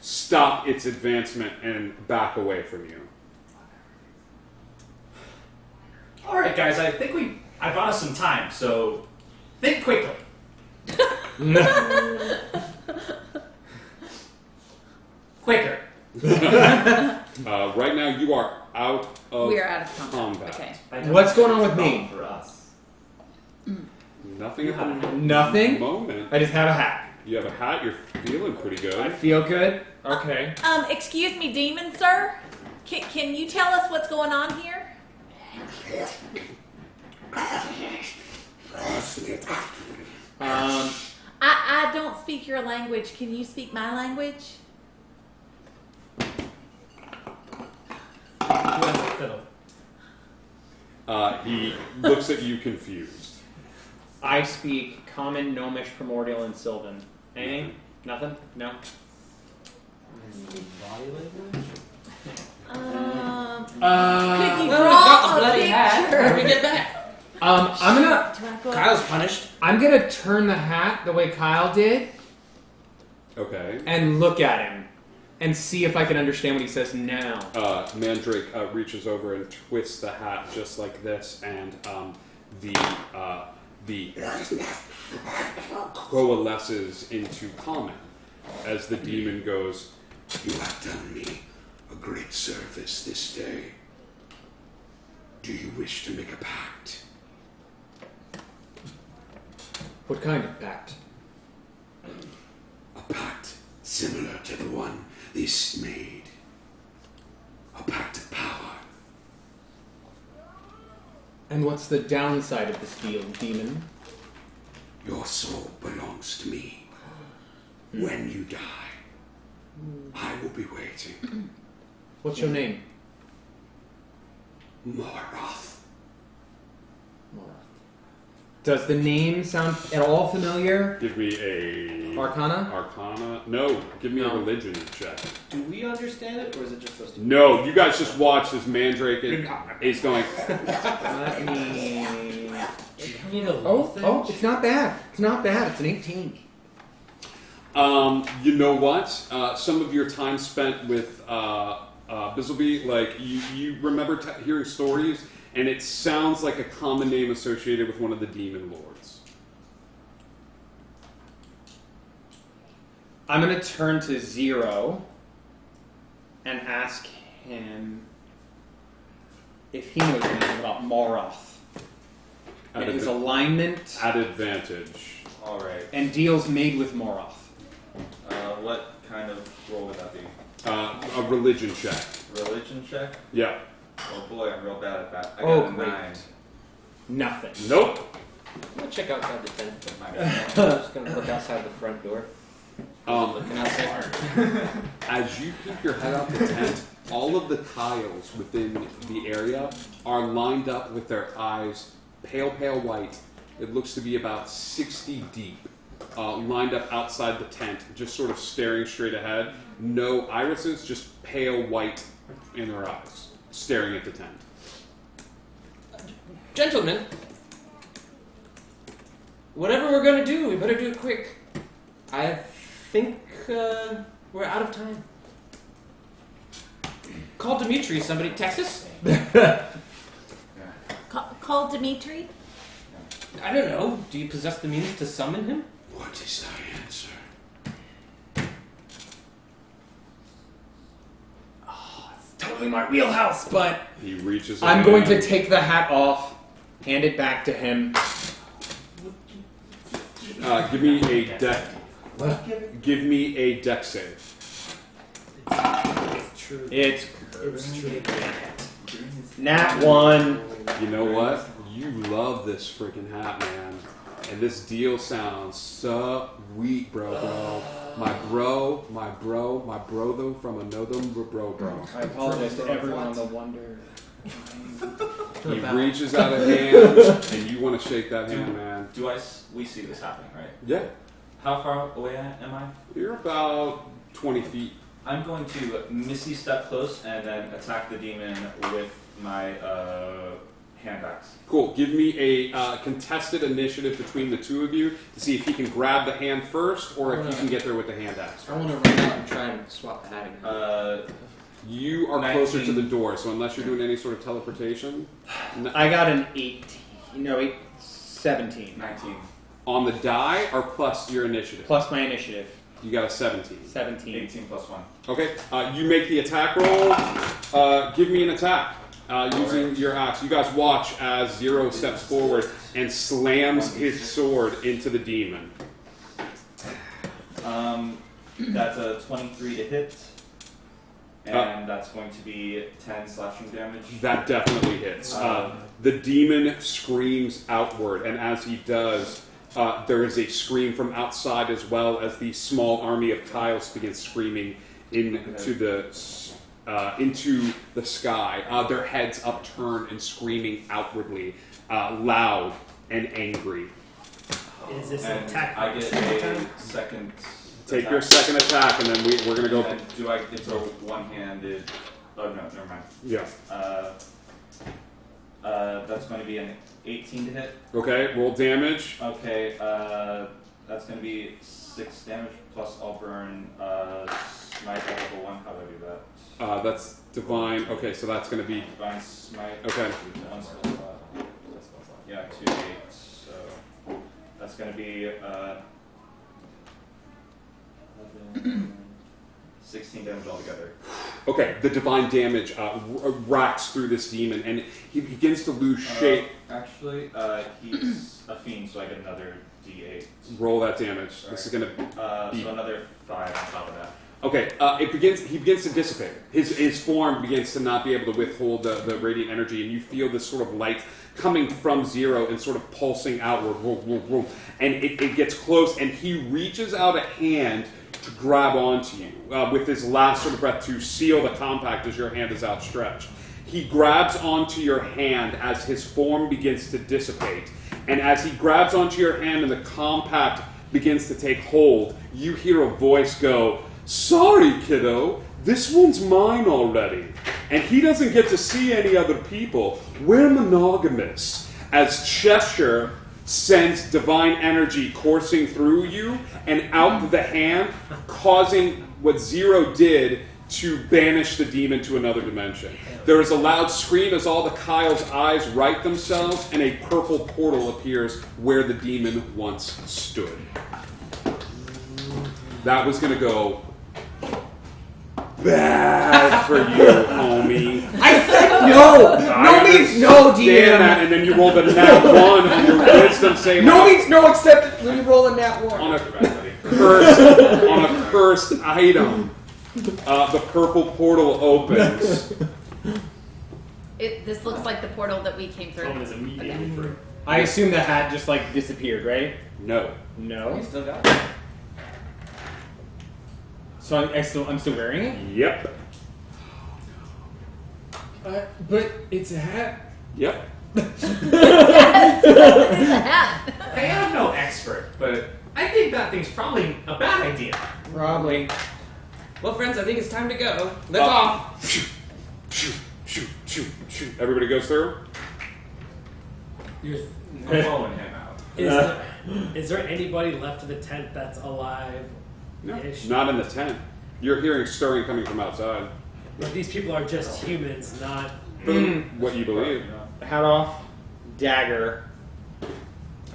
stop its advancement and back away from you. All right, guys. I think I bought us some time, so think quickly. Quicker. Right now, you are out of We are out of combat. combat. Okay. What's going on with me? For us. Nothing at the Nothing? moment. I just have a hat. You have a hat. You're feeling pretty I good. feel good. Okay. Excuse me, demon sir? Can you tell us what's going on here? I don't speak your language. Can you speak my language? Fiddle. He looks at you confused. I speak Common, Gnomish, Primordial, and Sylvan. Anything? Nothing? No? Body language? Could you Well, we draw got the a bloody hat. picture? How do we get back? I'm gonna Do I go- Kyle's punished. I'm gonna turn the hat the way Kyle did Okay. and look at him and see if I can understand what he says now. Mandrake reaches over and twists the hat just like this, and the coalesces into common as the demon goes, You have done me a great service this day. Do you wish to make a pact? What kind of pact? similar to the one this made. A pact of power. And what's the downside of this deal, demon? Your soul belongs to me. When you die, I will be waiting. What's your name? Moroth. Does the name sound at all familiar? Give me a Arcana? Arcana. No, give me a religion check. Do we understand it, or is it just those two? No, you guys just watch this Mandrake is going. Let me... Can you know Oh, it's not bad. It's not bad. It's an 18. You know what? Some of your time spent with Bizzleby, like you remember hearing stories, and it sounds like a common name associated with one of the demon lords. I'm going to turn to Zero and ask him if he knows anything about Moroth and his alignment At advantage. Alright. and deals made with Moroth. What kind of roll would that be? A religion check. Religion check? Yeah. Oh boy, I'm real bad at that. I Oh, got a great. 9. Nothing. Nope. I'm gonna check outside the tent. I'm just gonna look outside the front door. Looking outside. As you peek your head out the tent, all of the tiles within the area are lined up with their eyes pale white. It looks to be about 60 deep, lined up outside the tent, just sort of staring straight ahead. No irises, just pale white in their eyes, staring at the tent. Gentlemen, whatever we're gonna do, we better do it quick. I think we're out of time. Call Dimitri, somebody. Texas? Call Dimitri. I don't know. Do you possess the means to summon him? What is thy answer? Totally my wheelhouse, but He reaches. I'm in. going to take the hat off, hand it back to him. Give me a deck. Give me a deck save. It's true. It's It's true. Nat 1. You know what? You love this freaking hat, man. And this deal sounds sweet, bro. My bro, though, from another bro. I apologize to everyone on the Wonder. He reaches out a hand, and you want to shake that hand, man. We see this happening, right? Yeah. How far away am I? You're about 20 feet. I'm going to Misty step close and then attack the demon with my hand axe. Cool. Give me a contested initiative between the two of you to see if he can grab the hand first or if you can get there with the hand axe. I want to run out and try and swap the hat again. You are 19. closer to the door, so unless you're doing any sort of teleportation. I got an 18. No, 17. 19. On the die or plus your initiative? Plus my initiative. You got a 17. 17. 18 plus 1. Okay, you make the attack roll. Give me an attack using your axe. You guys watch as Zero steps forward and slams his sword into the demon. That's a 23 to hit. And that's going to be 10 slashing damage. That definitely hits. The demon screams outward, and as he does, there is a scream from outside as well as the small army of tiles begins screaming into the sky. Their heads upturned and screaming outwardly, loud and angry. Is this an And attack? I get a second. Take attack. your second attack, and then we're going to go. And do I get a one-handed? Oh no, never mind. Yeah. That's going to be an 18 to hit. Okay, roll damage. Okay, that's going to be 6 damage plus I'll burn smite at level 1. How do I do that? That's divine. Okay, so that's going to be. Divine smite. Okay. 1 spell slot. Yeah, 2 8. So that's going to be 16 damage altogether. Okay, the divine damage racks through this demon, and he begins to lose shape. Actually, he's a fiend, so I get another D8. Roll that damage. This is gonna be So another 5 on top of that. okay. He begins to dissipate. His form begins to not be able to withhold the radiant energy, and you feel this sort of light coming from Zero and sort of pulsing outward. Vroom, vroom, vroom. And it gets close, and he reaches out a hand to grab onto you with his last sort of breath to seal the compact as your hand is outstretched. He grabs onto your hand as his form begins to dissipate. And as he grabs onto your hand and the compact begins to take hold, you hear a voice go, "Sorry, kiddo, this one's mine already." And he doesn't get to see any other people. We're monogamous. As Cheshire sends divine energy coursing through you and out the hand, causing what Zero did to banish the demon to another dimension. There is a loud scream as all the Kyle's eyes right themselves, and a purple portal appears where the demon once stood. That was going to go bad for you, homie. I said no! No means no, Damn that, DM! and then you rolled a nat 1 on your wisdom save. No means no except when you roll a nat 1. On a cursed item. The purple portal opens. This looks like the portal that we came through. Roman is immediately through. I assume the hat just like disappeared, right? No. No. You still got it. So I'm still wearing it? Yep. But it's a hat. Yep. It's a hat. Hey, I'm no expert, but I think that thing's probably a bad idea. Probably. Well, friends, I think it's time to go. Let's off. Shoot, shoot, shoot, shoot. Everybody goes through? I'm following him out. Is there anybody left of the tent that's alive? No. Ish. Not in the tent. You're hearing stirring coming from outside. But these people are just humans, not. What you believe. Hat off. Dagger.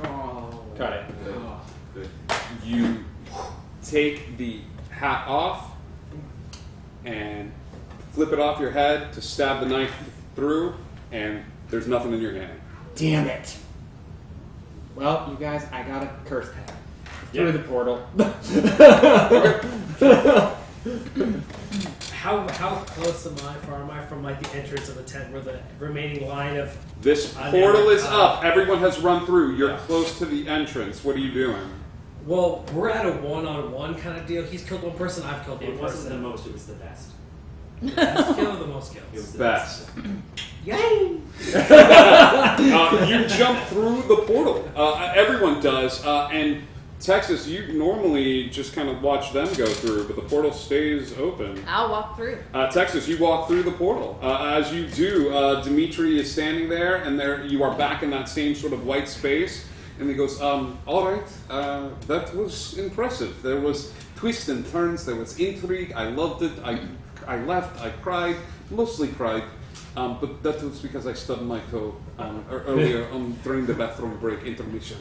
Oh. Cut it. Good. You take the hat off and flip it off your head to stab the knife through, and there's nothing in your hand. Damn it. Well, you guys, I got a cursed hat. Through the portal. How close far am I from like the entrance of the tent where the remaining line of This portal is up. Everyone has run through. You're close to the entrance. What are you doing? Well, we're at a one-on-one kind of deal. He's killed one person, I've killed one It wasn't the person. most, it was the best. Best kill or the most It kills? was the Best. Yay! You jump through the portal. Everyone does. And Texas, you normally just kind of watch them go through, but the portal stays open. I'll walk through. Texas, you walk through the portal. As you do, Dimitri is standing there, and there you are back in that same sort of white space. And he goes, all right, that was impressive. There was twists and turns, there was intrigue. I loved it. I laughed, I cried, mostly cried. But that was because I stubbed my toe earlier during the bathroom break intermission.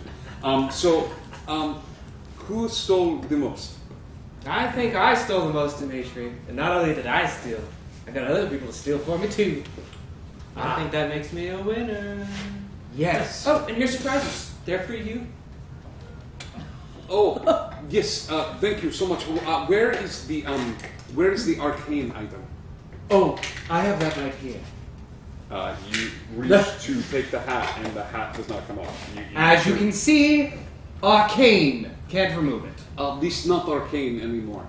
Who stole the most? I think I stole the most, Dimitri. And not only did I steal, I got other people to steal for me too. I think that makes me a winner. Yes. Oh, and here's your prizes. They're for you. Oh, yes. Thank you so much. Where is the arcane item? Oh, I have that right here. You reach to take the hat, and the hat does not come off. As you can see, arcane. Can't remove it. This is not arcane anymore.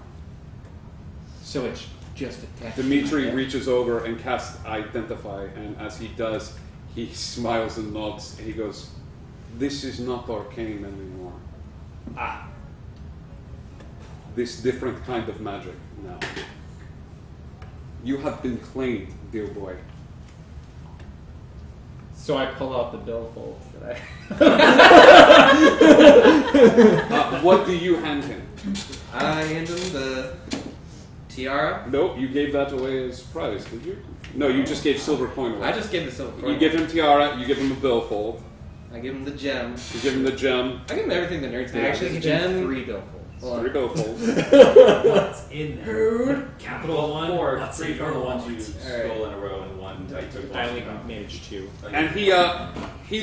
So it's just attached. Dimitri reaches over and casts Identify, and as he does, he smiles and nods, and he goes, "This is not arcane anymore. This different kind of magic now. You have been claimed, dear boy." So I pull out the billfold that What do you hand him? I hand him the tiara. Nope, you gave that away as prize, did you? No, you just gave silver coin away. I just gave the silver coin. You give him tiara, you give him a billfold, I give him the gem. you give him the gem. I give him everything the nerds I need. actually the give him gem. 3 billfolds. 3 billfolds. What's in there? Capital One. Four, What's 3 in for the your ones you wallet? stole in a row, and 1 I took. I only managed 2. And he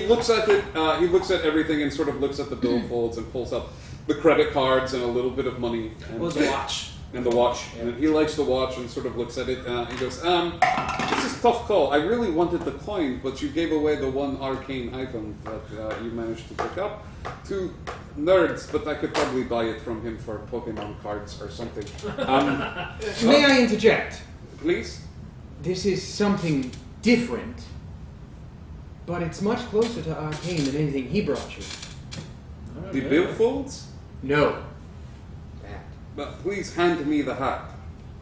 looks at it. He looks at everything and sort of looks at the billfolds and pulls up the credit cards and a little bit of money. And, What was the watch? And the watch. And he likes the watch and sort of looks at it. He goes, this is a tough call. I really wanted the coin, but you gave away the one arcane item that you managed to pick up to nerds, but I could probably buy it from him for Pokemon cards or something. May I interject? Please? This is something different, but it's much closer to arcane than anything he brought you. The billfolds? No. That. But please hand me the hat.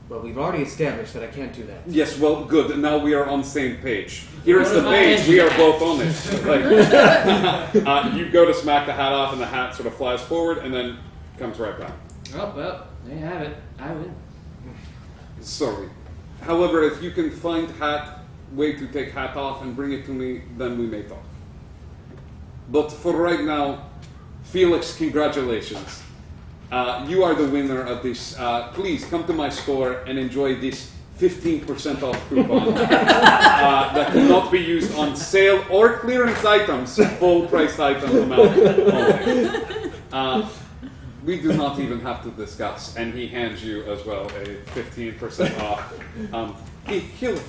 Well, we've already established that I can't do that. Yes, well, good. Now we are on the same page. Here's the page. We are both on it. Like, you go to smack the hat off, and the hat sort of flies forward, and then comes right back. Oh, well, there you have it. I win. Sorry. However, if you can find way to take hat off and bring it to me, then we may talk. But for right now, Felix, congratulations. You are the winner of this. Please come to my store and enjoy this 15% off coupon that cannot be used on sale or clearance items, full price item amount only. We do not even have to discuss, and he hands you as well a 15% off. He killed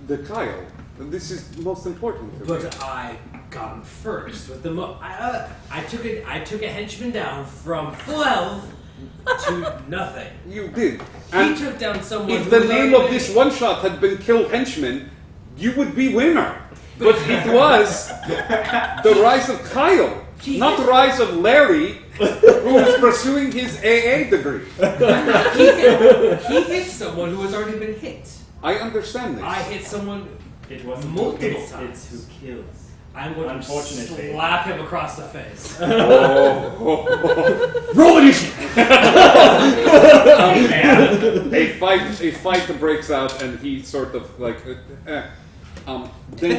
the Kyle. This is most important to me. But I got him first with the I took a henchman down from 12 to nothing. You did. He And took down someone. if who the was name already of this one shot had been Kill Henchman, you would be winner. But it was the rise of Kyle, not the rise of Larry, who was pursuing his AA degree. he hit someone who has already been hit. I understand this. I hit someone. It wasn't Multiple who hits, times. it's who kills. I'm going to Unfortunately. slap him across the face. Roll initiative. Man. A fight breaks out, and he sort of like, thank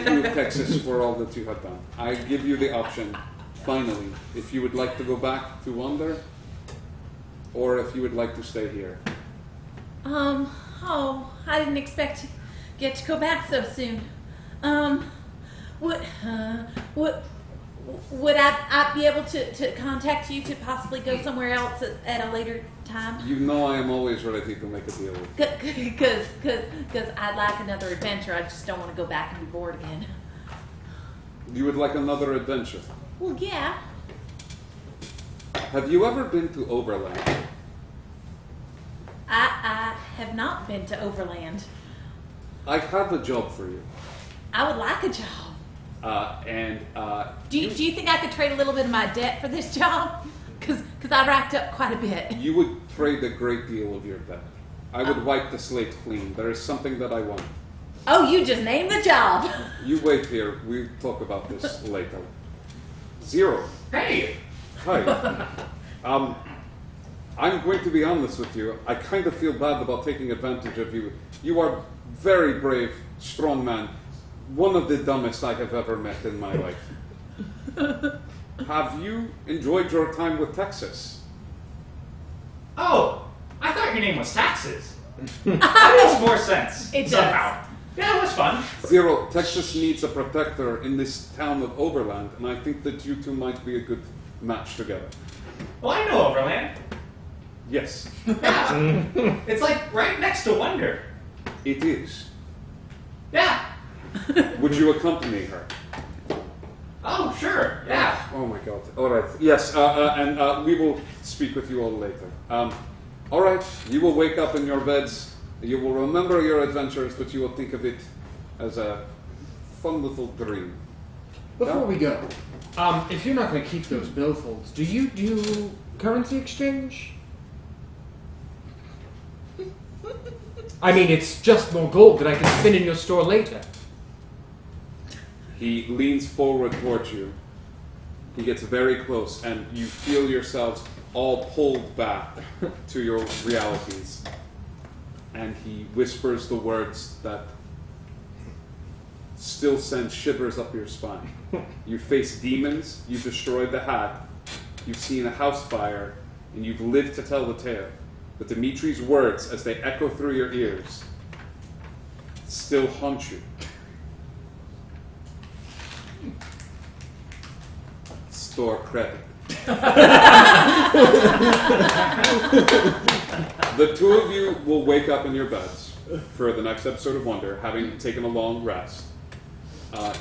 you, Texas, for all that you have done. I give you the option, finally, if you would like to go back to Wonder, or if you would like to stay here. Oh, I didn't expect to get to go back so soon. Would I be able to contact you to possibly go somewhere else at a later time? You know I am always ready to make a deal with you. Because I'd like another adventure. I just don't want to go back and be bored again. You would like another adventure. Well, yeah. Have you ever been to Overland? I have not been to Overland. I have a job for you. I would like a job. Do you think I could trade a little bit of my debt for this job? Because I racked up quite a bit. You would trade a great deal of your debt. I would wipe the slate clean. There is something that I want. Oh, you just named the job. You wait here. We'll talk about this later. Zero. Hey! Hi. I'm going to be honest with you. I kind of feel bad about taking advantage of you. You are very brave, strong man. One of the dumbest I have ever met in my life. Have you enjoyed your time with Texas? Oh, I thought your name was Taxes. That makes more sense. It does. somehow. Yeah, it was fun. Zero, Texas needs a protector in this town of Overland, and I think that you two might be a good match together. Well, I know Overland. Yes, Yeah. It's like right next to Wonder. it is. Yeah. Would you accompany her? Oh, sure. Yeah. Oh my God. All right. Yes, and we will speak with you all later. All right. You will wake up in your beds. You will remember your adventures, but you will think of it as a fun little dream. Before we go, if you're not going to keep those billfolds, do you do currency exchange? I mean, it's just more gold that I can spin in your store later. He leans forward towards you. He gets very close, and you feel yourselves all pulled back to your realities. And he whispers the words that still send shivers up your spine. You face demons, you destroyed the hat, you've seen a house fire, and you've lived to tell the tale. But Dimitri's words, as they echo through your ears, still haunt you. Store credit. The two of you will wake up in your beds for the next episode of Wonder, having taken a long rest.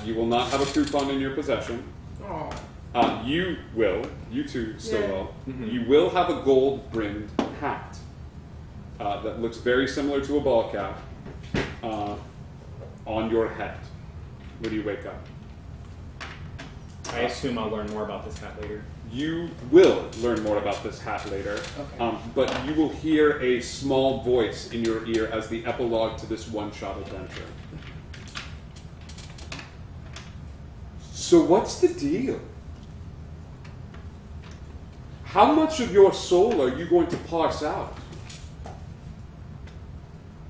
You will not have a coupon in your possession. You two still will. Mm-hmm. You will have a gold-brimmed hat that looks very similar to a ball cap on your head when you wake up. I assume I'll learn more about this hat later. You will learn more about this hat later, Okay. but you will hear a small voice in your ear as the epilogue to this one-shot adventure. So what's the deal? How much of your soul are you going to parse out?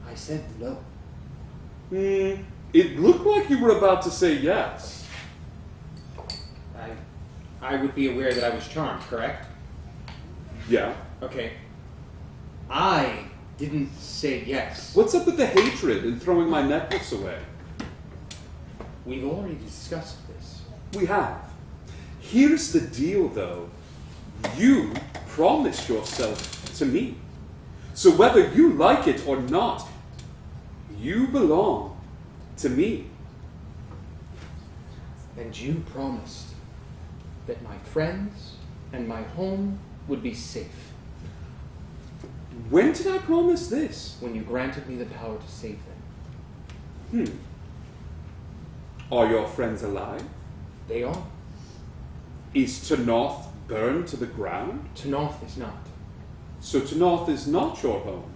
I said no. It looked like you were about to say yes. I would be aware that I was charmed, correct? Yeah. Okay. I didn't say yes. What's up with the hatred and throwing my necklace away? We've already discussed this. We have. Here's the deal, though. You promised yourself to me. So whether you like it or not, you belong to me. And you promised that my friends and my home would be safe When did I promise this? when you granted me the power to save them. Are your friends alive? They are. Is Tanoth burned to the ground? Tanoth is not. So Tanoth is not your home.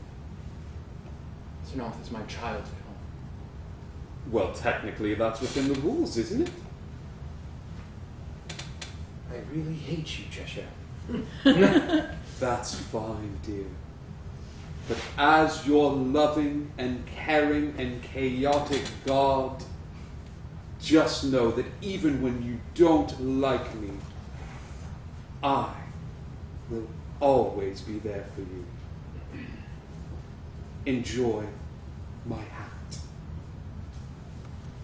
Tanoth is my childhood home. Well, technically that's within the rules, isn't it? I really hate you, Cheshire. That's fine, dear. But as your loving and caring and chaotic God, just know that even when you don't like me, I will always be there for you. Enjoy my hat.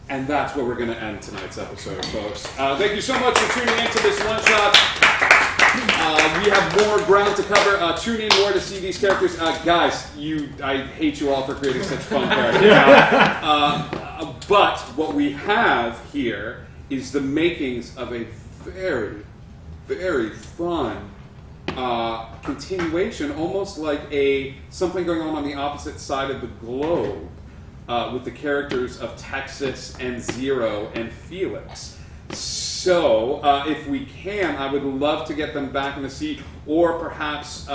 And that's where we're going to end tonight's episode, folks. Thank you so much for tuning into this one-shot. We have more ground to cover. Tune in more to see these characters. Guys, I hate you all for creating such fun characters. But what we have here is the makings of a very, very fun continuation, almost like something going on the opposite side of the globe with the characters of Texas and Zero and Felix. So, if we can, I would love to get them back in the seat, or perhaps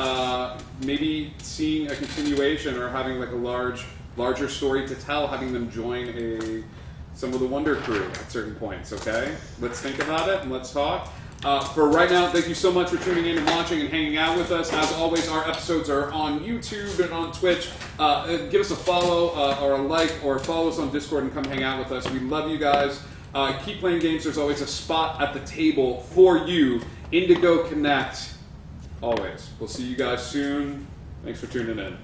maybe seeing a continuation or having like a larger story to tell, having them join some of the Wonder Crew at certain points, okay? Let's think about it and let's talk. For right now, thank you so much for tuning in and watching and hanging out with us. As always, our episodes are on YouTube and on Twitch. Give us a follow or a like, or follow us on Discord and come hang out with us. We love you guys. Keep playing games. There's always a spot at the table for you. Indigo Connect. Always. We'll see you guys soon. Thanks for tuning in.